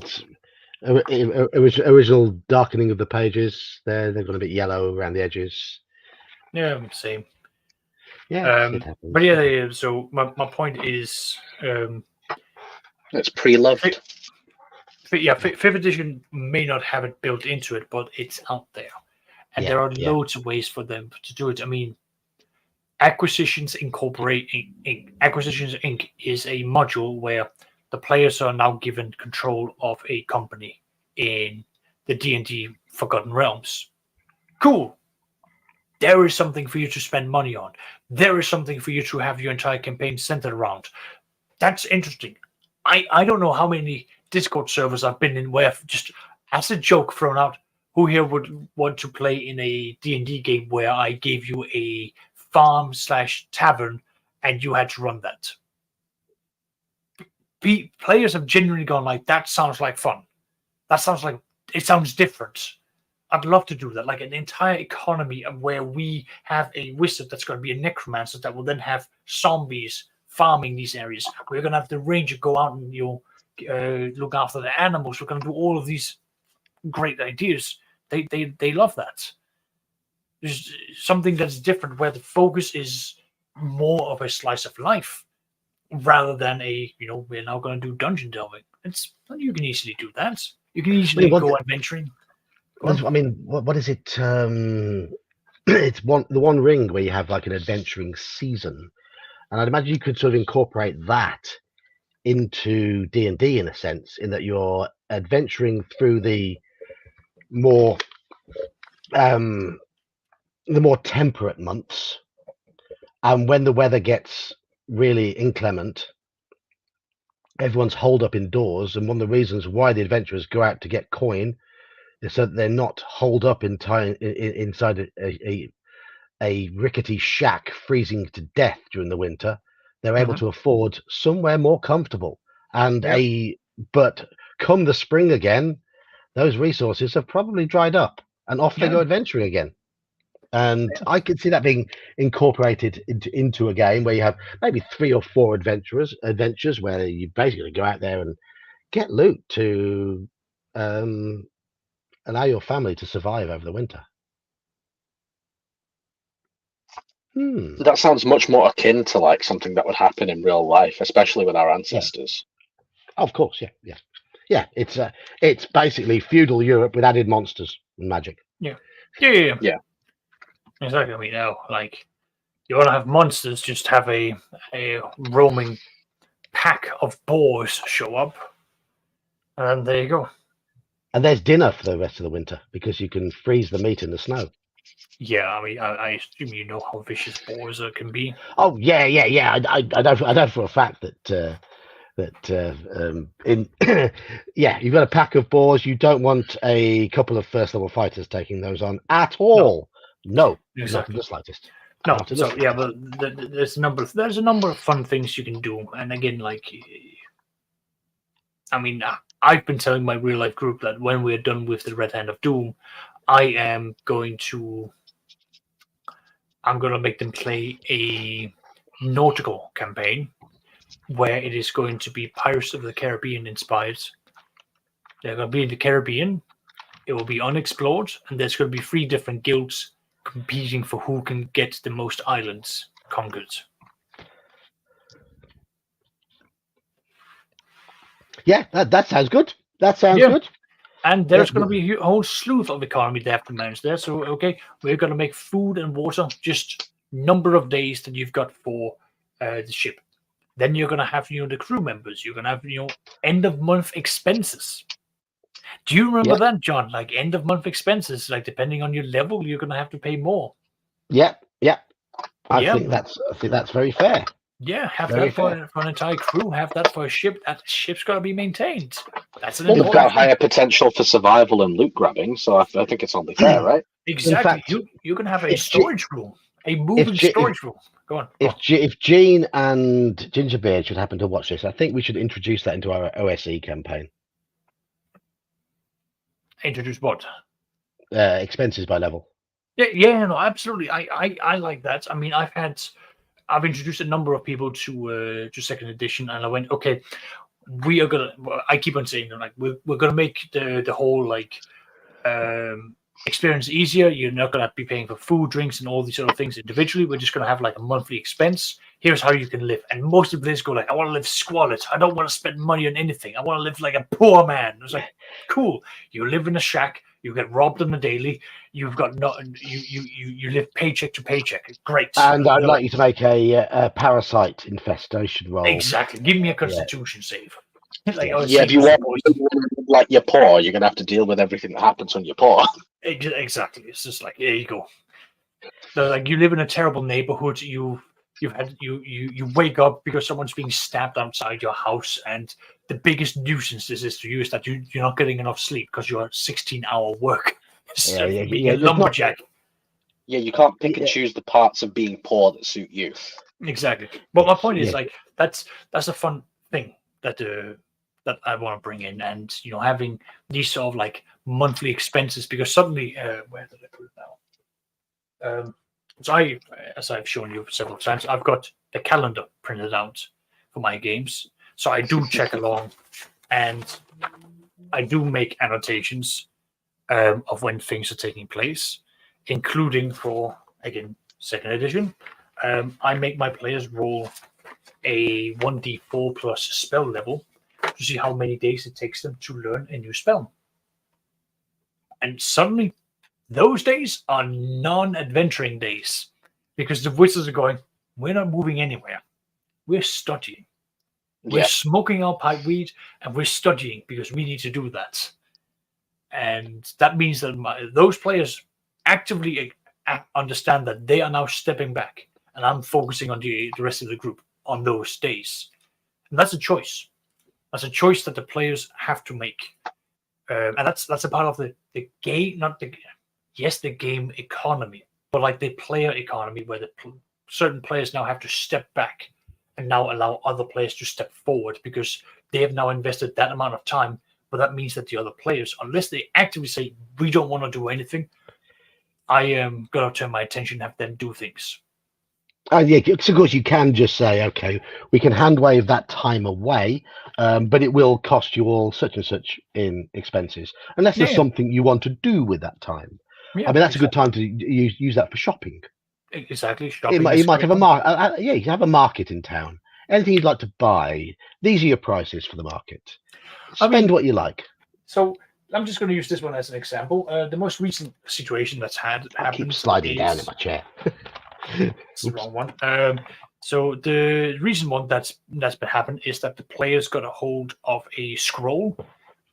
A: it's original darkening of the pages. They've got a bit yellow around the edges.
B: Yeah, same.
A: Yeah,
B: but yeah. So my point is,
D: it's pre-loved.
B: Yeah, 5th edition may not have it built into it, but it's out there, and there are loads of ways for them to do it. I mean, Acquisitions Inc. is a module where the players are now given control of a company in the D&D Forgotten Realms. Cool. There is something for you to spend money on. There is something for you to have your entire campaign centered around. That's interesting. I don't know how many Discord servers I've been in where, just as a joke thrown out, who here would want to play in a D&D game where I gave you a farm/tavern and you had to run that? Players have genuinely gone like, that sounds like fun. That sounds like, it sounds different. I'd love to do that. Like an entire economy of where we have a wizard that's going to be a necromancer that will then have zombies farming these areas. We're going to have the ranger go out and look after the animals. We're going to do all of these great ideas. They love that. There's something that's different where the focus is more of a slice of life rather than we're now going to do dungeon delving. You can easily do that. You can easily go adventuring.
A: I mean, what is it? It's the One Ring where you have like an adventuring season, and I'd imagine you could sort of incorporate that into D&D in a sense, in that you're adventuring through the more temperate months, and when the weather gets really inclement, everyone's holed up indoors, and one of the reasons why the adventurers go out to get coin is so that they're not holed up inside a rickety shack freezing to death during the winter. They're able to afford somewhere more comfortable, but come the spring again, those resources have probably dried up, and off they go adventuring again. And I could see that being incorporated into a game where you have maybe 3 or 4 adventures where you basically go out there and get loot to allow your family to survive over the winter.
D: That sounds much more akin to like something that would happen in real life, especially with our ancestors.
A: Of course, yeah. Yeah, it's basically feudal Europe with added monsters and magic.
B: Yeah. Exactly. I mean, now, like, you want to have monsters, just have a roaming pack of boars show up, and there you go.
A: And there's dinner for the rest of the winter because you can freeze the meat in the snow.
B: Yeah, I mean, I assume you know how vicious boars can be.
A: Oh yeah. I know for a fact that you've got a pack of boars. You don't want a couple of first level fighters taking those on at all. No,
B: Exactly.
A: not in the slightest.
B: No, so yeah, but there's a number of fun things you can do, and again, like, I mean, I've been telling my real life group that when we're done with the Red Hand of Doom, I'm going to make them play a nautical campaign where it is going to be Pirates of the Caribbean inspired. They're going to be in the Caribbean. It will be unexplored, and there's going to be 3 different guilds competing for who can get the most islands conquered.
A: Yeah, that sounds good. That sounds good.
B: And there's going to be a whole slew of economy they have to manage there. So, okay, we're going to make food and water just number of days that you've got for the ship. Then you're going to have, the crew members. You're going to have, end of month expenses. Do you remember that, John? Like, end of month expenses, like, depending on your level, you're going to have to pay more.
A: Yeah. I think that's very fair.
B: Yeah, have that for an entire crew. Have that for a ship. That ship's got to be maintained. That's an
D: You've got higher potential for survival and loot grabbing, so I think it's only fair, right?
B: Exactly. Fact, you can have a storage room, a moving storage room. Go on.
A: If Gene and Gingerbeard should happen to watch this, I think we should introduce that into our OSE campaign.
B: Introduce what?
A: Expenses by level.
B: Yeah, no, absolutely. I like that. I mean, I've introduced a number of people to second edition, and I went, okay, we are gonna. I keep on saying them, like, we're gonna make the whole like experience easier. You're not gonna be paying for food, drinks, and all these sort of things individually. We're just gonna have like a monthly expense. Here's how you can live. And most of this go like, I want to live squalid. I don't want to spend money on anything. I want to live like a poor man. It's like, cool. You live in a shack. You get robbed on the daily. You've got you live paycheck to paycheck. Great.
A: And I'd like you to make a parasite infestation roll.
B: Exactly. Give me a constitution save.
D: Like, if you want like you're poor, you're gonna have to deal with everything that happens when you're poor.
B: Exactly. It's just like, there you go. So, like, you live in a terrible neighborhood. You wake up because someone's being stabbed outside your house, and the biggest nuisance this is to you is that you're not getting enough sleep because you're 16-hour work. Lumberjack.
D: You can't pick and choose the parts of being poor that suit you.
B: Exactly. But my point is, like, that's a fun thing that I want to bring in, and having these sort of like monthly expenses, because suddenly where did I put it now? So as I've shown you several times, I've got the calendar printed out for my games. So I do check along, and I do make annotations of when things are taking place, including for, again, second edition. I make my players roll a 1d4 plus spell level to see how many days it takes them to learn a new spell. And suddenly, those days are non-adventuring days, because the wizards are going, we're not moving anywhere. We're studying. We're smoking our pipe weed, and we're studying because we need to do that. And that means that those players actively understand that they are now stepping back, and I'm focusing on the rest of the group on those days. And that's a choice. That's a choice that the players have to make. And that's a part of the game, the game economy, but like the player economy, where certain players now have to step back and now allow other players to step forward because they have now invested that amount of time. But that means that the other players, unless they actively say, we don't want to do anything, I am going to turn my attention and have them do things.
A: Yeah, because of course you can just say, okay, we can hand wave that time away, but it will cost you all such and such in expenses, unless there's something you want to do with that time. I mean, that's a good time to use that for shopping.
B: Exactly. Shopping.
A: You might have a market. You have a market in town, anything you'd like to buy, these are your prices for the market. Spend what you like.
B: So I'm just going to use this one as an example. The most recent situation that's happened.
A: I keep sliding down in my chair.
B: It's the wrong one. So the recent one that's been happening is that the players got a hold of a scroll,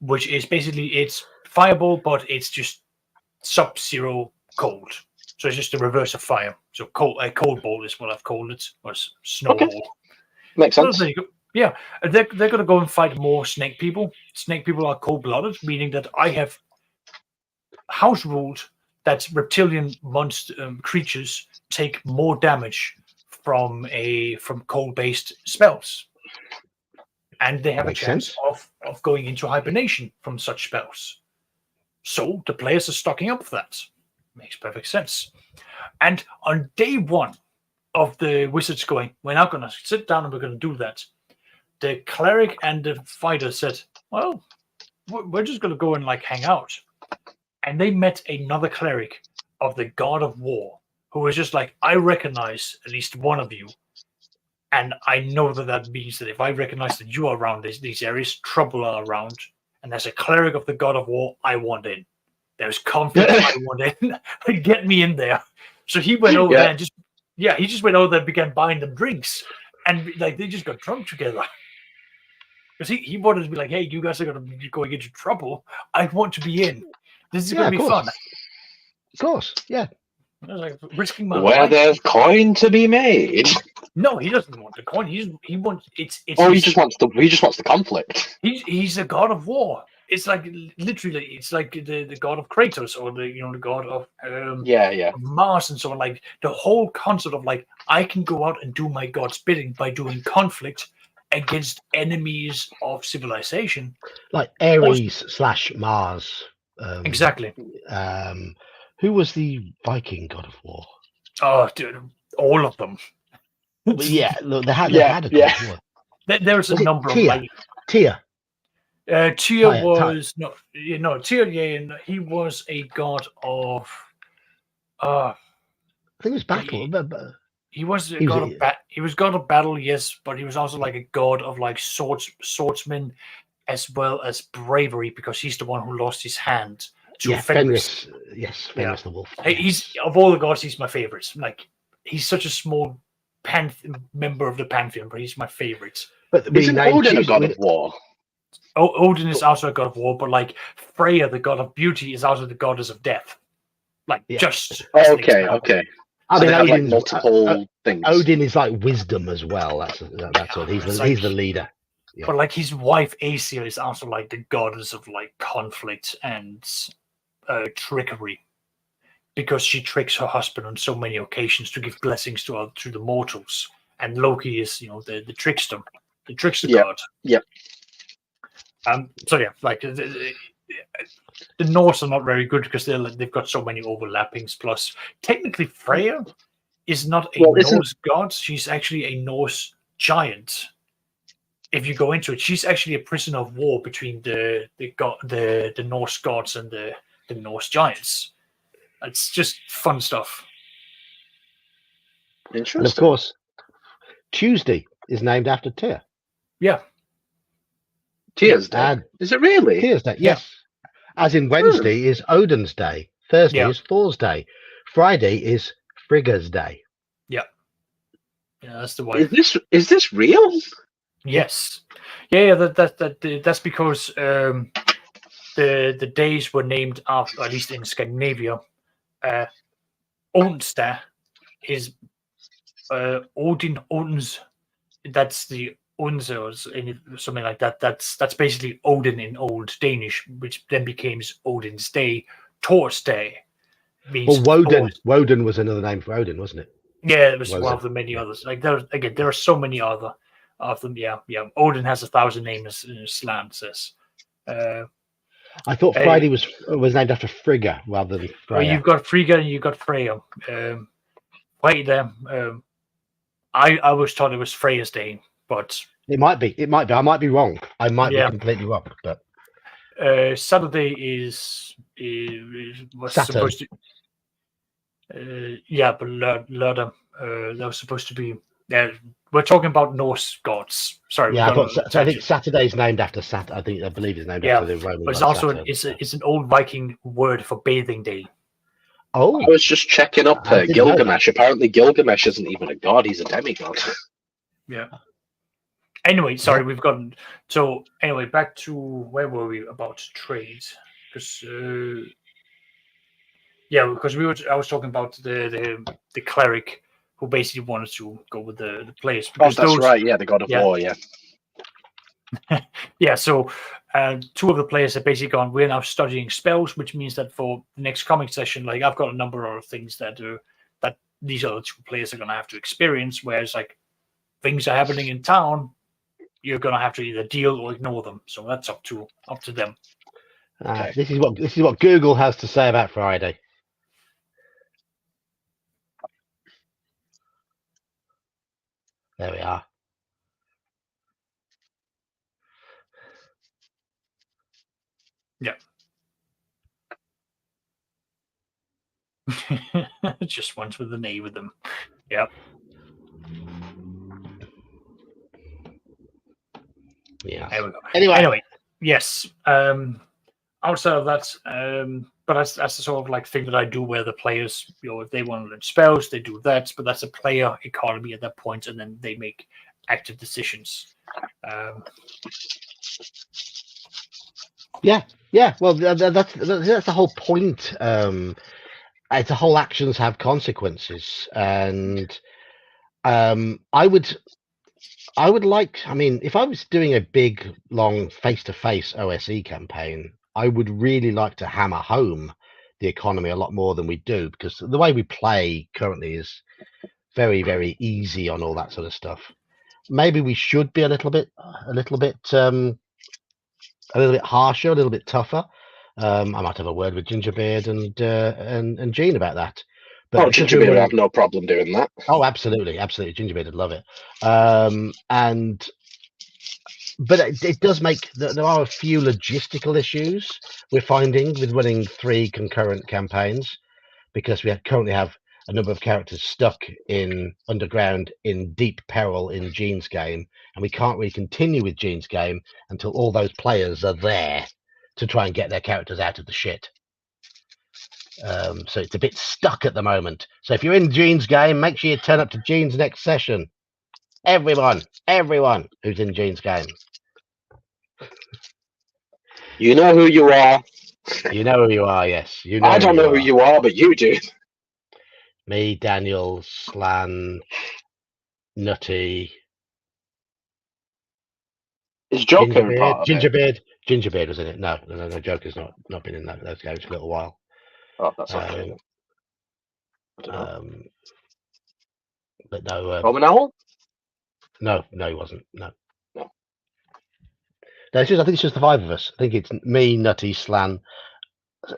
B: which is basically it's fireball, but it's just sub-zero cold. So it's just the reverse of fire. So a cold ball is what I've called it, or snowball.
D: Okay. Makes sense.
B: So yeah, they're going to go and fight more snake people. Snake people are cold-blooded, meaning that I have house ruled that reptilian monster creatures take more damage from cold-based spells, and they have
A: Makes
B: a chance
A: sense.
B: of going into hibernation from such spells. So the players are stocking up for that. Makes perfect sense. And on day one of the wizards going, we're not going to sit down and we're going to do that, the cleric and the fighter said, well, we're just going to go and hang out. And they met another cleric of the god of war, who was just like, I recognize at least one of you. And I know that means that if I recognize that you are around these areas, trouble are around. And there's a cleric of the god of war I want in. There's conflict I want in. Get me in there. So he went over there and he just went over there and began buying them drinks. And they just got drunk together. Because he wanted to be like, hey, you guys are going to be going into trouble. I want to be in. This is going to be fun.
A: Of course, yeah.
B: I was like, risking my
D: Where
B: life.
D: there's coin to be made.
B: No, he doesn't want the coin. He wants it's.
D: He just wants the conflict.
B: He's a god of war. It's like literally, it's like the god of Kratos or the god of Mars and so on. Like the whole concept of I can go out and do my god's bidding by doing conflict against enemies of civilization,
A: like Ares / Mars.
B: Exactly.
A: Who was the Viking god of war?
B: Oh, dude, all of them.
A: But yeah, look, they had a god of war.
B: There's a number of
A: Tyr.
B: Tyr was Tyr. He was a god of.
A: I think it was battle.
B: He was a god of battle. He was god of battle, yes, but he was also like a god of swordsman, as well as bravery, because he's the one who lost his hand to Fenris.
A: Yes, Fenris the wolf.
B: He's of all the gods, he's my favorite. He's such a small member of the pantheon, but he's my favorite.
D: But isn't Odin a god of war?
B: Odin is also a god of war, but Freya, the god of beauty, is also the goddess of death. Just
D: okay.
A: I mean,
D: Odin's multiple things.
A: Odin is like wisdom as well. That's all. He's the leader. Yeah.
B: But his wife Aesir is also the goddess of conflict and trickery, because she tricks her husband on so many occasions to give blessings to the mortals. And Loki is the trickster, god.
D: Yeah.
B: So yeah, the Norse are not very good because they've got so many overlappings. Plus, technically, Freya is not a Norse god; she's actually a Norse giant. If you go into it, she's actually a prisoner of war between the Norse gods and the Norse giants. It's just fun stuff.
D: Interesting.
A: And of course, Tuesday is named after Tyr.
B: Yeah.
D: Tyr's Day. Is it really?
A: Tyr's Day, yes. As in Wednesday is Odin's Day. Thursday is Thor's Day. Friday is Frigga's Day.
B: Yeah. Yeah, that's the way.
D: Is this real?
B: Yes. Yeah. That's because the days were named after, at least in Scandinavia. Onsdag is Odin's. That's the Unse or something like that. That's basically Odin in Old Danish, which then became Odin's Day. Thor's Day means.
A: Well, Woden was another name for Odin, wasn't it?
B: Yeah, it was one of the many others. There are so many other of them. Yeah. Odin has 1,000 names, in Islam says.
A: I thought Friday was named after Frigga rather than Freya.
B: Well, you've got Frigga and you've got Freya. Wait there. I was taught it was Freya's Day, but
A: it might be. I might be wrong. I might be completely wrong. But
B: Saturday was
A: Saturn.
B: supposed to. But Lördag, that was supposed to be we're talking about Norse gods. Sorry,
A: Yeah,
B: so
A: I think Saturday's named after I believe it's named after the Roman.
B: But it's
A: god
B: also
A: Saturn.
B: it's an old Viking word for bathing day.
A: Oh,
D: I was just checking up
A: I didn't know that.
D: Gilgamesh. Apparently, Gilgamesh isn't even a god; he's a demigod.
B: Yeah. Anyway, sorry, we've gotten. So anyway, back to where were we about trade? Because because I was talking about the cleric who basically wanted to go with the players.
D: Oh,
B: Because
D: that's right. Yeah, the god of war. Yeah.
B: Yeah, so two of the players have basically gone, we're now studying spells, which means that for the next comic session, like I've got a number of things that these other two players are going to have to experience, whereas like things are happening in town, you're going to have to either deal or ignore them. So that's up to them.
A: Okay. This is what Google has to say about Friday. There we are.
B: Yeah. Just ones with an A with them. Yep.
A: Yeah.
B: There we go.
A: Anyway,
B: yes. Outside of that, but that's the sort of like thing that I do where the players, if they want to learn spells, they do that. But that's a player economy at that point, and then they make active decisions.
A: Yeah. Well, that's the whole point. It's a whole actions have consequences, and I would like. I mean, if I was doing a big, long, face-to-face OSE campaign, I would really like to hammer home the economy a lot more than we do, because the way we play currently is very, very easy on all that sort of stuff. Maybe we should be a little bit harsher, a little bit tougher. I might have a word with Gingerbeard and Gene about that.
D: But Gingerbeard would have no problem doing that.
A: Oh, absolutely. Gingerbeard would love it. But it does make there are a few logistical issues we're finding with running 3 concurrent campaigns, because we currently have a number of characters stuck in underground in deep peril in Gene's game, and we can't really continue with Gene's game until all those players are there to try and get their characters out of the shit. So it's a bit stuck at the moment. So if you're in Gene's game, make sure you turn up to Gene's next session. Everyone who's in Gene's game.
D: You know who you are.
A: You know who you are, yes. You know
D: I don't know who you are, but you do.
A: Me, Daniel, Slan, Nutty.
D: Is Joker part of it?
A: Gingerbeard was in it. No, Joker's not been in those games for a little while.
D: Oh, that's okay.
A: But no.
D: Roman Owl?
A: No, he wasn't. No. No, I think it's just the 5 of us. I think it's me, Nutty, Slan.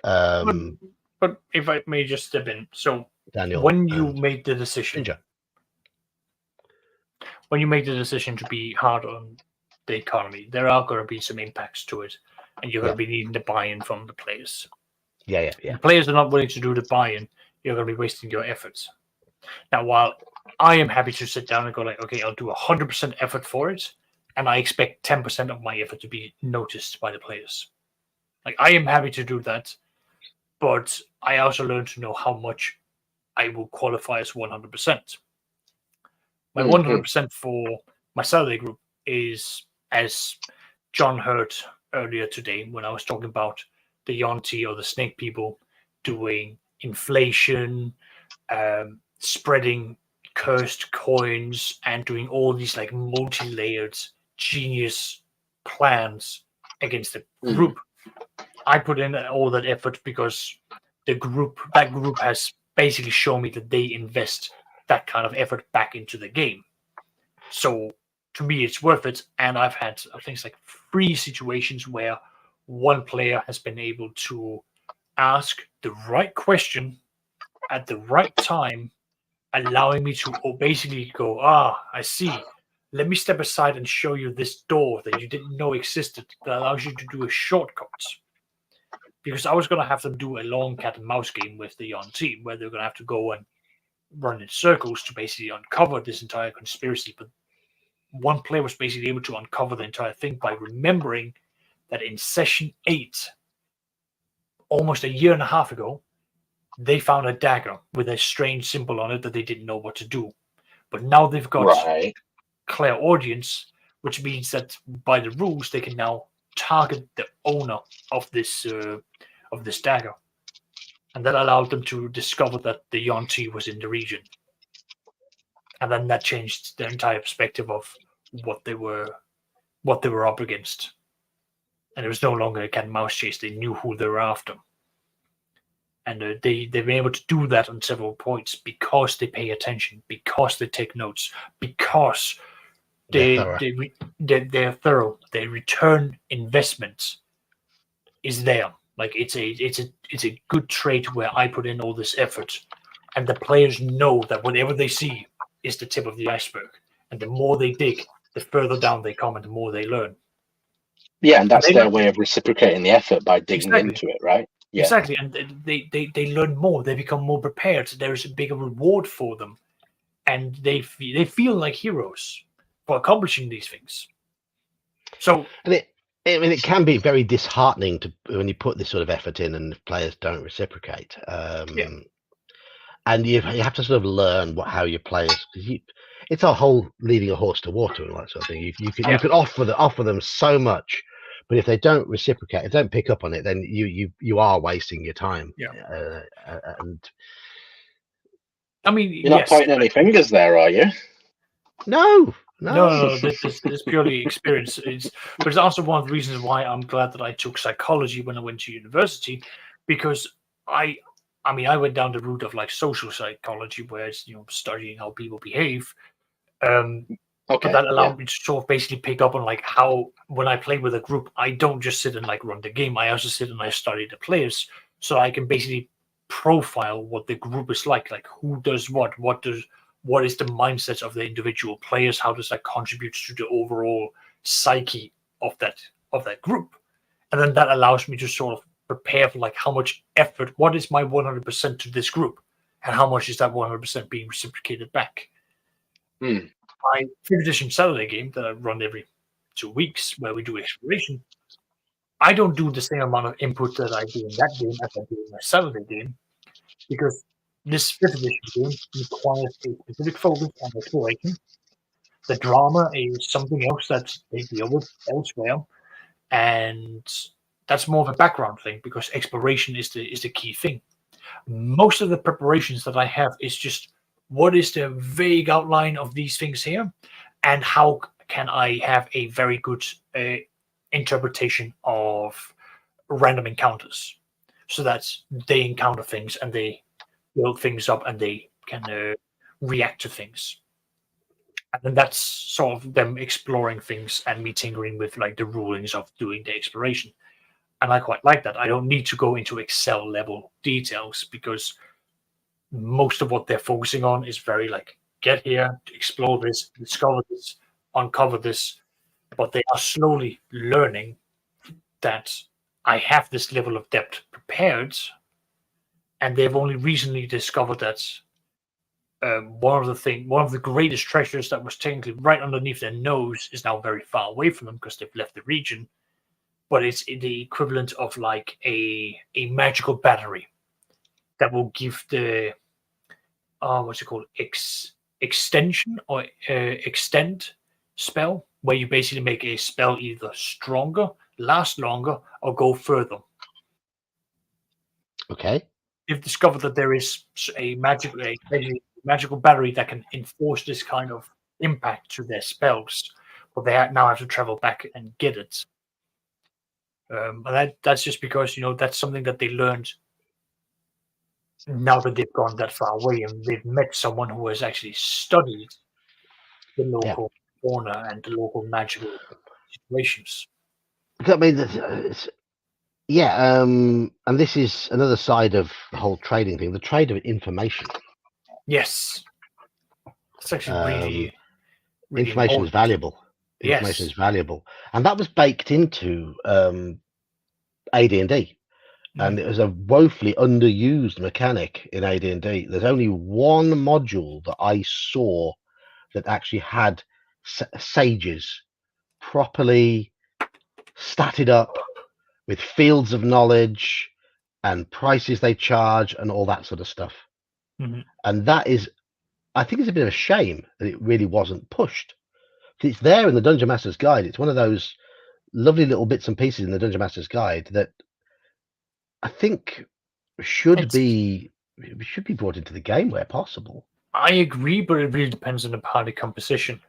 B: But if I may just step in, so
A: Daniel,
B: when you made the decision,
A: Ginger.
B: When you make the decision to be hard on the economy, there are going to be some impacts to it, and you're going to be needing the buy-in from the players.
A: Yeah.
B: If the players are not willing to do the buy-in, you're going to be wasting your efforts. Now, while I am happy to sit down and go like, okay, I'll do 100% effort for it, and I expect 10% of my effort to be noticed by the players. Like, I am happy to do that, but I also learn to know how much I will qualify as 100%. My 100% for my Saturday group is, as John heard earlier today when I was talking about the Yonti or the Snake people doing inflation, spreading cursed coins, and doing all these like multi-layered genius plans against the group. I put in all that effort because that group has basically shown me that they invest that kind of effort back into the game. So to me, it's worth it. And I've had things like 3 situations where one player has been able to ask the right question at the right time, allowing me to basically go, I see. Let me step aside and show you this door that you didn't know existed that allows you to do a shortcut. Because I was going to have them do a long cat and mouse game with the Yon team where they're going to have to go and run in circles to basically uncover this entire conspiracy. But one player was basically able to uncover the entire thing by remembering that in session 8, almost a year and a half ago, they found a dagger with a strange symbol on it that they didn't know what to do. But now they've got clairaudience, which means that by the rules they can now target the owner of this dagger, and that allowed them to discover that the Yuan-Ti was in the region, and then that changed their entire perspective of what they were up against, and it was no longer a cat and mouse chase. They knew who they were after, and they've been able to do that on several points because they pay attention, because they take notes, because they're thorough. Their return investment is there. Like it's a good trait where I put in all this effort, and the players know that whatever they see is the tip of the iceberg. And the more they dig, the further down they come, and the more they learn.
D: Yeah, and that's their way of reciprocating the effort by digging into it, right? Yeah.
B: Exactly, and they learn more. They become more prepared. There's a bigger reward for them, and they feel like heroes for accomplishing these things. So,
A: and it can be very disheartening when you put this sort of effort in and players don't reciprocate. And you have to sort of learn how your players. It's a whole leading a horse to water and that sort of thing. You can offer them so much, but if they don't reciprocate, if they don't pick up on it, then you are wasting your time.
B: Yeah.
A: And
B: I mean,
D: you're not pointing any fingers there, are you?
B: No. This is purely experience. But it's also one of the reasons why I'm glad that I took psychology when I went to university, because I went down the route of like social psychology, where it's studying how people behave. But that allowed me to sort of basically pick up on like how when I play with a group, I don't just sit and like run the game. I also sit and I study the players, so I can basically profile what the group is like who does what is the mindset of the individual players, how does that contribute to the overall psyche of that group, and then that allows me to sort of prepare for like how much effort, what is my 100% to this group, and how much is that 100% being reciprocated back. My 5th edition Saturday game that I run every 2 weeks, where we do exploration, I don't do the same amount of input that I do in that game as I do in my Saturday game, because this 5th edition game requires a specific focus on exploration. The drama is something else that they deal with elsewhere, and that's more of a background thing, because exploration is the key thing. Most of the preparations that I have is just what is the vague outline of these things here, and how can I have a very good interpretation of random encounters, so that they encounter things and they build things up and they can react to things. And then that's sort of them exploring things and me tinkering with like the rulings of doing the exploration. And I quite like that. I don't need to go into Excel level details, because most of what they're focusing on is very like, get here, explore this, discover this, uncover this. But they are slowly learning that I have this level of depth prepared, and they've only recently discovered that one of the greatest treasures that was technically right underneath their nose is now very far away from them because they've left the region. But it's the equivalent of like a magical battery that will give the what's it called, extension or extend spell, where you basically make a spell either stronger, last longer, or go further.
A: Okay.
B: They've discovered that there is a magical battery that can enforce this kind of impact to their spells, but they now have to travel back and get it. And that's just because that's something that they learned now that they've gone that far away and they've met someone who has actually studied the local fauna and the local magical situations.
A: I mean, and this is another side of the whole trading thing, the trade of information.
B: Yes. It's actually really
A: information is valuable. Information is valuable. And that was baked into AD&D. and it was a woefully underused mechanic in AD&D. There's only one module that I saw that actually had sages properly statted up with fields of knowledge and prices they charge and all that sort of stuff. And that is, I think it's a bit of a shame that it really wasn't pushed. It's there in the Dungeon Master's Guide. It's one of those lovely little bits and pieces in the Dungeon Master's Guide that I think should be brought into the game where possible.
B: I agree, but it really depends on the party composition.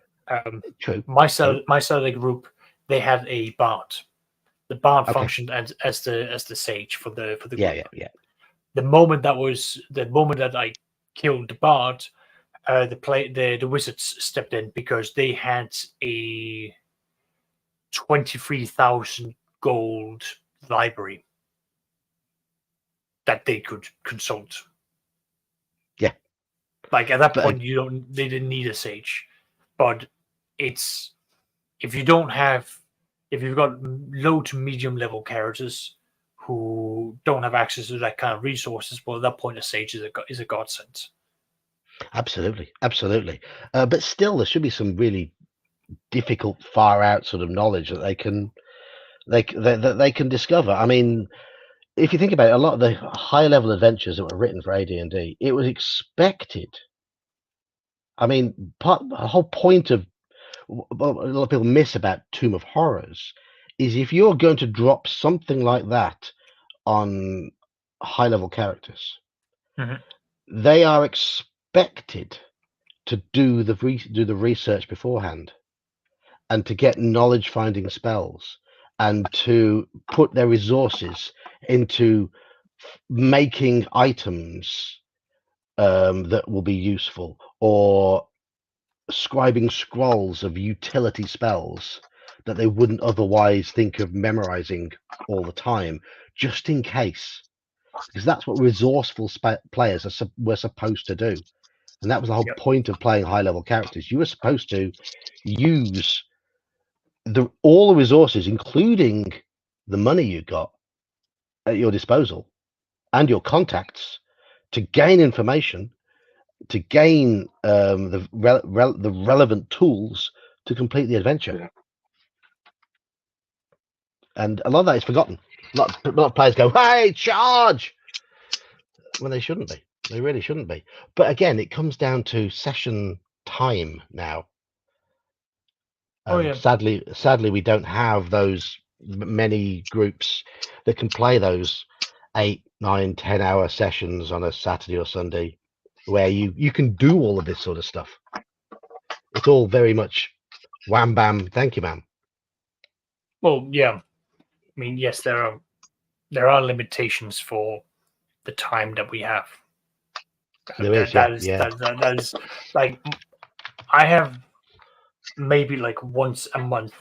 A: True.
B: My side of the group, they had a bard. The bard functioned as the sage for the group.
A: Yeah.
B: The moment that I killed the bard, the wizards stepped in because they had a 23,000 gold library that they could consult.
A: Yeah.
B: Like at that point, they didn't need a sage, but if you've got low to medium level characters who don't have access to that kind of resources, well, at that point, a sage is a godsend.
A: Absolutely. But still, there should be some really difficult, far out sort of knowledge that they can discover. I mean, if you think about it, a lot of the high level adventures that were written for AD&D, it was expected. I mean, the whole point of what a lot of people miss about Tomb of Horrors is if you're going to drop something like that on high level characters, they are expected to do the research beforehand and to get knowledge finding spells and to put their resources into making items that will be useful, or scribing scrolls of utility spells that they wouldn't otherwise think of memorizing all the time, just in case, because that's what resourceful players were supposed to do. And that was the whole point of playing high level characters. You were supposed to use all the resources, including the money you got at your disposal and your contacts, to gain information, to gain the relevant tools to complete the adventure. And a lot of that is forgotten. A lot of players go, "Hey, charge!" when they shouldn't be. They really shouldn't be. But again, it comes down to session time now. Sadly, we don't have those many groups that can play those 8, 9, 10-hour sessions on a Saturday or Sunday where you can do all of this sort of stuff. It's all very much wham bam, thank you, ma'am.
B: Well, yeah. I mean, yes, there are limitations for the time that we have. That is like, I have maybe like once a month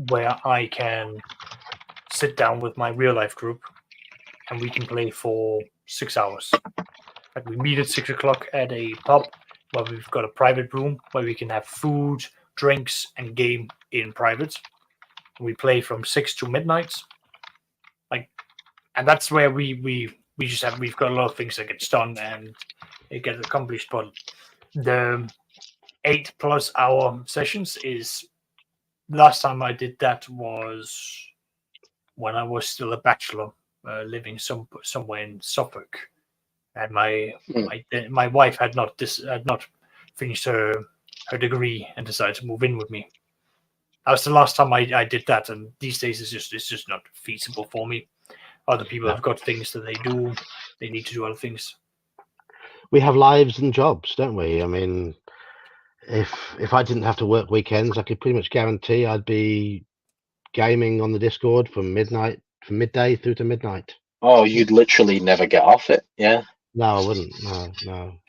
B: where I can sit down with my real life group and we can play for 6 hours. Like, we meet at 6 o'clock at a pub where we've got a private room where we can have food, drinks, and game in private. We play from 6 to midnight. And that's where we've got a lot of things that gets done and it gets accomplished. But the 8+ hour sessions is, last time I did that was when I was still a bachelor, living somewhere in Suffolk, and my wife had not finished her degree and decided to move in with me. That was the last time I did that, and these days it's just not feasible for me. Other people have got things that they need to do other things.
A: We have lives and jobs, don't we? I mean, if I didn't have to work weekends, I could pretty much guarantee I'd be gaming on the Discord from midday through to midnight.
D: Oh, you'd literally never get off it. Yeah.
A: No, I wouldn't. No.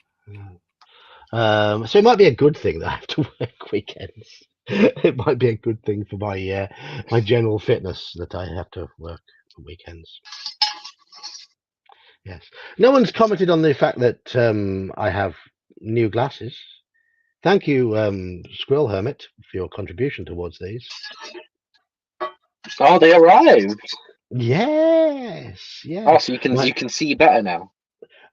A: So it might be a good thing that I have to work weekends. It might be a good thing for my general fitness that I have to work on weekends. Yes. No one's commented on the fact that I have new glasses. Thank you, Squirrel Hermit, for your contribution towards these.
D: Oh, they arrived.
A: Yes,
D: Oh,
A: yeah.
D: so you can see better now.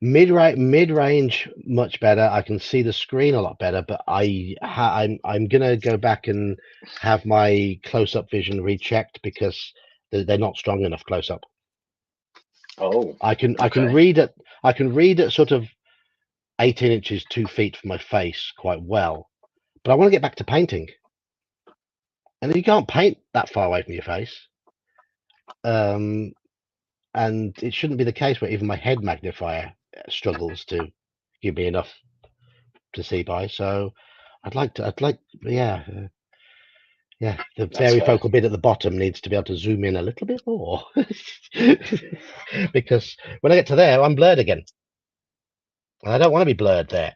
A: Mid range much better. I can see the screen a lot better, but I'm gonna go back and have my close up vision rechecked because they're not strong enough close up.
D: Oh,
A: I can
D: okay.
A: read at sort of 18 inches 2 feet from my face quite well, but I want to get back to painting, and you can't paint that far away from your face. And it shouldn't be the case where even my head magnifier struggles to give me enough to see by. So yeah, yeah. The
D: That's fair.
A: varifocal bit at the bottom needs to be able to zoom in a little bit more because when I get to there, I'm blurred again. And I don't want to be blurred there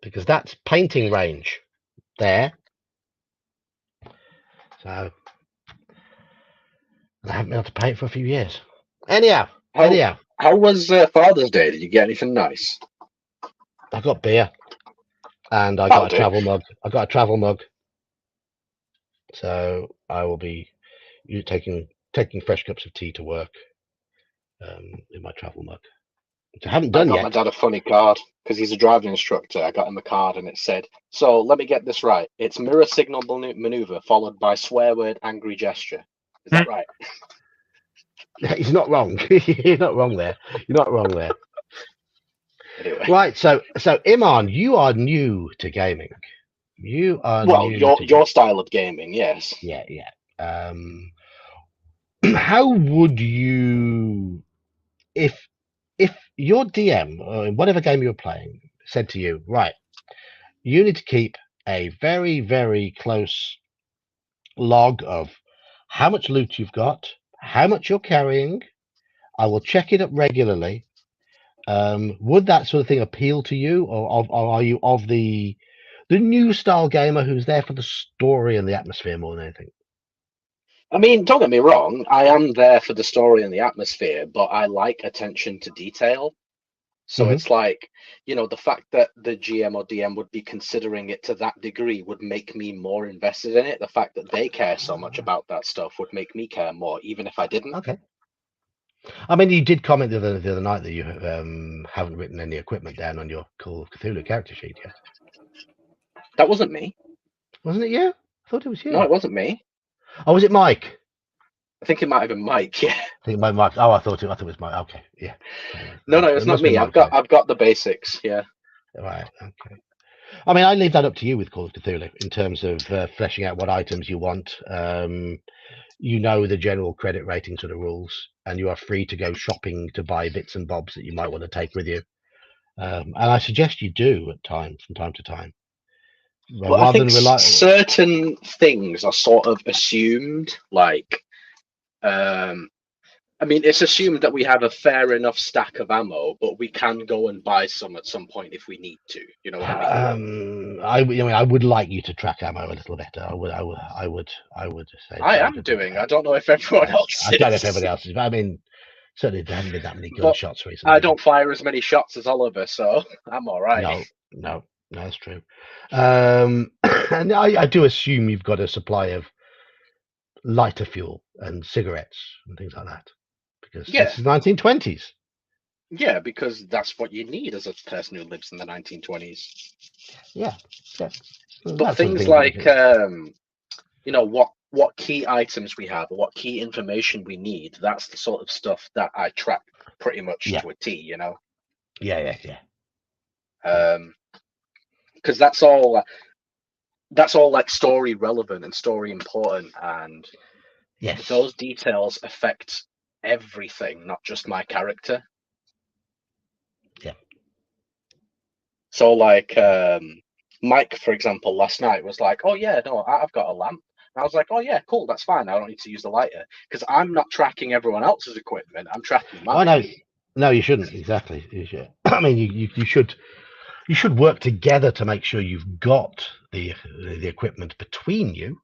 A: because that's painting range there. So I haven't been able to paint for a few years. Anyhow,
D: How was Father's Day? Did you get anything nice?
A: I got beer and I
D: That'll
A: got a
D: do.
A: travel mug. I got a travel mug. So I will be taking fresh cups of tea to work in my travel mug, which I haven't
D: I
A: done
D: got
A: yet.
D: my dad a funny card because he's a driving instructor. I got him a card and it said, so let me get this right. It's mirror signal maneuver followed by swear word angry gesture. Is that right?
A: He's not wrong. You're not wrong there. You're not wrong there.
D: Anyway.
A: Right. So Iman, you are new to gaming. You are
D: your style of gaming, yes.
A: Yeah. How would you, if your DM or in whatever game you're playing said to you, right, you need to keep a very, very close log of how much loot you've got, how much you're carrying. I will check it up regularly. Would that sort of thing appeal to you, or are you of the new style gamer who's there for the story and the atmosphere more than anything?
D: I mean, don't get me wrong, I am there for the story and the atmosphere, but I like attention to detail. So it's like, the fact that the GM or DM would be considering it to that degree would make me more invested in it. The fact that they care so much about that stuff would make me care more, even if I didn't.
A: Okay. I mean, you did comment the other night that you haven't written any equipment down on your Call of Cthulhu character sheet yet.
D: That wasn't me.
A: Wasn't it you? I thought it was you.
D: No, it wasn't me.
A: Oh, was it Mike?
D: I think it might have been Mike. Yeah.
A: I think Mike. Oh, I thought it was Mike. Okay, yeah.
D: No, it's not me. I've got the basics. Yeah.
A: Right. Okay. I mean, I leave that up to you with Call of Cthulhu in terms of fleshing out what items you want. The general credit rating sort of rules, and you are free to go shopping to buy bits and bobs that you might want to take with you. And I suggest you do from time to time.
D: Well, I think certain things are sort of assumed, like, I mean, it's assumed that we have a fair enough stack of ammo, but we can go and buy some at some point if we need to. You know what I mean?
A: I would like you to track ammo a little better. I would say.
D: I am doing. I don't know if everyone else is.
A: I don't know if everybody else is, but I mean, certainly there haven't been that many gunshots recently.
D: I don't fire as many shots as Oliver, so I'm all right.
A: No, that's true. And I do assume you've got a supply of lighter fuel and cigarettes and things like that, because this is 1920s.
D: Yeah, because that's what you need as a person who lives in the 1920s.
A: Yeah.
D: But things like, what key items we have, or what key information we need, that's the sort of stuff that I track pretty much to a T,
A: Yeah.
D: Because that's all like story relevant and story important, and those details affect everything, not just my character.
A: Yeah.
D: So like Mike, for example, last night was like, oh yeah, no, I've got a lamp. And I was like, oh yeah, cool, that's fine. I don't need to use the lighter, because I'm not tracking everyone else's equipment. I'm tracking mine.
A: Oh no, you shouldn't. Exactly. You should. I mean, you should work together to make sure you've got the equipment between you,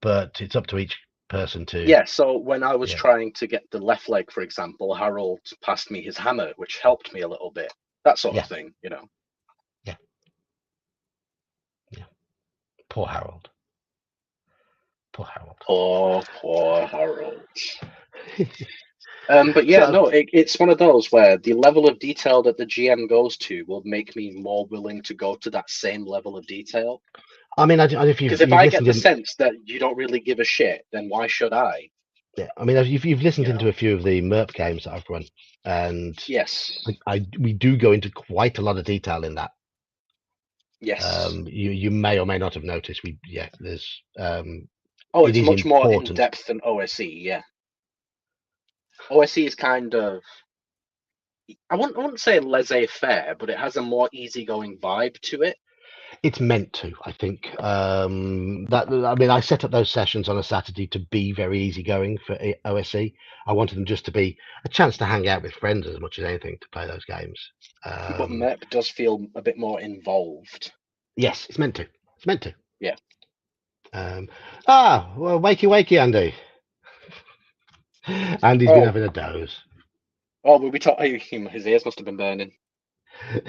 A: but it's up to each person to.
D: Yeah. So when I was trying to get the left leg, for example, Harold passed me his hammer, which helped me a little bit. That sort of thing,
A: Yeah. Poor Harold.
D: Poor Harold. But yeah,
A: So-
D: no, it's one of those where the level of detail that the GM goes to will make me more willing to go to that same level of detail.
A: I mean, if you've
D: Because if I get
A: listened
D: the
A: in,
D: sense that you don't really give a shit, then why should I?
A: yeah, I mean, if you've listened
D: You
A: into
D: know?
A: a few of the MERP games that I've run, and
D: Yes,
A: we do go into quite a lot of detail in that.
D: yes.
A: You may or may not have noticed. There's
D: Oh,
A: it
D: it's
A: is
D: much more in
A: important.
D: depth than OSE. Yeah, OSE is kind of, I wouldn't say laissez-faire, but it has a more easygoing vibe to it.
A: It's meant to, I think. I set up those sessions on a Saturday to be very easygoing for OSE. I wanted them just to be a chance to hang out with friends as much as anything to play those games.
D: But MERP does feel a bit more involved.
A: Yes, it's meant to. It's meant to.
D: Yeah.
A: Well, wakey, Andy. Andy's been having a doze.
D: Oh, we talking? His ears must have been burning.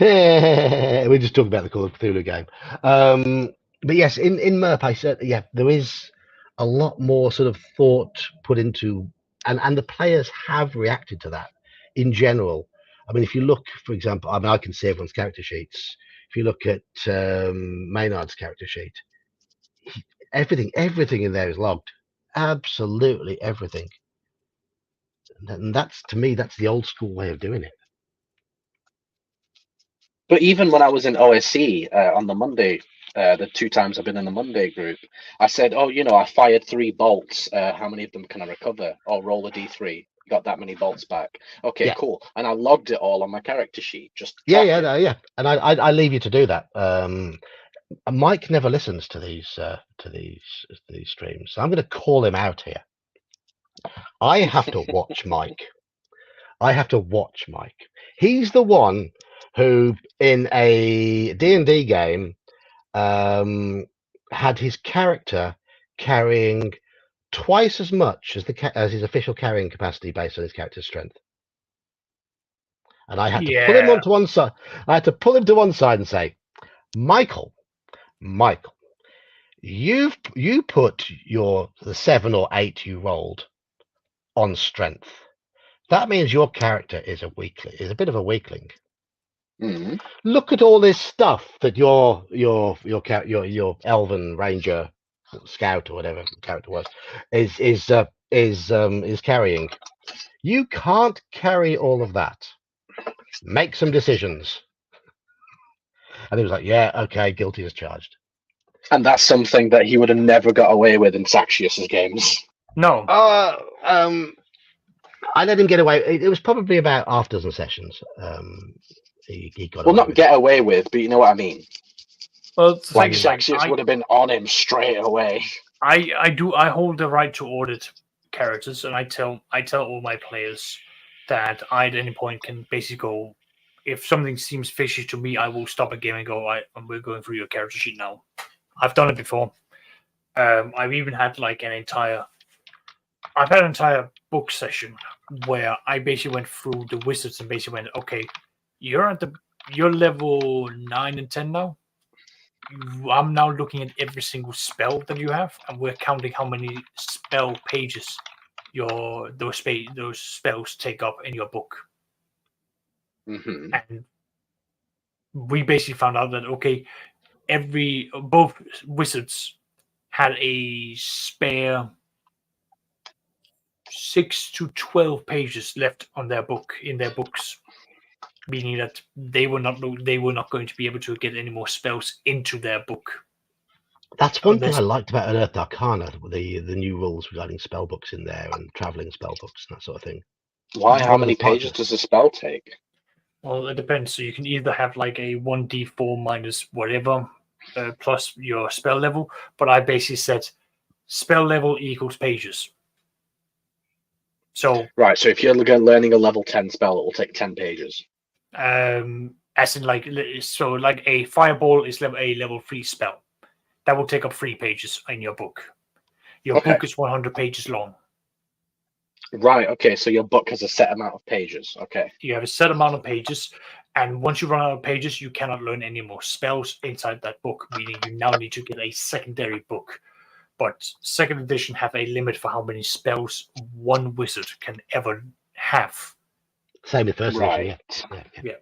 A: We just talked about the Call of Cthulhu game. But yes, in MERP, I said, there is a lot more sort of thought put into, and the players have reacted to that in general. I mean, if you look, for example, I can see everyone's character sheets. If you look at Maynard's character sheet, everything in there is logged. Absolutely everything. And that's, to me, that's the old school way of doing it.
D: But even when I was in OSE on the Monday, the 2 times I've been in the Monday group, I said, I fired 3 bolts. How many of them can I recover? Roll a D3. Got that many bolts back. Okay,
A: Yeah.
D: cool. And I logged it all on my character sheet. Just
A: Yeah. And I leave you to do that. Mike never listens to these streams, so I'm going to call him out here. I have to watch Mike. He's the one who, in a D&D game, had his character carrying twice as much as his official carrying capacity based on his character's strength. And I had to pull him onto one side. I had to pull him to one side and say, Michael, you put the 7 or 8 you rolled on strength. That means your character is a bit of a weakling.
D: Mm-hmm.
A: Look at all this stuff that your elven ranger, scout, or whatever the character was, is carrying. You can't carry all of that. Make some decisions. And he was like, yeah, okay, guilty as charged.
D: And that's something that he would have never got away with in Saxius's games.
B: No.
A: I let him get away. It was probably about half a dozen sessions. He got
D: Well,
A: away
D: not
A: with
D: get away with, but you know what I mean.
B: Well,
D: Like Saxius would have been on him straight away.
B: I hold the right to audit characters, and I tell all my players that I at any point can basically go, if something seems fishy to me, I will stop a game and go, we're going through your character sheet now. I've done it before. I've even had an entire book session where I basically went through the wizards and basically went, okay, you're level 9 and 10 now. I'm now looking at every single spell that you have, and we're counting how many spell pages those spells take up in your book.
D: Mm-hmm.
B: And we basically found out that both wizards had a spare 6 to 12 pages left on their books, meaning that they were not going to be able to get any more spells into their book.
A: That's one thing I liked about Unearthed Arcana, the new rules regarding spell books in there and traveling spell books and that sort of thing.
D: Why? How many pages does a spell take?
B: Well, it depends. So you can either have a 1d4 minus whatever plus your spell level, but I basically said spell level equals pages. So
D: right. So if you're learning a level 10 spell, it will take 10 pages.
B: As in a fireball is a level 3 spell. That will take up 3 pages in your book. Your book is 100 pages long.
D: Right, okay, so your book has a set amount of pages. Okay.
B: You have a set amount of pages, and once you run out of pages, you cannot learn any more spells inside that book, meaning you now need to get a secondary book. but second edition have a limit for how many spells one wizard can ever have.
A: Same with first edition,
D: Right.
A: yeah.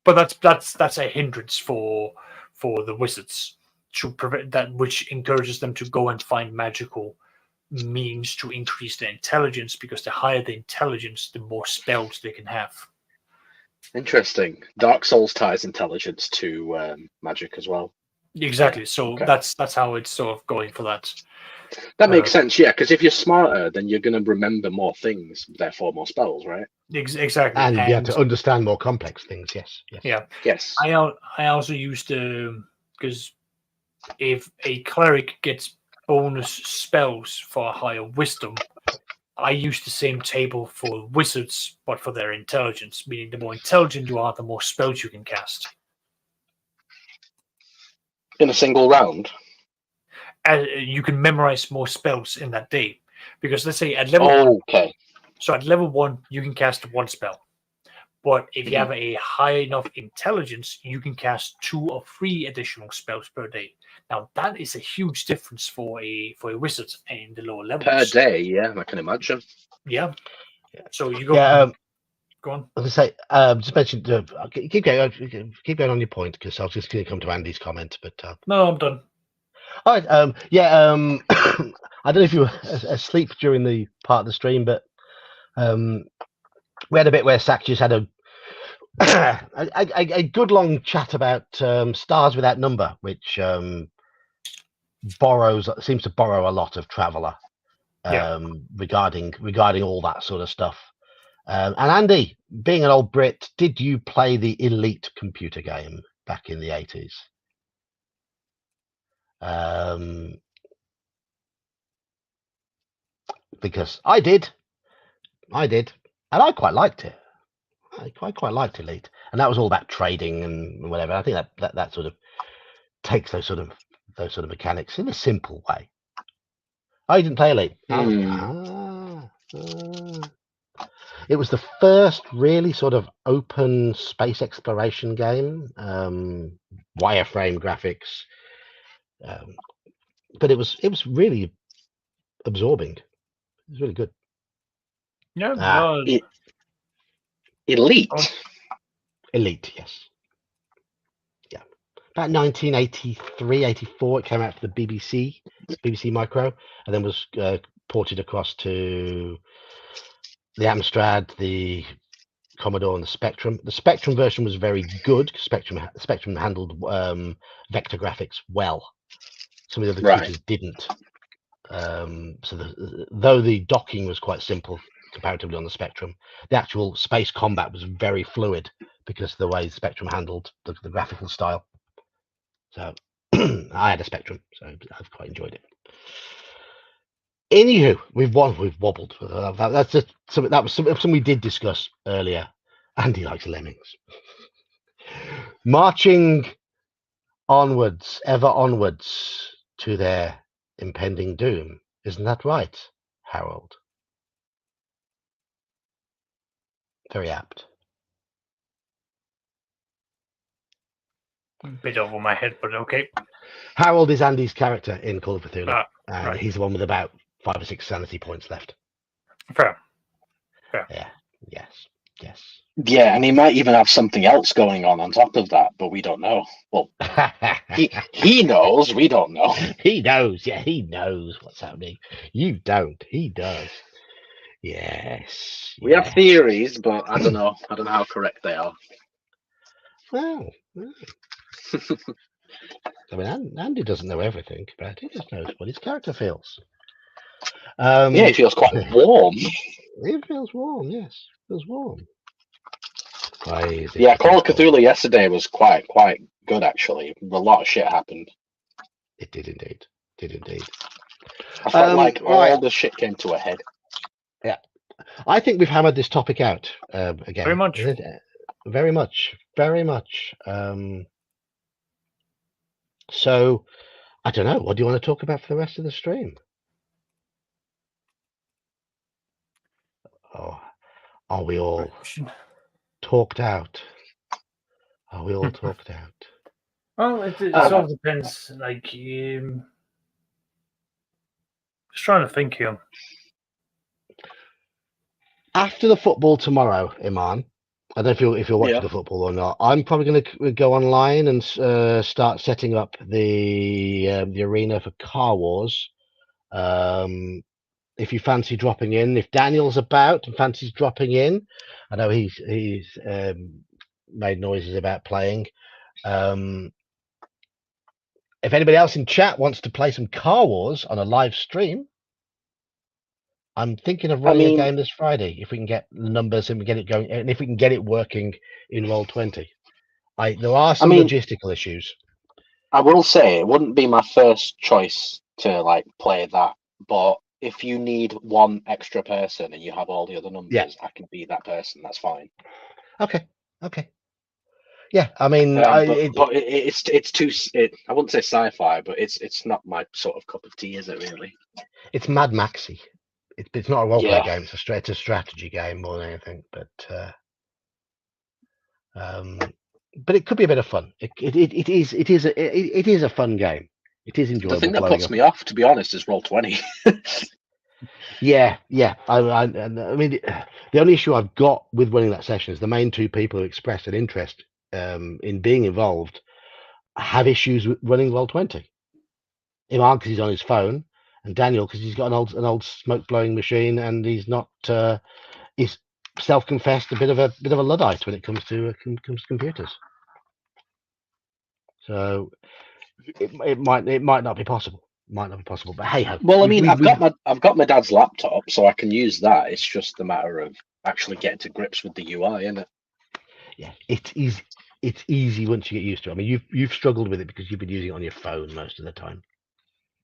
B: But that's a hindrance for the wizards to prevent that, which encourages them to go and find magical means to increase their intelligence, because the higher the intelligence, the more spells they can have.
D: Interesting. Dark Souls ties intelligence to magic as well.
B: Exactly. So
D: Okay.
B: that's how it's sort of going for that.
D: That makes sense, yeah, because if you're smarter, then you're going to remember more things, therefore more spells, right?
B: Exactly.
A: And be able to understand more complex things, yes.
B: Yeah.
D: Yes.
B: I also used because if a cleric gets bonus spells for higher wisdom, I use the same table for wizards, but for their intelligence, meaning the more intelligent you are, the more spells you can cast.
D: In a single round?
B: You can memorize more spells in that day. Because let's say at level 1,
D: Okay.
B: so at level 1, you can cast 1 spell. But if you have a high enough intelligence, you can cast 2 or 3 additional spells per day. Now that is a huge difference for a wizard in the lower levels.
D: Per day, yeah, I can imagine.
B: Yeah. So you go.
A: Yeah,
B: go on.
A: I was going to say, just mentioned, keep going on your point, because I was just going to come to Andy's comment, but
B: No, I'm done.
A: all right, I don't know if you were asleep during the part of the stream, but we had a bit where Sack just had a good long chat about Stars Without Number, which seems to borrow a lot of Traveller regarding all that sort of stuff. And Andy, being an old Brit, did you play the Elite computer game back in the 80s? Because I did, and I quite liked it. I quite liked Elite, and that was all about trading and whatever. I think that sort of takes those sort of mechanics in a simple way. I didn't play Elite. It was the first really sort of open space exploration game, wireframe graphics, but it was really absorbing. It was really good.
B: Yeah.
D: Elite.
A: Elite, yes. Yeah. About 1983, 84, it came out for the BBC Micro, and then was ported across to the Amstrad, the Commodore, and the Spectrum. The Spectrum version was very good. Spectrum handled vector graphics well. Some of the other computers didn't. Though the docking was quite simple comparatively on the Spectrum, the actual space combat was very fluid because of the way Spectrum handled the graphical style. So I had a Spectrum, so I've quite enjoyed it. Anywho, we've wobbled. That's just something that was something we did discuss earlier. Andy likes lemmings. Marching onwards, ever onwards to their impending doom. Isn't that right, Harold? Very apt.
B: A bit over my head, but okay.
A: Harold is Andy's character in Call of Cthulhu, and
B: right.
A: he's the one with about 5 or 6 sanity points left.
B: Fair.
A: Yeah. Yes.
D: Yeah, and he might even have something else going on top of that, but we don't know. Well, he knows. We don't know.
A: He knows. Yeah, he knows what's happening. You don't. He does. Yes.
D: We have theories, but I don't know. I don't know how correct they are.
A: Well. I mean, Andy doesn't know everything, but he just knows what his character feels.
D: Yeah, he feels quite warm.
A: He feels warm, yes. Feels warm.
D: Yeah, Call of Cthulhu yesterday was quite good, actually. A lot of shit happened.
A: It did indeed.
D: I felt like all the shit came to a head.
A: Yeah. I think we've hammered this topic out again.
B: Very much.
A: Very much. So, I don't know. What do you want to talk about for the rest of the stream? Oh, are we all talked out? Are we all talked out?
B: Well, it sort of depends. Like, Just trying to think here.
A: After the football tomorrow, Iman, I don't know if you're watching the football or not. I'm probably going to go online and start setting up the arena for Car Wars. If you fancy dropping in, if Daniel's about and fancies dropping in, I know he's made noises about playing. If anybody else in chat wants to play some Car Wars on a live stream, I'm thinking of running a game this Friday if we can get the numbers and we get it going, and if we can get it working in Roll20. There are some logistical issues.
D: I will say it wouldn't be my first choice to like play that, but if you need one extra person and you have all the other numbers, I can be that person. That's fine.
A: Okay. Yeah, I mean,
D: it's too. I wouldn't say sci-fi, but it's not my sort of cup of tea, is it? Really?
A: It's Mad Maxy. It's not a role play game. It's a strategy game more than anything. But it could be a bit of fun. It is a fun game. It is enjoyable.
D: The thing that puts me off, to be honest, is Roll20.
A: Yeah. I mean, the only issue I've got with running that session is the main two people who expressed an interest in being involved have issues with running Roll20. Iman because he's on his phone, and Daniel because he's got an old smoke blowing machine, and he's not. He's self-confessed a bit of a Luddite when it comes to computers. So it might not be possible. But hey ho.
D: Well, I mean, I've got my dad's laptop, so I can use that. It's just a matter of actually getting to grips with the UI, isn't it?
A: Yeah, it's easy once you get used to it. I mean, you've struggled with it because you've been using it on your phone most of the time.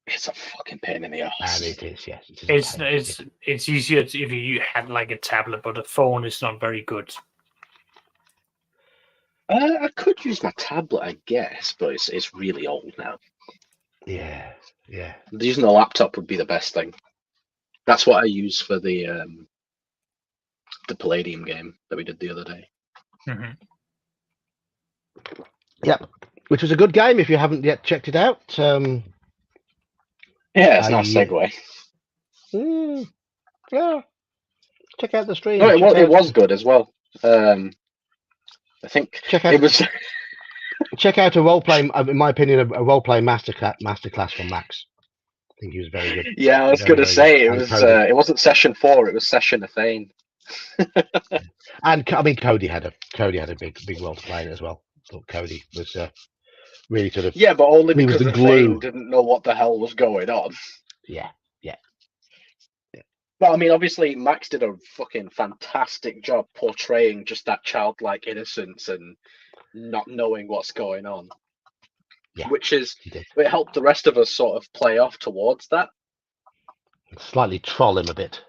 D: It's a fucking pain in the ass.
A: And it is, yes.
B: It's easier if you had like a tablet, but a phone is not very good.
D: I could use my tablet, I guess, but it's really old now.
A: Yeah.
D: Using a laptop would be the best thing. That's what I use for the Palladium game that we did the other day.
B: Mm-hmm.
A: Yep, which was a good game if you haven't yet checked it out.
D: Yeah, it's a nice segue.
A: Yeah, check out the stream.
D: No, it was good as well. I think it was.
A: Check out a role play. In my opinion, a role play masterclass from Max. I think he was very good.
D: Yeah, I was going to say it was. It wasn't session 4; it was session Athane.
A: And I mean, Cody had a big role to play in it as well. I thought Cody was really sort of
D: but only because Athane didn't know what the hell was going on.
A: Yeah.
D: But I mean, obviously, Max did a fucking fantastic job portraying just that childlike innocence and not knowing what's going on.
A: Yeah,
D: which is it helped the rest of us sort of play off towards that.
A: Slightly troll him a bit.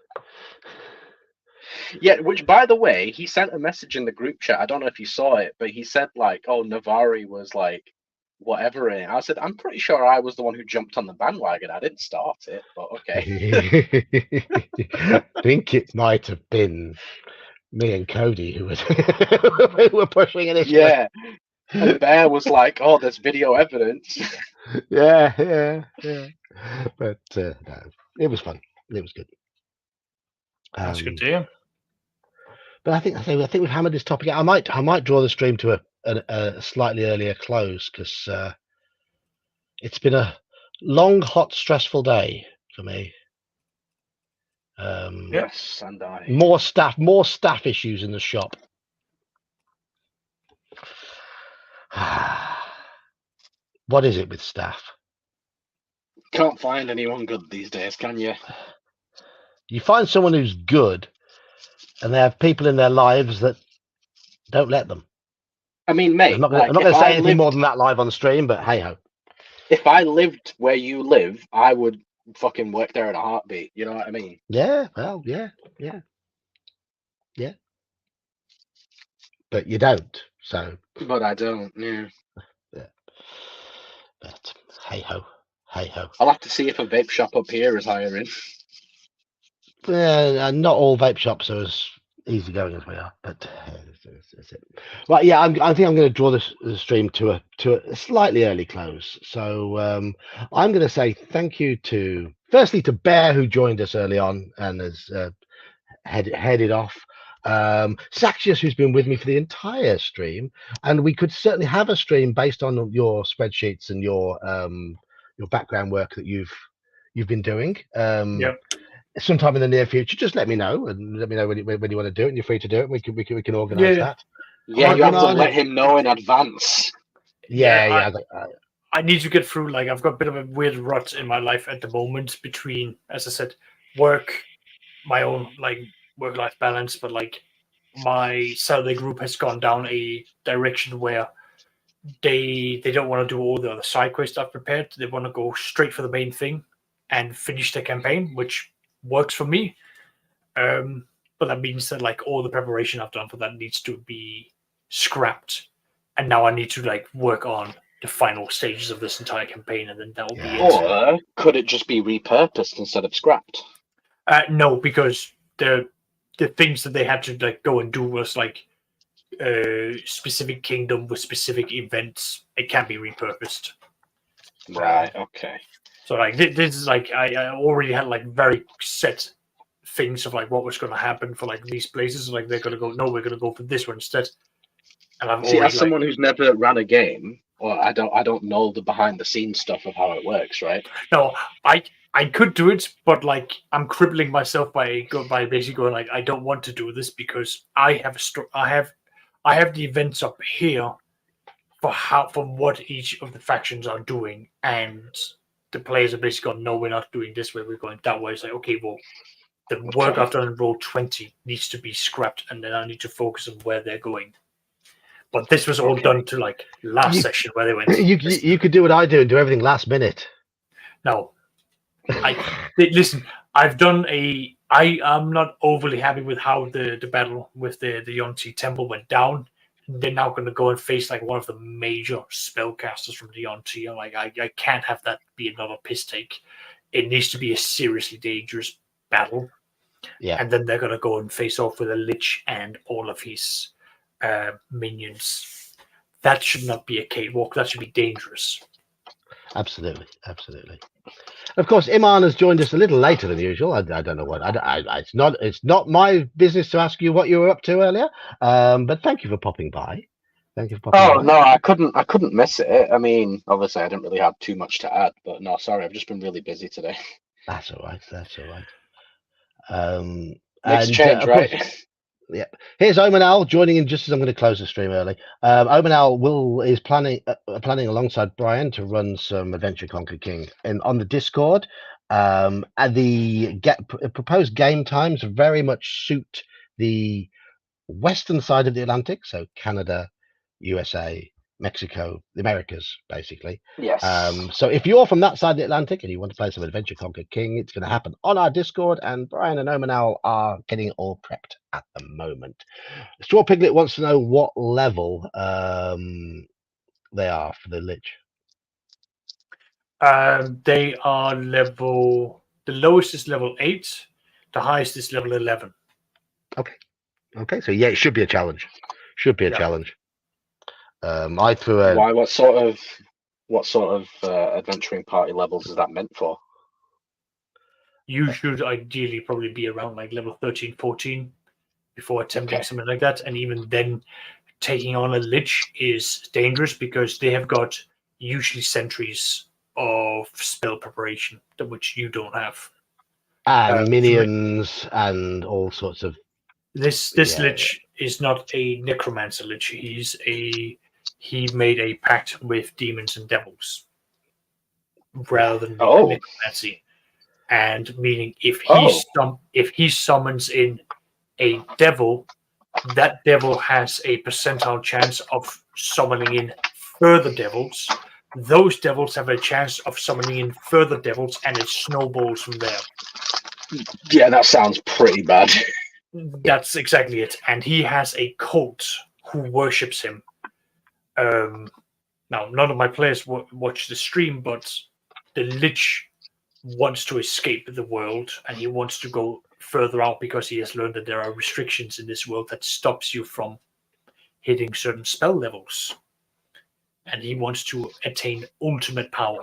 D: Yeah, which, by the way, he sent a message in the group chat. I don't know if you saw it, but he said, like, oh, Navari was, like, whatever. And I said, I'm pretty sure I was the one who jumped on the bandwagon. I didn't start it, but okay.
A: I think it might have been me and Cody who were pushing it.
D: Yeah. And Bear was like, oh, there's video evidence.
A: Yeah. But no, it was fun. It was good.
B: That's good to hear.
A: But I think we've hammered this topic out. I might draw the stream to a slightly earlier close because it's been a long, hot, stressful day for me.
D: Yes, and I.
A: More staff issues in the shop. What is it with staff?
D: Can't find anyone good these days, can you?
A: You find someone who's good, and they have people in their lives that don't let them.
D: I mean, mate,
A: I'm not going to say anything more than that live on stream, but hey ho.
D: If I lived where you live, I would fucking work there in a heartbeat. You know what I mean?
A: Yeah, well, yeah. But you don't, so.
D: But I don't, yeah.
A: But hey ho.
D: I'll have to see if a vape shop up here is hiring.
A: Not all vape shops are as easy going as we are, but that's it. Right, yeah, I think I'm going to draw the stream to a slightly early close. So I'm going to say thank you firstly to Bear, who joined us early on and has headed off. Saxius, who's been with me for the entire stream, and we could certainly have a stream based on your spreadsheets and your background work that you've been doing. Sometime in the near future, just let me know and let me know when you want to do it, and you're free to do it. We can organize that.
D: Yeah, you have to let him know in advance.
A: Yeah.
B: I need to get through. Like, I've got a bit of a weird rut in my life at the moment between, as I said, work, my own like work-life balance, but like my Saturday group has gone down a direction where they don't want to do all the other side quests I've prepared. They want to go straight for the main thing and finish the campaign, which works for me. But that means that like all the preparation I've done for that needs to be scrapped, and now I need to like work on the final stages of this entire campaign, and then that will be it.
D: Or could it just be repurposed instead of scrapped?
B: No, because the things that they had to like go and do was like specific kingdom with specific events. It can't be repurposed.
D: Right. Okay.
B: So like this is like I already had like very set things of like what was going to happen for like these places. Like they're going to go, no, we're going to go for this one instead. And I've
D: as someone who's never ran a game, or I don't know the behind the scenes stuff of how it works, right?
B: No, I could do it, but like I'm crippling myself by basically going like I don't want to do this because I have the events up here for what each of the factions are doing, and the players are basically going, no, we're not doing this way, we're going that way. It's like, okay, well, the work I've done in Roll20 needs to be scrapped, and then I need to focus on where they're going. But this was all done to like last session where they went.
A: You could do what I do and do everything last minute.
B: No, listen. I've done I am not overly happy with how the battle with the Yonti Temple went down. They're now going to go and face like one of the major spellcasters from the Yonti. I'm like, I can't have that be another piss take. It needs to be a seriously dangerous battle.
A: Yeah.
B: And then they're going to go and face off with a Lich and all of his minions. That should not be a cakewalk. That should be dangerous.
A: Absolutely. Of course, Iman has joined us a little later than usual. I don't know what. It's not my business to ask you what you were up to earlier. But thank you for popping by.
D: No, I couldn't miss it. I mean, obviously, I didn't really have too much to add. But no, sorry, I've just been really busy today.
A: That's all right.
D: Makes a change, right?
A: Yeah. Here's Omanal joining in just as I'm going to close the stream early. Omanal is planning alongside Brian to run some Adventure Conquer King and on the Discord. And the proposed game times very much suit the western side of the Atlantic, so Canada, USA, Mexico, the Americas, basically.
D: Yes.
A: So if you're from that side of the Atlantic and you want to play some Adventure Conquer King, it's going to happen on our Discord, and Brian and Omanal are getting it all prepped at the moment. Straw Piglet wants to know what level they are for the Lich.
B: They are level. The lowest is level 8. The highest is level 11.
A: Okay. So yeah, it should be a challenge. Challenge. I threw a.
D: Why? What sort of adventuring party levels is that meant for?
B: You should ideally probably be around like level 13, 14 before attempting something like that. And even then, taking on a Lich is dangerous because they have got usually centuries of spell preparation, which you don't have.
A: And minions and all sorts of.
B: This Lich is not a necromancer Lich. He made a pact with demons and devils rather than necromancy. And meaning if he summons in a devil, that devil has a percentile chance of summoning in further devils. Those devils have a chance of summoning in further devils, and it snowballs from there.
D: Yeah, that sounds pretty bad.
B: That's exactly it. And he has a cult who worships him. Now, none of my players watch the stream, but the Lich wants to escape the world, and he wants to go further out because he has learned that there are restrictions in this world that stops you from hitting certain spell levels. And he wants to attain ultimate power.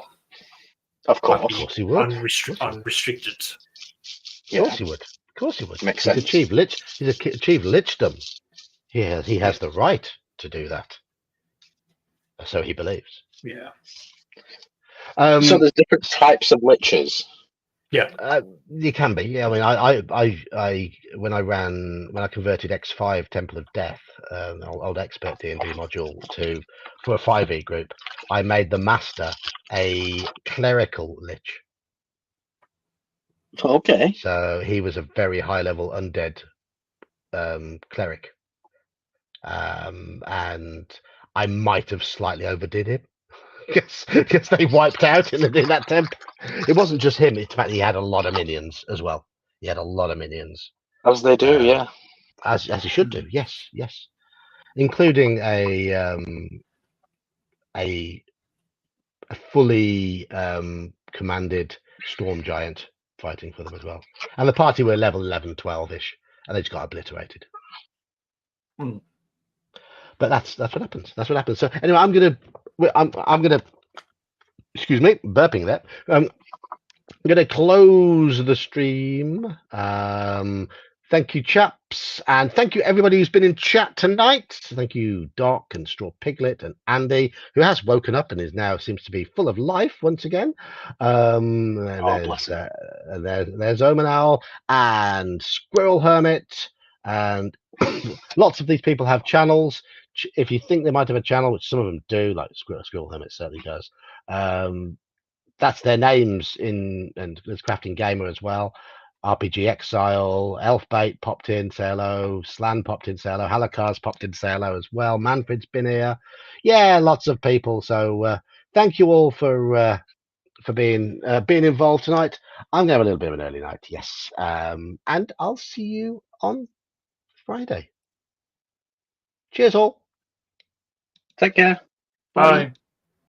D: Of
B: but
D: course.
B: be
A: Of course he would.
B: unrestricted.
A: Of course he would. Of course he would.
D: Makes
A: He's
D: sense.
A: achieved lichdom. He has the right to do that. So he believes.
B: Yeah.
D: So there's different types of liches.
B: Yeah.
A: You can be. Yeah, I mean, when I converted X5 Temple of Death, an old expert D&D module for a 5e group, I made the master a clerical lich.
D: Okay.
A: So he was a very high level undead cleric, and I might have slightly overdid him. Because they wiped out in that temp. It wasn't just him. In fact, he had a lot of minions as well. He had a lot of minions.
D: As they do, yeah.
A: As he should do. Yes, yes. Including a fully commanded storm giant fighting for them as well. And the party were level 11, 12-ish, and they just got obliterated. But that's what happens. That's what happens. So anyway, I'm gonna excuse me, burping there. I'm going to close the stream. Thank you, chaps, and thank you everybody who's been in chat tonight. Thank you, Doc and Straw Piglet and Andy, who has woken up and is now seems to be full of life once again. There's Omen Owl and Squirrel Hermit, and lots of these people have channels. If you think they might have a channel, which some of them do, like Squirrel Hermit certainly does, that's their names and there's Crafting Gamer as well. RPG Exile, Elfbait popped in, say hello. Slan popped in, say hello. Halakar's popped in, say hello as well. Manfred's been here. Yeah, lots of people. So thank you all for being involved tonight. I'm going to have a little bit of an early night, yes. And I'll see you on Friday. Cheers all.
D: Take care.
B: Bye.